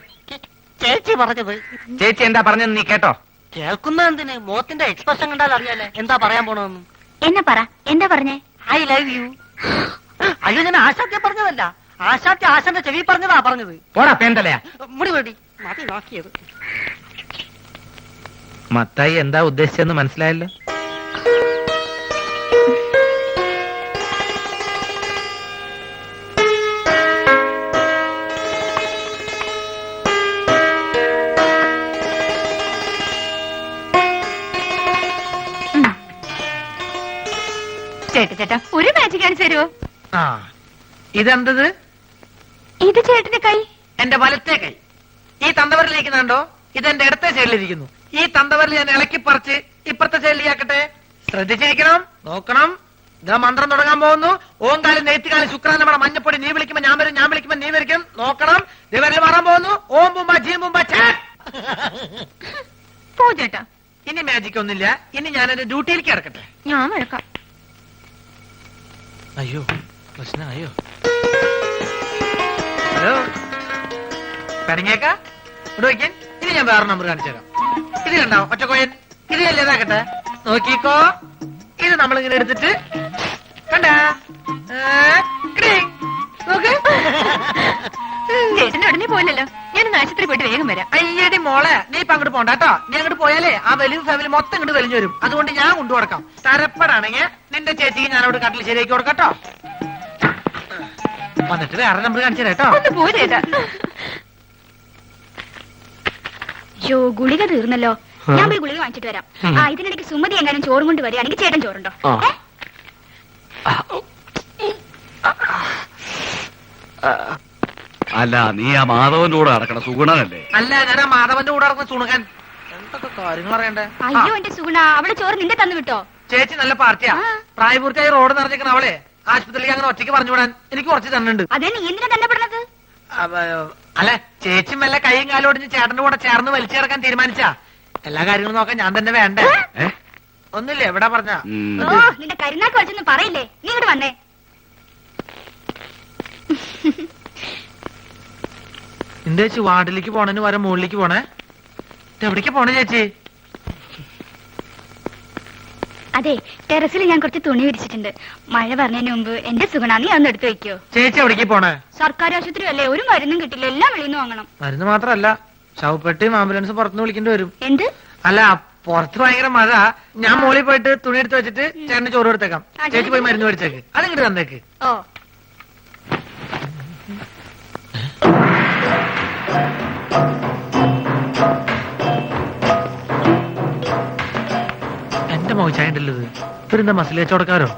ചേച്ചി പറഞ്ഞത്. ചേച്ചി എന്താ പറഞ്ഞെന്ന് നീ കേട്ടോ? കേൾക്കുന്ന എന്തിന്? മോത്തിന്റെ എക്സ്പ്രഷൻ കണ്ടാൽ അറിയാലേ എന്താ പറയാൻ പോണെന്ന്. എന്നെ പറ, എന്താ പറഞ്ഞേ? I love you. അയ്യോ, ഞാൻ ആശാത്യ പറഞ്ഞതല്ല, ആശാത്യ ആശാന്റെ ചെവി പറഞ്ഞതാ പറഞ്ഞത്. പോടാ പേന്തലയാ. മുടി വേണ്ടി മതി നോക്കിയത്. മത്തായി എന്താ ഉദ്ദേശിച്ചെന്ന് മനസ്സിലായല്ലോ. ചേട്ടാ ഒരു മാജിക് കാണിച്ചു തരുമോ? ആ, ഇതെന്തത്? ഇത് ചേട്ടന്റെ കൈ. എന്റെ വലത്തെ കൈ. ഈ തന്തവരിലേക്ക് കണ്ടോ? ഇതെന്റെ ഇടത്തെ സൈഡിലിരിക്കുന്നു. ഈ തന്തവരിൽ ഞാൻ ഇളക്കി പറിച്ച് ഇപ്പുറത്തെ സൈഡിലേക്കാക്കട്ടെ. ശ്രദ്ധിച്ചിരിക്കണം, നോക്കണം. ഞാൻ മന്ത്രം തുടങ്ങാൻ പോകുന്നു. ഓങ്കാലം നെയ്ത്തുകാലം ശുക്രാനമണ മഞ്ഞപ്പൊടി. നീ വിളിക്കുമ്പോ ഞാൻ വരും, ഞാൻ വിളിക്കുമ്പോ നീ വരിക്കും. നോക്കണം. ദിവരിൽ മാറാൻ പോകുന്നു. ഓം ബുംബ ജീം ബുംബ ഛേ. പോ ചേട്ടാ. ഇനി മാജിക് ഒന്നുമില്ല. ഇനി ഞാൻ എന്റെ ഡ്യൂട്ടിയിലേക്ക് കിടക്കട്ടെ. ഞാൻ വഴക്കാം. അയ്യോ, പ്രശ്നമായോ? ഹലോ, കരങ്ങേക്ക ഇവിടെ വയ്ക്കാൻ. ഇനി ഞാൻ വേറെ നമ്പർ കാണിച്ചു തരാം. ഇത് കണ്ടോ ഒറ്റക്കോയൻ? ഇത് അല്ലേതാക്കട്ടെ, നോക്കിക്കോ. ഇത് നമ്മളിങ്ങനെ എടുത്തിട്ട് കണ്ടാ നോക്ക്. ചേട്ടന്റെ ഉടനെ പോയില്ലല്ലോ. ഞാനൊന്ന് ആശുപത്രി പോയിട്ട് വേഗം വരാം. അയ്യടി മോളെ, നീ ഇപ്പൊ അങ്ങോട്ട് പോണ്ട കേട്ടോ. നീ അങ്ങോട്ട് പോയാലേ ആ വലിയ ഫാമിലി മൊത്തം ഇങ്ങോട്ട് വലിഞ്ഞു വരും. അതുകൊണ്ട് ഞാൻ കൊണ്ടു കൊടുക്കാം. തരപ്പെടാണെങ്കിൽ നിന്റെ ചേച്ചിക്ക് ഞാൻ അവിടെ കട്ടിൽ ശരിയാക്കി കൊടുക്കട്ടോ. വന്നിട്ട് വേറെ നമ്പർ കാണിച്ചു തരാം കേട്ടോ. ഒന്ന് പോ ചേട്ടാ. യോ, ഗുളിക തീർന്നല്ലോ. ഞാൻ പോയി ഗുളിക വാങ്ങിച്ചിട്ട് വരാം. ആ, ഇതിനിടയ്ക്ക് സുമതി എങ്ങാനും ചോറും കൊണ്ട് വരികയാണെങ്കിൽ ചേട്ടൻ ചോറുണ്ടോ? അല്ല, നീ ആ മാധവന്റെ കൂടെ നടക്കണ സുഗുണനല്ലേ? അല്ല, ഞാൻ ആ മാധവന്റെ കൂടെ നടക്കുന്ന സുണുകാൻ. എന്തൊക്കെ കാര്യങ്ങൾ പറയണ്ടേ? അയ്യോ എന്റെ സുഗുണ, അവളെ ചോറ് നിന്റെ തന്നു വിട്ടോ? ചേച്ചി നല്ല പാർട്ടിയാ. പ്രായപൂർത്തിയായി റോഡ് നിറഞ്ഞേക്കണ അവളെ ആശുപത്രിയിലേക്ക് അങ്ങനെ ഒറ്റയ്ക്ക് പറഞ്ഞു വിടാൻ എനിക്ക് കുറച്ച് തന്നുണ്ട്. അതെ, നീ എന്തിനാ തന്നെ പെടുന്നത്? അല്ല, ചേച്ചി മെല്ലെ കൈയും കാലും ഒടിഞ്ഞ് ചേട്ടന്റെ കൂടെ ചേർന്ന് വലിച്ചു കിടക്കാൻ തീരുമാനിച്ചാ. എല്ലാ കാര്യങ്ങളും നോക്കാൻ ഞാൻ തന്നെ വേണ്ടേ? ഒന്നുമില്ല, എവിടെ പറഞ്ഞ ഓ നിന്റെ കരുനാക്ക് വെച്ചൊന്നും പറയില്ലേ, നീ ഇങ്ങോട്ട് വന്നേ. എന്റെ ചേച്ചി വാർഡിലേക്ക് പോണേന് വരെ മുകളിലേക്ക് പോണേ? എവിടേക്ക് പോണേ ചേച്ചി? അതെ, ടെറസിൽ ഞാൻ കുറച്ച് തുണി വിരിച്ചിട്ടുണ്ട്. മഴ പറഞ്ഞതിന് മുമ്പ് എന്റെ സുഗുണ നീ അതൊന്ന് എടുത്തു വെക്കോ. ചേച്ചി എവിടേക്ക് പോണേ? സർക്കാർ ആശുപത്രി അല്ലേ, ഒരു മരുന്നും കിട്ടില്ല, എല്ലാം വെളിയിൽ നിന്ന് വാങ്ങണം. മരുന്ന് മാത്രല്ല, ശവപ്പെട്ടിയും ആംബുലൻസും പുറത്തുനിന്ന് വിളിക്കേണ്ടി വരും. എന്ത്? അല്ല, പുറത്ത് ഭയങ്കര മഴ. ഞാൻ മോളിൽ പോയിട്ട് തുണി എടുത്ത് വെച്ചിട്ട് ചേട്ടന് ചോറ് കൊടുത്തേക്കാം. ചേച്ചി പോയി മരുന്ന് മേടിച്ചേക്ക്, അതിങ്ങോട്ട് തന്നേക്ക്. ഓ എന്റെ മോച്ചായിണ്ടല്ലോ ഇത്. ഇവരെന്താ മസിൽ കച്ചവടക്കാരോ?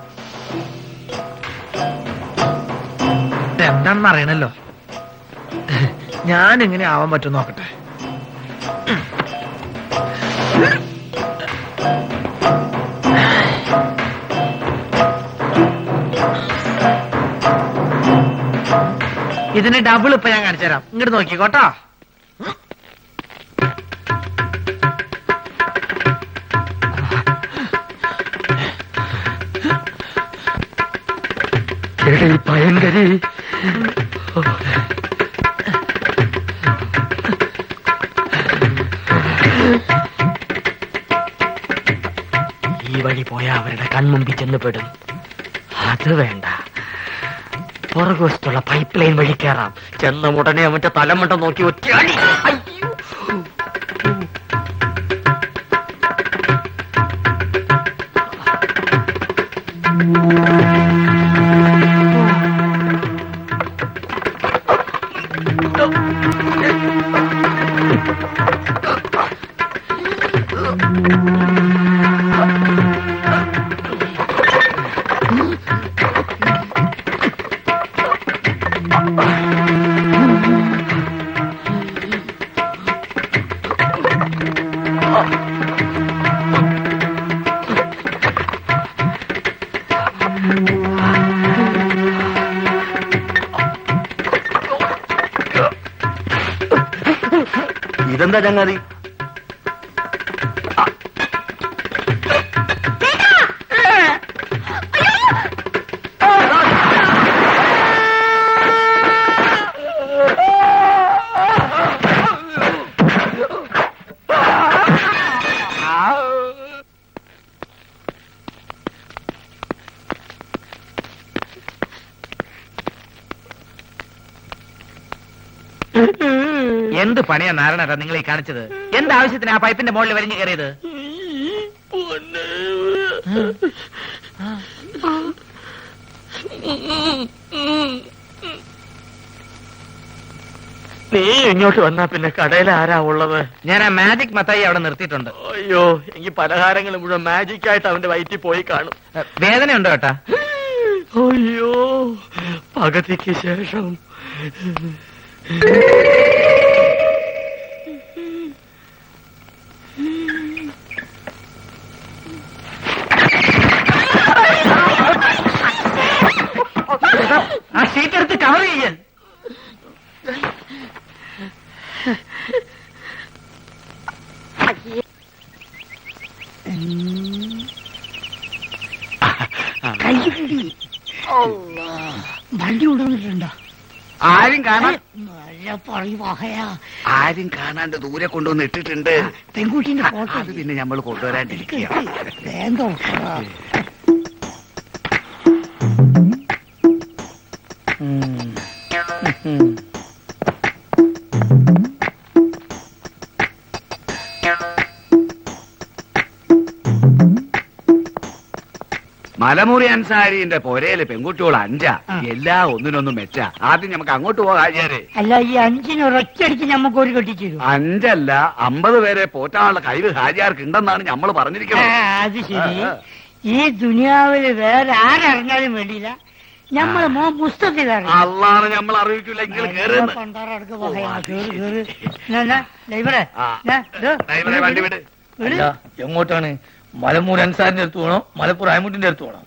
എന്താണെന്ന് അറിയണല്ലോ. ഞാൻ എങ്ങനെ ആവാൻ പറ്റും നോക്കട്ടെ. ഇതിന് ഡബിൾ ഇപ്പൊ ഞാൻ കാണിച്ചു തരാം. ഇങ്ങോട്ട് നോക്കിക്കോട്ടോ. ഭയങ്കരി ഈ വഴി പോയാ അവരുടെ കൺമുമ്പിൽ ചെന്ന് പെടും. അത് വേണ്ട, പുറകുവശത്തുള്ള പൈപ്പ് ലൈൻ വഴി കയറാം. ചെന്ന ഉടനെ അവന്റെ തലമുണ്ട നോക്കി ഒറ്റയാടി. ഇതെന്താ ചങ്ങാതി? എന്ത് പണിയാ നാരായണ നിങ്ങൾ ഈ കാണിച്ചത്? എന്താവശ്യത്തിന് ആ പൈപ്പിന്റെ മുകളിൽ വലിഞ്ഞു കയറിയത്? നീ ഇങ്ങോട്ട് വന്നാ പിന്നെ കടയിൽ ആരാ ഉള്ളത്? ഞാൻ ആ മാജിക് മത്തായി അവിടെ നിർത്തിയിട്ടുണ്ട്. അയ്യോ, എനിക്ക് പലഹാരങ്ങൾ മുഴുവൻ മാജിക് ആയിട്ട് അവന്റെ വയറ്റിൽ പോയി കാണും. വേദനയുണ്ടോ ഏട്ടാ? അയ്യോ, പകുതിക്ക് ശേഷം. ആ ഷീറ്റ് എടുത്ത് കവർ ചെയ്യാൻ. വണ്ടി കൊണ്ടുവന്നിട്ടുണ്ടോ? ആരും കാണാൻ ആരും കാണാണ്ട് ദൂരെ കൊണ്ടുവന്ന് ഇട്ടിട്ടുണ്ട്. പെൺകുട്ടീന്റെ ഫോട്ടോ അത് പിന്നെ നമ്മൾ കൊണ്ടുവരാണ്ടിരിക്കുക. എന്തോ മലമുറി അൻസാരിന്റെ പൊരയില് പെൺകുട്ടികൾ 5 എല്ലാ ഒന്നിനൊന്നും മെച്ച. ആദ്യം നമുക്ക് അങ്ങോട്ട് പോകാം. അല്ല, ഈ 5 ഒരൊറ്റടിക്ക് നമുക്ക് ഒരു കെട്ടിച്ചു 5 അല്ല 50 പേരെ പോറ്റാനുള്ള കഴിവ് ഹാജിയാർക്ക് ഉണ്ടെന്നാണ് നമ്മൾ പറഞ്ഞിരിക്കുന്നത്. അത് ശരി. ഈ ദുനിയാവില് വേറെ ആരറിഞ്ഞാലും വേണ്ടിയില്ല, ഞമ്മള് മോൻ പുസ്തകത്തിലാണ്. അള്ളാണ് നമ്മൾ അറിയിക്കില്ല. നിങ്ങൾ കേറുന്നു. വണ്ടി വിട്. എങ്ങോട്ടാണ്? മലമൂർ അൻസാരിന്റെ അടുത്ത് പോണോ മലപ്പുറം അയമുട്ടിന്റെ അടുത്ത് പോണോ?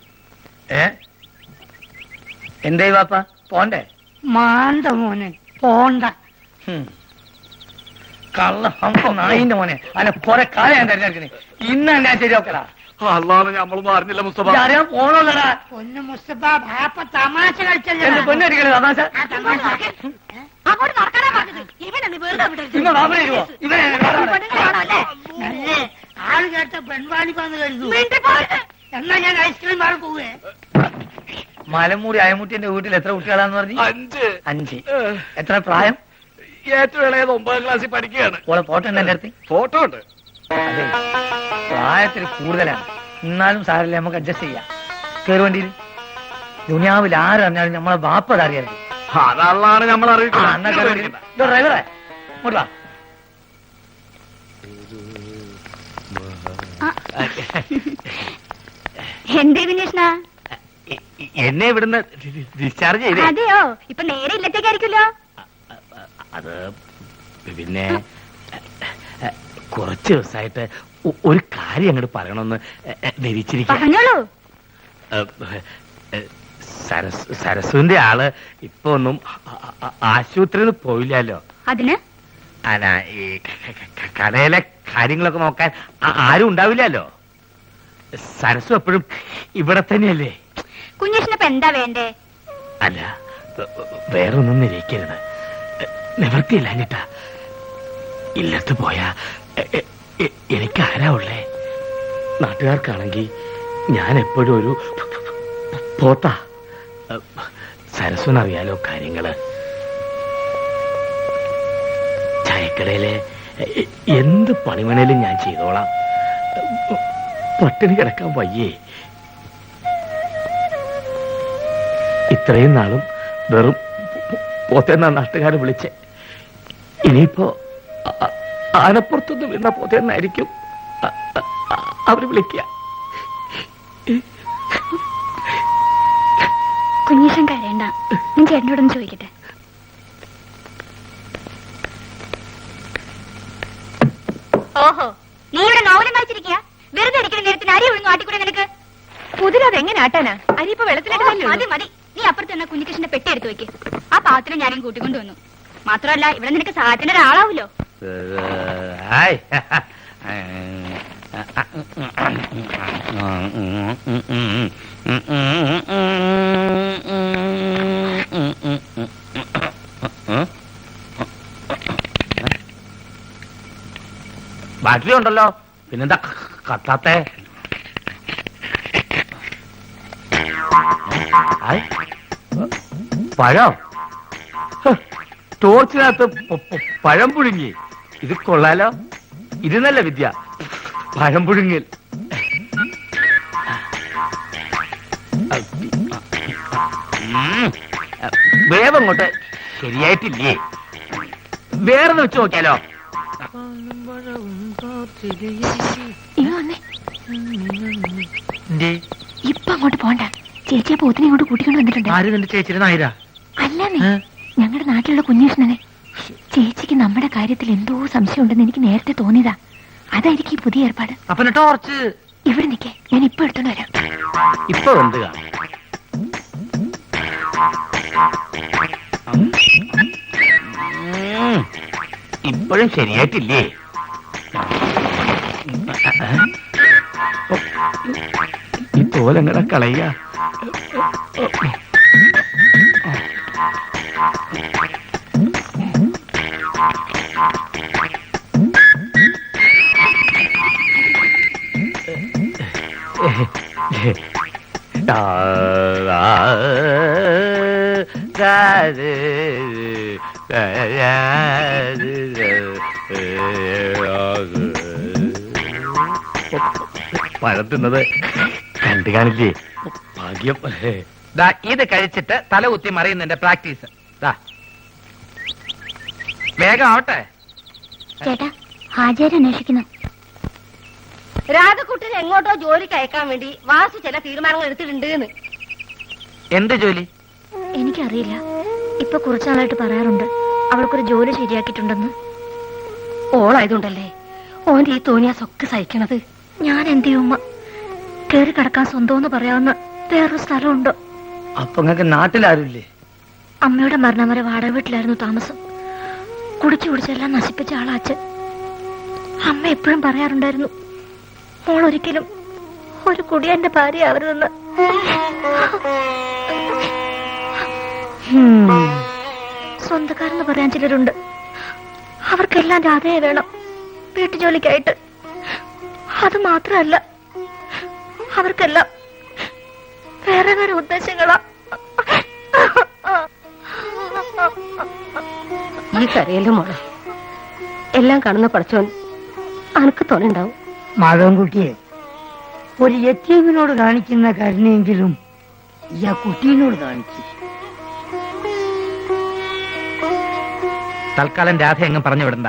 എന്തേ വാപ്പ പോണ്ടേ? മാണ്ട മോനെ പോണ്ട. കള്ള നായിന്റെ മോനെ അല്ല കൊറേ കാലം ഞാൻ തിരഞ്ഞെടുക്കണേ ഇന്ന് ഞാൻ ശരിയാക്കടാ അല്ലാതെ നമ്മളൊന്നും അറിഞ്ഞില്ല മുസ്തഫ. അറിയാൻ പോണോല്ലടാ പൊന്നു മുസ്തഫ ബാപ്പ തമാശ കളിച്ചല്ലേ പൊന്നടിക്കണേ തമാശ അങ്ങോട്ട് നടക്കാനാ പറഞ്ഞത്. ഇവനെന്ന് വെറുതെ വിടരുത്. നല്ലേ ആള് കേട്ട പെൺവാണിപ്പാന്ന് കരുതു മിണ്ടി പോരുത്. എന്നാ ഞാൻ ഐസ്ക്രീം വാങ്ങാൻ പോവേ മലമൂടി അയമുട്ടിന്റെ വീട്ടിൽ എത്ര കുട്ടികളാന്ന് പറഞ്ഞു 5. 5 എത്ര പ്രായം ഏറ്റവും ഇളയത് 9ാം ക്ലാസ്സിൽ പഠിക്കുകയാണ്. ഓളെ ഫോട്ടോ ഉണ്ട് എന്റെ അടുത്ത് ഫോട്ടോ ഉണ്ട്. അതെ പ്രായത്തിൽ കൂടുതലാണ് എന്നാലും സാരല്ലേ നമുക്ക് അഡ്ജസ്റ്റ് ചെയ്യാം കയറി വണ്ടിയിൽ ദുനിയാവിൽ ആരറിഞ്ഞാലും നമ്മളെ ബാപ്പത് അറിയരുത് അതല്ലാണ് നമ്മൾ അറിയിക്കുന്നത്. ഡ്രൈവറെ ഇങ്ങോട്ട് വാ. എന്തേ വിനീഷ്ണ? എന്നെ ഇവിടുന്ന് ഡിസ്ചാർജ് ചെയ്തേ. അതെയോ? ഇപ്പൊ നേരെ ഇല്ലത്തേക്കായിരിക്കുമല്ലോ. അത് പിന്നെ കുറച്ച് ദിവസമായിട്ട് ഒരു കാര്യം അങ്ങോട്ട് പറയണമെന്ന് ധരിച്ചിരിക്കും. പറഞ്ഞോളൂ. സരസുവിന്റെ ആള് ഇപ്പൊ ഒന്നും ആശുപത്രിയിൽ പോയില്ലല്ലോ. അതിന് അല്ല ഈ കടയിലെ കാര്യങ്ങളൊക്കെ നോക്കാൻ ആരും ഉണ്ടാവില്ലല്ലോ. സരസു എപ്പോഴും ഇവിടെ തന്നെയല്ലേ. കുഞ്ഞേഷിനിപ്പോ എന്താ വേണ്ടേ? അല്ല വേറൊന്നും നിരീക്കരുത്. നിവൃത്തിയില്ലാഞ്ഞിട്ടാ. ഇല്ലത്ത് പോയാ എനിക്ക് ആരാ ഉള്ളേ? നാട്ടുകാർക്കാണെങ്കിൽ ഞാൻ എപ്പോഴും ഒരു പോത്താ. സരസ്വനറിയാലോ കാര്യങ്ങള്. ചായക്കടയിലെ എന്ത് പണിമണേലും ഞാൻ ചെയ്തോളാം. പട്ടിണി കിടക്കാൻ വയ്യേ. ഇത്രയും നാളും വെറും പോത്തേന്നാ നാട്ടുകാരെ വിളിച്ചേ. ഇനിയിപ്പോ ആനപ്പുറത്തുനിന്ന് വീണ പോത്തേന്നായിരിക്കും അവര് വിളിക്കുക. കുഞ്ഞേഷൻ കരയണ്ട. ഞാൻ ചേട്ടനോടൊന്ന് ചോദിക്കട്ടെ. ഓഹോ, നീ ഇവിടെ നോവലും വായിച്ചിരിക്കുക? വെറുതെ അടിക്കുന്ന നേരത്തിന് അരി ഒഴുങ്ങും ആട്ടിക്കൂടെ നിനക്ക്? കുതിരത് എങ്ങനെ ആട്ടാനാ? അരി ഇപ്പൊ വെള്ളത്തിലിട്ട് മതി മതി. നീ അപ്പുറത്ത് തന്നെ കുഞ്ഞികൃഷ്ണന്റെ പെട്ടി എടുത്തു വെക്ക്. ആ പാത്രം ഞാനും കൂട്ടിക്കൊണ്ടു വന്നു. മാത്രമല്ല ഇവിടെ നിനക്ക് സഹായത്തിന് ഒരാളാവൂലോ. ബാറ്ററി ഉണ്ടല്ലോ, പിന്നെന്താ കത്താത്തെ? പഴം ടോർച്ചിനകത്ത് പഴം പുഴുങ്ങി. ഇത് കൊള്ളാലോ. ഇത് നല്ല വിദ്യ, പഴം പുഴുങ്ങൽ. വേവ് അങ്ങോട്ട് ശരിയായിട്ടില്ലേ? വേറെന്ന് വെച്ച് നോക്കിയാലോ? ഇപ്പൊ അങ്ങോട്ട് പോണ്ട. ചേച്ചിയെ പോത്തിനെ ഇങ്ങോട്ട് കൂട്ടിക്കൊണ്ട് വന്നിട്ടുണ്ട്. ആര് നിന്റെ ചേച്ചിയുടെ നായരാ? അല്ലെന്നേ, ഞങ്ങളുടെ നാട്ടിലുള്ള കുഞ്ഞേഷനെ. ചേച്ചിക്ക് നമ്മുടെ കാര്യത്തിൽ എന്തോ സംശയം ഉണ്ടെന്ന് എനിക്ക് നേരത്തെ തോന്നിയതാ. അതായിരിക്കും ഈ പുതിയ ഏർപ്പാട്. അപ്പൊ ടോർച്ച് ഇവിടെ നിൽക്കേ, ഞാൻ ഇപ്പൊ എടുത്തോണ്ട് വരാം. ഇപ്പൊ എന്ത് കാണും? ഇപ്പോഴും ശരിയായിട്ടില്ലേ? ഈ തോലങ്ങടെ കളയ. പഴത്തുന്നത് കണ്ടു കാണില്ലേ? ഭാഗ്യം. ഇത് കഴിച്ചിട്ട് തലകുത്തി മറിയുന്നതിന്റെ പ്രാക്ടീസ്. വേഗം ആവട്ടെ. ചേട്ടാ, ഹാജര് അന്വേഷിക്കുന്നു. രാധക്കുട്ടിനെ എങ്ങോട്ടോ ജോലിക്ക് അയക്കാൻ വേണ്ടി വാസു ചില തീരുമാനങ്ങൾ എടുത്തിട്ടുണ്ട്. എന്ത് ജോലി? എനിക്കറിയില്ല. ഇപ്പൊ കുറച്ചാളായിട്ട് പറയാറുണ്ട് അവൾക്കൊരു ജോലി ശരിയാക്കിയിട്ടുണ്ടെന്ന്. ഓളായതുകൊണ്ടല്ലേ ഓന്റെ ഈ തോന്നിയാസൊക്കെ സഹിക്കണത്. ഞാൻ എന്ത് ചെയ്യും? കേറി കിടക്കാൻ സ്വന്തമെന്ന് പറയാവുന്ന വേറൊരു സ്ഥലമുണ്ടോ? അപ്പൊ നിങ്ങൾക്ക് നാട്ടിലാരുമില്ലേ? അമ്മയുടെ മരണം വരെ വാടക വീട്ടിലായിരുന്നു താമസം. കുടിച്ചു കുടിച്ചെല്ലാം നശിപ്പിച്ച ആളാ അച്ഛൻ. അമ്മ എപ്പോഴും പറയാറുണ്ടായിരുന്നു, മോൾ ഒരിക്കലും ഒരു കുടിയന്റെ ഭാര്യ ആവരുതെന്ന്. സ്വന്തക്കാരെന്ന് പറയാൻ ചിലരുണ്ട്. അവർക്കെല്ലാം രാധയെ വേണം വീട്ടുജോലിക്കായിട്ട്. അത് മാത്രമല്ല, അവർക്കെല്ലാം വേറെ വേറെ ഉദ്ദേശങ്ങളാ. ഈ കരയല്ലോ മോളെ, എല്ലാം കാണുന്ന പഠിച്ചോൻ അനക്ക് തോന്നുണ്ടാവും. മാധവൻകുട്ടിയെ ഒരു യത്തീമിനോട് കാണിക്കുന്ന കരുണയെങ്കിലും ഈ ആ കുട്ടീനോട് കാണിച്ചു. തൽക്കാലം രാധ എങ്ങും പറഞ്ഞു വിടണ്ട.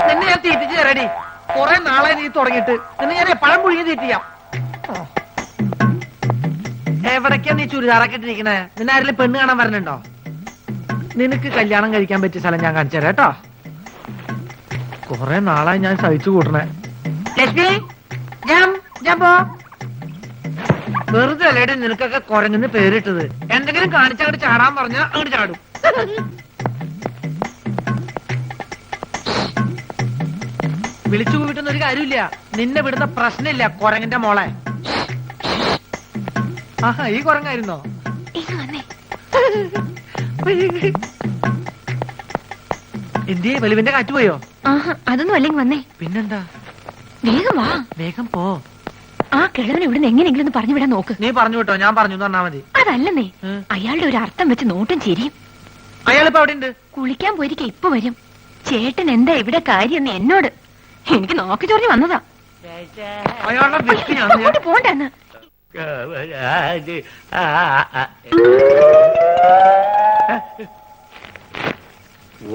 നിന്നെ ഞാൻ തീറ്റിച്ച് തരടി. കുറെ നാളെ നീ തുടങ്ങിയിട്ട് നിന്നെ ഞാൻ പഴം പുഴുങ്ങി തീറ്റിയാം. എവിടേക്കാ നീ ചുരിദാറൊക്കെ ഇട്ടിരിക്കണേ? നിന്നെ ആരെങ്കിലും പെണ്ണ് കാണാൻ വരണുണ്ടോ? നിനക്ക് കല്യാണം കഴിക്കാൻ പറ്റിയ സ്ഥലം ഞാൻ കാണിച്ചു തരാം കേട്ടോ. കുറെ നാളായി ഞാൻ സഹിച്ചു കൂട്ടണേ. ലക്ഷ്മി, ഞാൻ പോ. വെറുതെ അല്ലേടി നിനക്കൊക്കെ കുരങ്ങുന്ന് പേരിട്ടത്. എന്തെങ്കിലും കാണിച്ചങ്ങോട്ട് ചാടാൻ പറഞ്ഞാൽ അങ്ങോട്ട് ചാടും. വിളിച്ചു കൂട്ടുന്ന ഒരു കാര്യമില്ല. നിന്നെ വിടുന്ന പ്രശ്നമില്ല കുരങ്ങന്റെ മോളെ. ആഹാ, ഈ കുരങ്ങായിരുന്നോ? എന്തിയെ വലിവിന്റെ കാറ്റ് പോയോ? അതൊന്നും അല്ലെങ്കിൽ വന്നേ. പിന്നെന്താ? വേഗം വാ. വേഗം പോ. ആ കിഴവനെ ഇവിടുന്ന് എങ്ങനെയെങ്കിലും ഒന്ന് പറഞ്ഞു വിടാൻ നോക്ക്. നീ പറഞ്ഞു വിട്ടോ, ഞാൻ പറഞ്ഞു പറഞ്ഞാ മതി. അതല്ലെന്നേ, അയാളുടെ ഒരു അർത്ഥം വെച്ച് നോട്ടും ചിരിയും. അയാളിപ്പോ അവിടെ ഉണ്ട്. കുളിക്കാൻ പോയിരിക്ക ഇപ്പൊ വരും. ചേട്ടൻ എന്താ ഇവിടെ കാര്യം എന്നോട് എനിക്ക് നോക്കി ചൊറിഞ്ഞു വന്നതാ. അയാളുടെ വ്യക്തി അങ്ങോട്ട് പോണ്ടെന്ന്.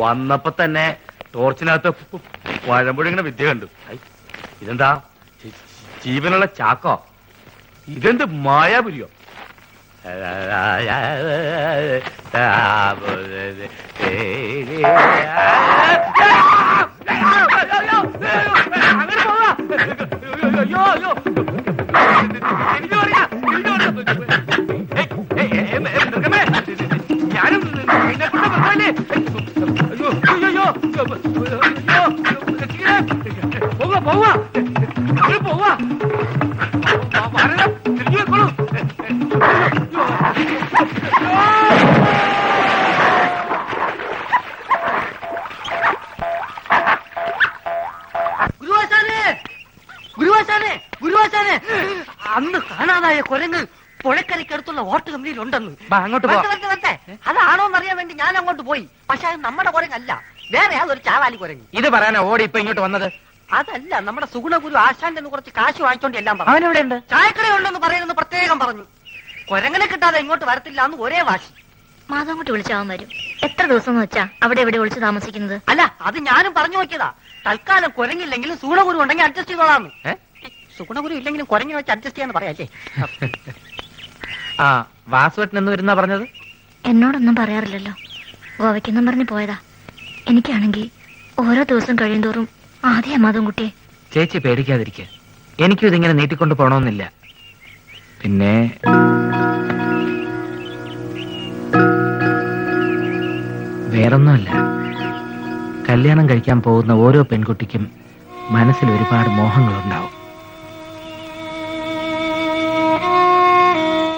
വന്നപ്പോ തന്നെ ടോർച്ചിനകത്ത് പഴമ്പുഴങ്ങനെ വിദ്യ കണ്ടു. ഇതെന്താ ജീവനുള്ള ചാക്കോ? ഇതെന്ത് മായാപുരിയോ? ഞാനും എന്നെ കൊണ്ട് പറഞ്ഞല്ലേ. പോവാ പോവാ പോവാ തിരിഞ്ഞു വെക്കോളൂ. ഗുരുവാശാനെ, അന്ന് കാണാതായ കുരങ്ങ് പുഴക്കരയ്ക്കടുത്തുള്ള ഓട്ട് കമ്പനിയിലുണ്ടെന്ന്. അങ്ങോട്ട് പോ. അതാണോന്നറിയാൻ വേണ്ടി ഞാൻ അങ്ങോട്ട് പോയി. പക്ഷെ അത് നമ്മുടെ കുരങ്ങല്ല, വേറെ അതൊരു ചാവാലി കുരങ്ങ്. ഇത് പറയാനാ ഓടി ഇപ്പൊ ഇങ്ങോട്ട് വന്നത്? അതല്ല, നമ്മുടെ സുഗുണഗുരു ആശാന്റെ കുറച്ച് കാശ് വാങ്ങിച്ചോണ്ട് എല്ലാം പറഞ്ഞു. അവനെവിടെ ഉണ്ട്? ചായക്കടയുണ്ടെന്ന് പറയുന്നത് പ്രത്യേകം പറഞ്ഞു. കുരങ്ങനെ കിട്ടാതെ ഇങ്ങോട്ട് വരത്തില്ല എന്ന് ഒരേ വാശി. മാധവൻ അങ്ങോട്ട് വിളിച്ചാവാൻ വരും. എത്ര ദിവസം വെച്ചാ അവിടെ എവിടെ വിളിച്ച് താമസിക്കുന്നത്? അല്ല, അത് ഞാനും പറഞ്ഞു നോക്കിയതാ. തൽക്കാലം കുരങ്ങില്ലെങ്കിലും സുഗുണഗുരു ഉണ്ടെങ്കിൽ അഡ്ജസ്റ്റ് ചെയ്തോളാന്ന്. സുഗുണഗുരു ഇല്ലെങ്കിലും കുരങ്ങി വെച്ച് അഡ്ജസ്റ്റ് ചെയ്യാന്ന് പറയാല്ലേ. ആ, വാസുവേട്ടൻ എന്ന് വരുന്നാ പറഞ്ഞത്? എന്നോടൊന്നും പറയാറില്ലല്ലോ. ഗോവയ്ക്കെന്നും പറഞ്ഞു പോയതാ. എനിക്കാണെങ്കിൽ ഓരോ ദിവസം കഴിയുന്തോറും ആദ്യം മാധവൻകുട്ടിയെ. ചേച്ചി പേടിക്കാതിരിക്കുക. എനിക്കും ഇതിങ്ങനെ നീട്ടിക്കൊണ്ട് പോണമെന്നില്ല. പിന്നെ വേറൊന്നുമല്ല, കല്യാണം കഴിക്കാൻ പോകുന്ന ഓരോ പെൺകുട്ടിക്കും മനസ്സിൽ ഒരുപാട് മോഹങ്ങളുണ്ടാവും.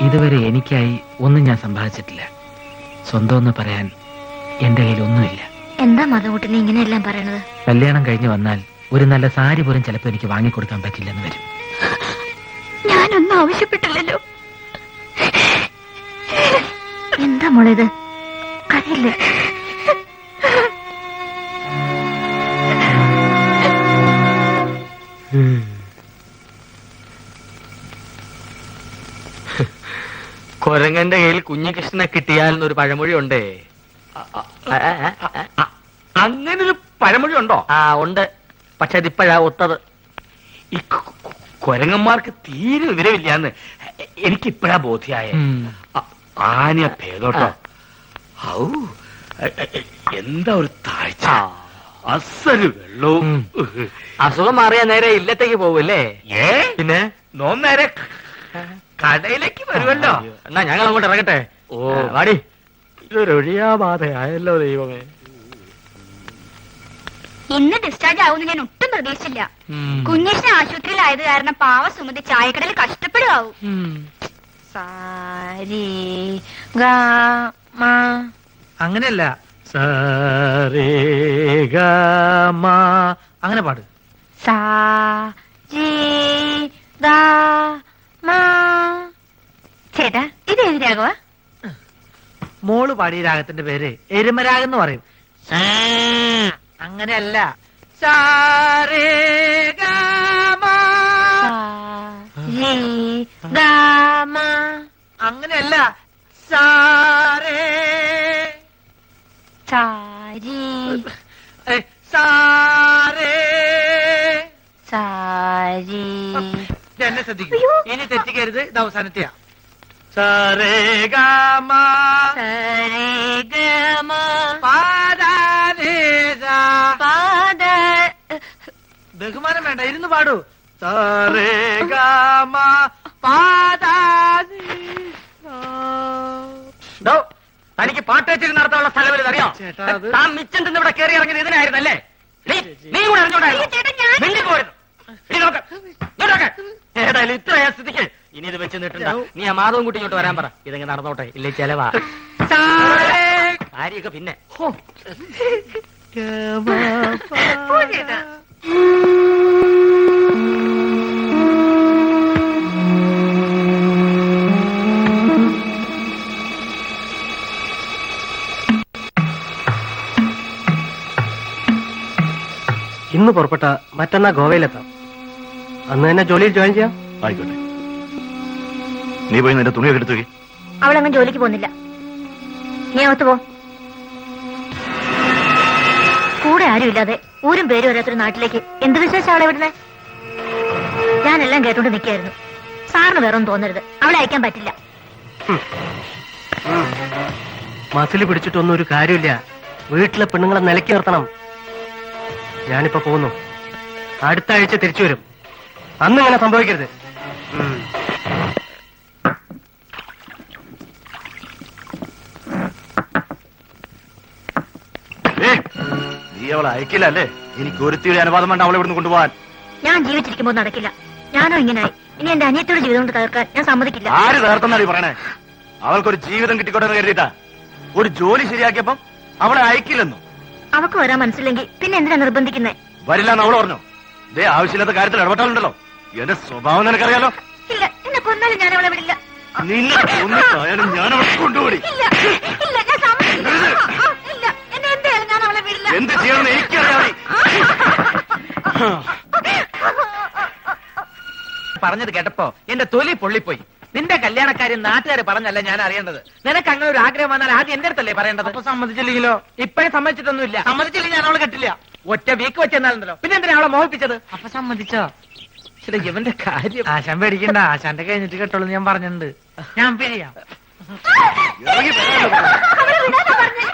ഇതുവരെ എനിക്കായി ഒന്നും ഞാൻ സമ്പാദിച്ചിട്ടില്ല. സ്വന്തം എന്ന് പറയാൻ എന്റെ കയ്യിൽ ഒന്നുമില്ല. എന്താ മാധവൻകുട്ടിനെ ഇങ്ങനെയെല്ലാം പറയണത്? കല്യാണം കഴിഞ്ഞ് വന്നാൽ ഒരു നല്ല സാരി പോലും ചിലപ്പോൾ എനിക്ക് വാങ്ങിക്കൊടുക്കാൻ പറ്റില്ലെന്ന് വരും. ഞാനൊന്നും ആവശ്യപ്പെട്ടില്ലല്ലോ. എന്താ മോളേത്? കരയില്ലേ? കൊരങ്ങന്റെ കയ്യിൽ കുഞ്ഞികൃഷ്ണനെ കിട്ടിയാൽ എന്നൊരു പഴമൊഴി ഉണ്ടേ. അങ്ങനൊരു പഴമൊഴി ഉണ്ടോ? ആ ഉണ്ട്, പക്ഷെ അതിപ്പോഴാ ഒത്തത്. ഈ കൊരങ്ങന്മാർക്ക് തീരെ വിവരമില്ലാന്ന് എനിക്കിപ്പോഴാ ബോധ്യായ. ആന ഭേദോട്ടോ. ഔ, എന്താ ഒരു താഴ്ച, അസല് വെള്ളവും. അസുഖം മാറിയാ നേരെ ഇല്ലത്തേക്ക് പോവല്ലേ? പിന്നെ നേരെ കടയിലേക്ക് വരുമല്ലോ. എന്നാ ഞങ്ങൾ അങ്ങോട്ട് ഇറങ്ങട്ടെ. ഓ വാടി. ഇതൊരു ഒഴിയാബാധയായല്ലോ ദൈവമേ. ഇന്ന് ഡിസ്ചാർജ് ആവുമെന്ന് ഞാൻ ഒട്ടും പ്രതീക്ഷിച്ചില്ല. കുഞ്ഞേഷിനെ ആശുപത്രിയിലായത് കാരണം പാവ സുമതി ചായക്കടയിൽ കഷ്ടപ്പെടുകയാവും. സാരി അങ്ങനെയല്ല, സരേ ഗ മ അങ്ങനെ പാട്. സാ ജി ഗ മ. ചേട്ടാ ഇത് ഏത് രാഘവ? മോള് പാടിയ രാഗത്തിന്റെ പേര് എരുമരാഗം എന്ന് പറയും. അങ്ങനെയല്ല, സാരേ ഗ മ. അങ്ങനെയല്ല, സാരേ സാരി സാരേ. സാരി. എന്നെ ശ്രദ്ധിക്കൂ, ഇനി തെറ്റിക്കരുത്. ഇത് അവസാനത്തെയാ. സരേ ഗ മ സരേ ഗ മ പാദ ധേ സ. പാദ. ബഹുമാനം വേണ്ട, ഇരുന്ന് പാടൂ. സരേ ഗ മ പാദ ധേ സ. തനിക്ക് പാട്ടേച്ചിരി നടത്താനുള്ള സ്ഥലം അറിയാം. ചേട്ടാ, അത് താൻ മിച്ചം തിന്ന് ഇവിടെ കയറി ഇറങ്ങിയത് ഇതിനായിരുന്നല്ലേ? നീ കൂടെ അറിഞ്ഞോണ്ടായിരുന്നു. ഏതായാലും ഇത്രയാ സ്ഥിതിക്ക് ഇനി ഇത് വെച്ച് നിട്ടണ്ട. നീ ആ മാധവൻ കുട്ടി ഇങ്ങോട്ട് വരാൻ പറ. ഇതെങ്ങനെ നടന്നോട്ടെ, ഇല്ലേ ചെലവാ. കാര്യൊക്കെ പിന്നെ. ഇന്ന് പുറപ്പെട്ട മറ്റന്നാ ഗോവയിലെത്താം. അന്ന് തന്നെ ജോലിയിൽ ജോയിൻ ചെയ്യാം. ആയിക്കോട്ടെ. നീ പോയി നിന്റെ തുണിയൊക്കെ എടുത്തു. അവളങ്ങ് ജോലിക്ക് പോകുന്നില്ല. നീ അകത്ത് പോ. കൂടെ ആരും ഇല്ലാതെ ഊരും പേരും വരാത്തൊരു നാട്ടിലേക്ക് എന്ത് വിശേഷം അവളെ വിടുന്നേ? ഞാനെല്ലാം കേട്ടോണ്ട് നിൽക്കായിരുന്നു. സാറിന് വേറൊന്നും തോന്നരുത്, അവളെ അയക്കാൻ പറ്റില്ല. മസിൽ പിടിച്ചിട്ടൊന്നും ഒരു കാര്യമില്ല. വീട്ടിലെ പെണ്ണുങ്ങളെ നിലയ്ക്ക് നിർത്തണം. ഞാനിപ്പോ പോകുന്നു. അടുത്ത ആഴ്ച തിരിച്ചു വരും. അന്ന് ഇങ്ങനെ സംഭവിക്കരുത്. നീ അവളെ അയക്കില്ല അല്ലേ? എനിക്ക് ഒരുത്തിയുടെ അനുവാദം വേണ്ട അവളെ ഇവിടുന്ന് കൊണ്ടുപോകാൻ. ഞാൻ ജീവിച്ചിരിക്കുമ്പോൾ നടക്കില്ല. ഞാനോ ഇങ്ങനായി. ഇനി എന്റെ അനിയത്തോട് ജീവിതം കൊണ്ട് തകർക്കാൻ ഞാൻ സമ്മതിക്കില്ല. ആര് തകർത്തെന്നാണ് പറയണേ? അവൾക്കൊരു ജീവിതം കിട്ടിക്കോട്ടെ എന്ന് കരുതിയിട്ടാ. ഒരു ജോലി ശരിയാക്കിയപ്പം അവളെ അയക്കില്ലെന്നു. അവക്ക് വരാൻ മനസ്സില്ലെങ്കിൽ പിന്നെ എന്തിനാ നിർബന്ധിക്കുന്നേ? വരില്ലെന്ന് അവള് പറഞ്ഞു. ഇതേ ആവശ്യമില്ലാത്ത കാര്യത്തിൽ ഇടപെട്ടാലുണ്ടല്ലോ. എന്റെ സ്വഭാവം നിനക്കറിയാലോ. ഇല്ല, എന്നെ കൊന്നാലും ഞാൻ അവളെ വിടില്ല. നിന്നെ കൊന്നിട്ടായാലും ഞാൻ അവളെ കൊണ്ടുപോയി. ഇല്ല, ഇല്ല, ഞാൻ സമ്മതിക്കില്ല. ഇല്ല, എന്നെ എന്തായാലും ഞാൻ അവളെ വിടില്ല. എന്ത് ചെയ്യണമെന്ന് എനിക്കറിയാം. പറഞ്ഞത് കേട്ടപ്പോ എന്റെ തൊലി പൊള്ളിപ്പോയി. നിന്റെ കല്യാണക്കാരി നാട്ടുകാര് പറഞ്ഞല്ല ഞാൻ അറിയേണ്ടത്. നിനക്ക് അങ്ങനെ ഒരു ആഗ്രഹം വന്നാൽ ആദ്യം എന്റെ അടുത്തല്ലേ പറയേണ്ടത്? അപ്പൊ സമ്മതിച്ചില്ലെങ്കിലോ? ഇപ്പോഴും സമ്മതിച്ചിട്ടൊന്നുമില്ല. സമ്മതിച്ചില്ലെങ്കിൽ ഞാൻ അവളെ കെട്ടില്ല. ഒറ്റ വീക്ക് വെച്ചെന്നാലുണ്ടല്ലോ. പിന്നെ എന്തിനാ അവളെ മോഹിപ്പിച്ചത്? അപ്പൊ സമ്മതിച്ചോ? ശരി, ഇവന്റെ കാര്യം. ആശാൻ പേടിക്കണ്ട, ആശാന്റെ കഴിഞ്ഞിട്ട് കെട്ടുള്ളൂ ഞാൻ പറഞ്ഞിട്ടുണ്ട്. ഞാൻ പിരിയാം. ഇറങ്ങി വരാനോ? അവളെ വിടാനാ പറഞ്ഞേ.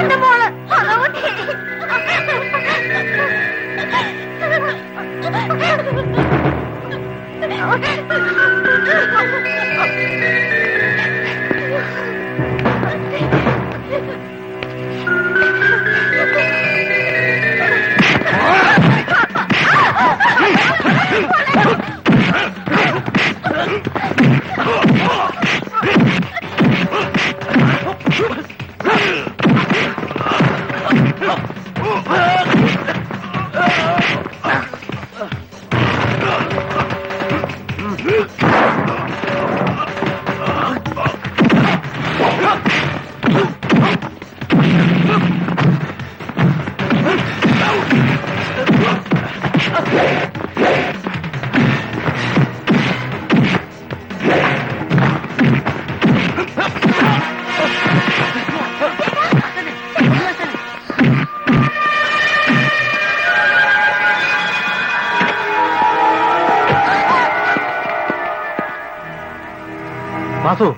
എന്റെ മോള് വാസു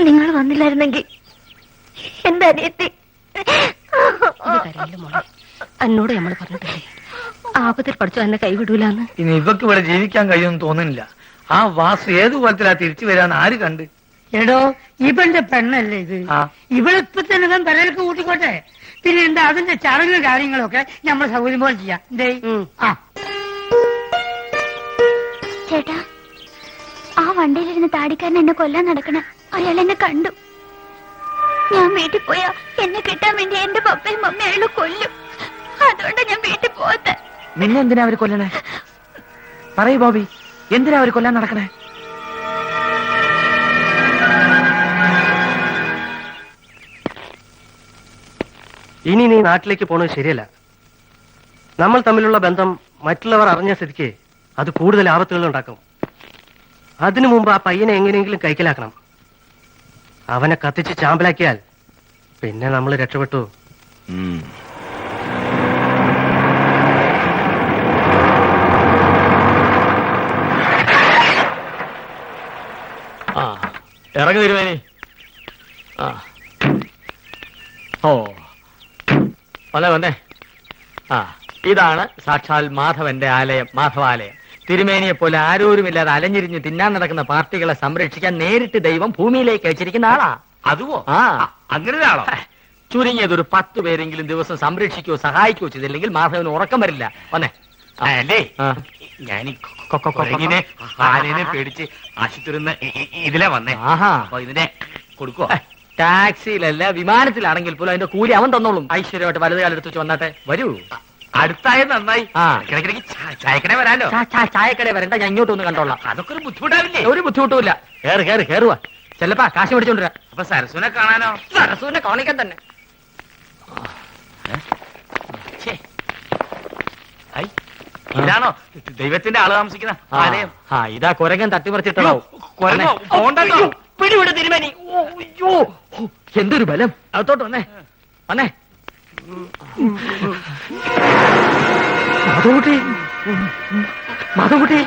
നിങ്ങൾ വന്നില്ലായിരുന്നെങ്കിൽ എന്റെ അനിയത്തി എന്നോട് നമ്മൾ പറഞ്ഞിട്ടില്ലേ ആപത്തിൽ പഠിച്ചു എന്നെ കൈവിടൂലെന്ന്. ഇനി ഇവക്ക് ഇവിടെ ജീവിക്കാൻ കഴിയുമെന്ന് തോന്നുന്നില്ല. ആ വാസു ഏതു കോലത്തിലാ തിരിച്ചു വരാന്ന് ആര് കണ്ട്? എടോ ഇവന്റെ പെണ്ണല്ലേ ഇത്? ഇവളിപ്പൊ തന്നെ തലയിലേക്ക് കൂട്ടിക്കോട്ടെ. പിന്നെ എന്താ അതിന്റെ ചടങ്ങ് കാര്യങ്ങളൊക്കെ നമ്മൾ സൗകര്യം പോലെ ചെയ്യാം. ചേട്ടാ, ആ വണ്ടിയിലിരുന്ന് താടിക്കാരൻ എന്നെ കൊല്ലാൻ നടക്കണേ. അയാൾ എന്നെ കണ്ടു. ഞാൻ വീട്ടിൽ പോയാ എന്നെ കിട്ടാൻ വേണ്ടി എന്റെ പപ്പയും മമ്മയും അയാൾ കൊല്ലും. അതുകൊണ്ട് ഞാൻ വീട്ടിൽ പോകത്തെ. നിന്നെന്തിനാ അവര് കൊല്ലണേ? പറയൂ ബോബി, എന്തിനാ അവര് കൊല്ലാൻ നടക്കണേ? ഇനി നീ നാട്ടിലേക്ക് പോണത് ശരിയല്ല. നമ്മൾ തമ്മിലുള്ള ബന്ധം മറ്റുള്ളവർ അറിഞ്ഞ സ്ഥിതിക്ക് അത് കൂടുതൽ ആപത്തുകൾ ഉണ്ടാക്കും. അതിനു മുമ്പ് ആ പയ്യനെ എങ്ങനെയെങ്കിലും കൈക്കലാക്കണം. അവനെ കത്തിച്ച് ചാമ്പലാക്കിയാൽ പിന്നെ നമ്മൾ രക്ഷപ്പെട്ടു. ഇറങ്ങി വരുവേനി. ഓ വന്നേ. ഇതാണ് സാക്ഷാൽ മാധവന്റെ ആലയം, മാധവാലയം. തിരുമേനിയെ പോലെ ആരോരുമില്ലാതെ അലഞ്ഞിരിഞ്ഞ് തിന്നാൻ നടക്കുന്ന പാർട്ടികളെ സംരക്ഷിക്കാൻ നേരിട്ട് ദൈവം ഭൂമിയിലേക്ക് അയച്ചിരിക്കുന്ന ആളാ. അതുവോ? അങ്ങനെ ആളോ? ചുരുങ്ങിയത് ഒരു 10 പേരെങ്കിലും ദിവസം സംരക്ഷിക്കുകയോ സഹായിക്കുകയോ ചെയ്തില്ലെങ്കിൽ മാധവന് ഉറക്കം വരില്ല. വന്നേ. അല്ലേ, ഞാൻ ആനേനെ പേടിച്ച് ആശുപത്രി ഇതിലെ വന്നേ. അപ്പൊ ഇതിനെ കൊടുക്കോ? ടാക്സിയിലല്ല വിമാനത്തിലാണെങ്കിൽ പോലും അതിന്റെ കൂലി അവൻ തന്നോളും. ഐശ്വര്യമായിട്ട് വലത് കാലെടുത്ത് വെച്ച് വന്നാട്ടെ. വരൂ. അടുത്തായ നന്നായി. ഇടയ്ക്കിടയ്ക്ക് ചായക്കട വരാലോ. ചായക്കട വരണ്ട, ഞാൻ ഇങ്ങോട്ട് ഒന്ന് കണ്ടോളാം. അതൊക്കെ ഒരു ബുദ്ധിമുട്ടാവില്ലേ? ഒരു ബുദ്ധിമുട്ടുമില്ല. കേറുവാ. ചെല്ലപ്പാ കാശ് മേടിച്ചോണ്ടിരാ. അപ്പൊ സരസുനെ കാണാനോ? സരസുവിനെ കാണിക്കാൻ തന്നെ. ഇതാണോ ദൈവത്തിന്റെ ആള് താമസിക്കുന്ന ആലയം? ഇതാ കുരങ്ങൻ തട്ടിമറിച്ചിട്ടുണ്ടാവും. പിടിവിടെ തിരുമേനി. എന്തൊരു ബലം. അകത്തോട്ട് വന്നേ. മാധവകുട്ടി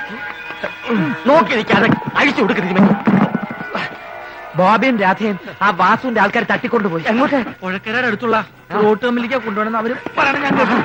നോക്കി നിൽക്കാതെ അഴിച്ചു കൊടുക്ക് തിരുമേനി. ബോബിയും രാധയും ആ വാസുവിന്റെ ആൾക്കാർ തട്ടിക്കൊണ്ടുപോയി. എങ്ങോട്ട്? പുഴക്കരയുടെ അടുത്തുള്ള റോട്ട് കമ്പനിലേക്ക് കൊണ്ടുപോകണമെന്ന് അവര് പറയണം. ഞാൻ കേട്ടു.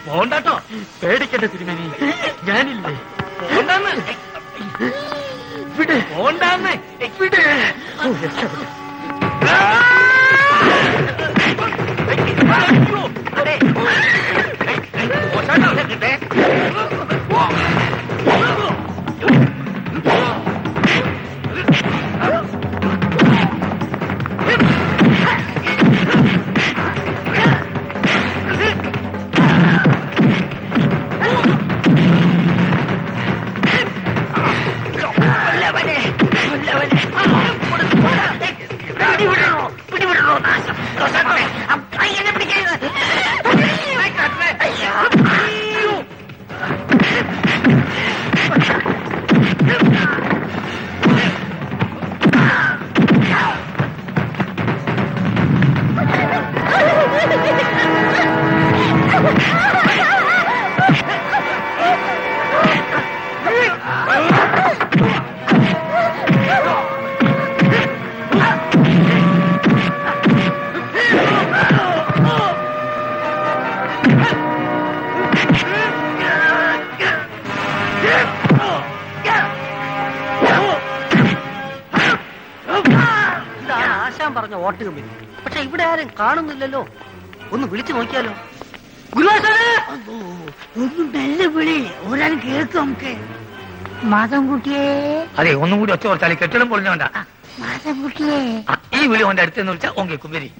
പോണ്ടോ? പേടിക്കട്ടെ തിരുമേനി, ഞാനില്ലേ. പോണ്ടാന്ന് പോണ്ടാന്ന് രക്ഷപ്പെട്ടു. ആശാൻ പറഞ്ഞ വോട്ട് കമ്പനി. പക്ഷെ ഇവിടെ ആരും കാണുന്നില്ലല്ലോ. ഒന്ന് വിളിച്ചു നോക്കിയാലോ? ഒന്നും മെല്ലെ വിളി, ഒരാളും കേൾക്കും നമുക്ക്. മാധവൻകുട്ടിയെ, അതെ, ഒന്നും കൂടി ഒച്ച കുറച്ചാൽ കെട്ടിടം പൊളിഞ്ഞോണ്ട. മാധവൻകുട്ടിയെ. ഈ വിളി ഓന്റെ അടുത്തെന്ന് വിളിച്ചാൽ ഓൻ കേൾക്കും. വരി.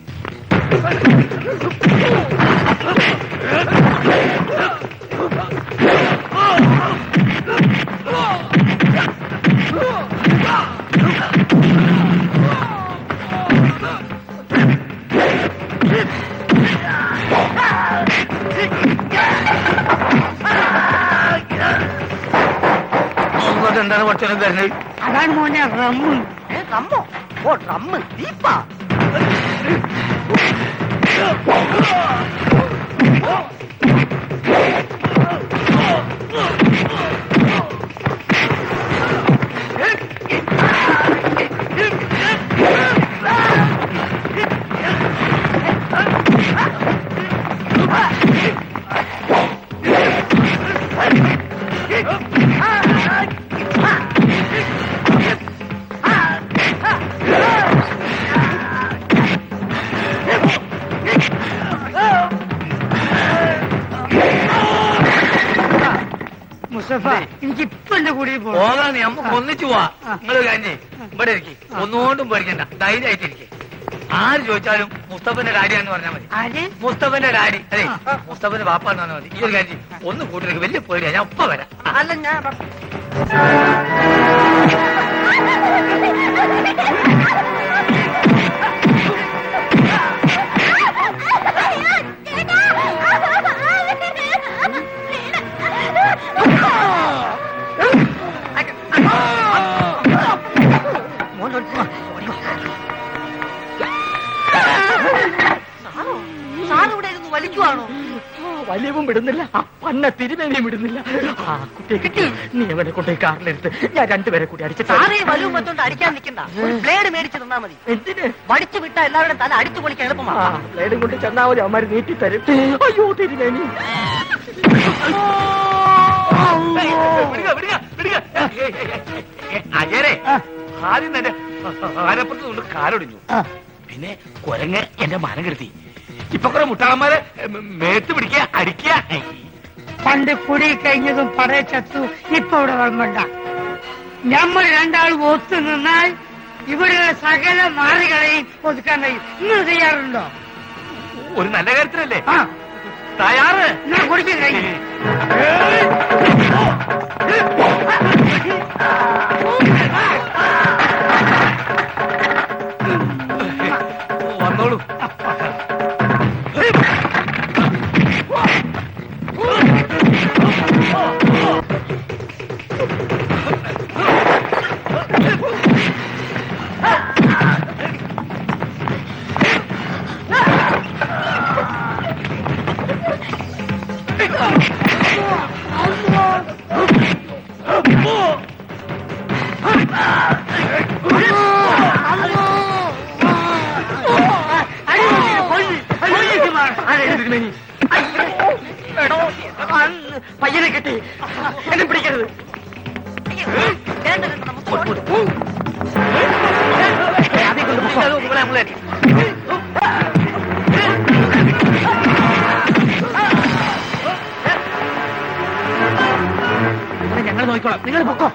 എന്താണ് കുറച്ചൊന്നും തരുന്നത്? അതാണ് മോനെ റമ്മ്. റമ്മോ? ഓ റമ്മ് ദീപ്പാ. മുസ്തഫ, എനിക്ക് ഇപ്പൊ എന്റെ കൂടി പോകാൻ നമുക്ക് ഒന്നിച്ചു പോവാ. നിങ്ങൾ കഴിഞ്ഞേ ഇവിടെ ഇരിക്കും. ഒന്നുകൊണ്ടും പേടിക്കണ്ട, ധൈര്യമായിട്ടിരിക്കും. ആര് ചോദിച്ചാലും മുസ്തഫന്റെ ഡാഡിയാന്ന് പറഞ്ഞാൽ മതി. ആര്? മുസ്തഫന്റെ ഡാഡി. അതെ, മുസ്തഫന്റെ വാപ്പാന്ന് പറഞ്ഞാൽ മതി. ഈ ഒരു കാര്യം ഒന്ന് കൂട്ടിലേക്ക് വലിയ പേടിയാ. ഞാൻ ഒപ്പം വരാം. അല്ല ഞാൻ സാറിവിടെ ഇരുന്ന് വലിക്കുവാണോ? വലിയവും വിടുന്നില്ല, പന്ന തിരുമേനിയും വിടുന്നില്ല. ആ കുട്ടിയെ കിട്ടി. നീ അവനെ കൊണ്ടുപോയി കാറിലെടുത്ത് ഞാൻ രണ്ടുപേരെ കൂടി അടിച്ചു. സാറേ വലുവും മറ്റോണ്ട് അടിക്കാൻ നിൽക്കണ്ട. ഒരു ബ്ലേഡ് മേടിച്ച് തന്നാ മതി. എന്തിന്? വടിച്ചു വിട്ടാ എല്ലാവരുടെ തല അടിച്ചു പൊളിക്കാൻ എളുപ്പമാണ്. ബ്ലേഡും കൊണ്ട് ചെന്നാ മതി, അവന്മാര് നീട്ടി തരും. അയ്യോ തിരുമേനി. അജയരെ ആദ്യം തന്നെ ആരപ്പുറത്ത് കൊണ്ട് കാലൊടിഞ്ഞു. പിന്നെ കുരങ്ങ് എന്റെ മനം കെടുത്തി. ഇപ്പൊ കുറെ മുട്ടാളന്മാരെ മേത്ത് പിടിക്കുക, അടിക്കുക. പണ്ട് കുടി കഴിഞ്ഞതും പറയ ചത്തു. ഇപ്പൊ ഇവിടെ വളമ്പണ്ട. നമ്മൾ രണ്ടാളും ഒത്തു നിന്നാൽ ഇവിടെയുള്ള സകല മാറികളെയും ഒതുക്കാൻ കഴിയും. നിങ്ങൾ തയ്യാറുണ്ടോ? ഒരു നല്ല കാര്യത്തിനല്ലേ? ആ, തയ്യാറ്. ഞാൻ കുടിക്കാൻ കഴിഞ്ഞു. വന്നോളൂ. പയ്യനെ കെട്ടി എന്നെ പിടിക്കരുത്. ഞങ്ങൾ നോക്കിക്കോളാം, നിങ്ങൾ പൊക്കോ.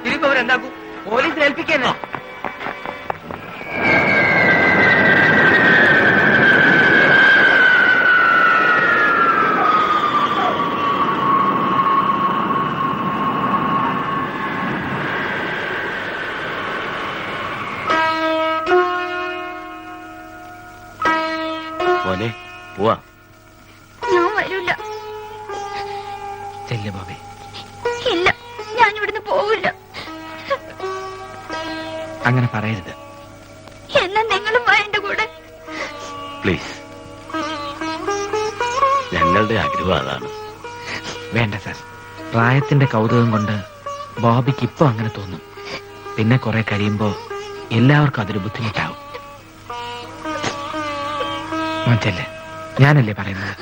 ഇരിപ്പവരെന്താക്കും? പോലീസിൽ ഏൽപ്പിക്കാനോ? മോനെ പോവാ. ഞാൻ വരൂല. ചെല്ല് ബാബേ. ഇല്ല, ഞാൻ ഇവിടുന്ന് പോവില്ല. അങ്ങനെ പറയരുത്. എന്നാ നിങ്ങളും എന്റെ കൂടെ. പ്ലീസ്, ഞങ്ങളുടെ ആഗ്രഹം അതാണ്. വേണ്ട സാർ, പ്രായത്തിന്റെ കൗതുകം കൊണ്ട് ബോബിക്ക് ഇപ്പൊ അങ്ങനെ തോന്നും. പിന്നെ കുറെ കഴിയുമ്പോ എല്ലാവർക്കും അതൊരു ബുദ്ധിമുട്ടാവും. മോച്ചല്ലേ, ഞാനല്ലേ പറയുന്നത്.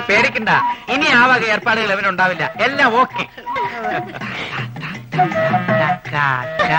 പേടിക്കണ്ട, ഇനി ആ വക ഏർപ്പാടുകൾ അവനുണ്ടാവില്ല. എല്ലാം ഓക്കെ. ടാറ്റാ.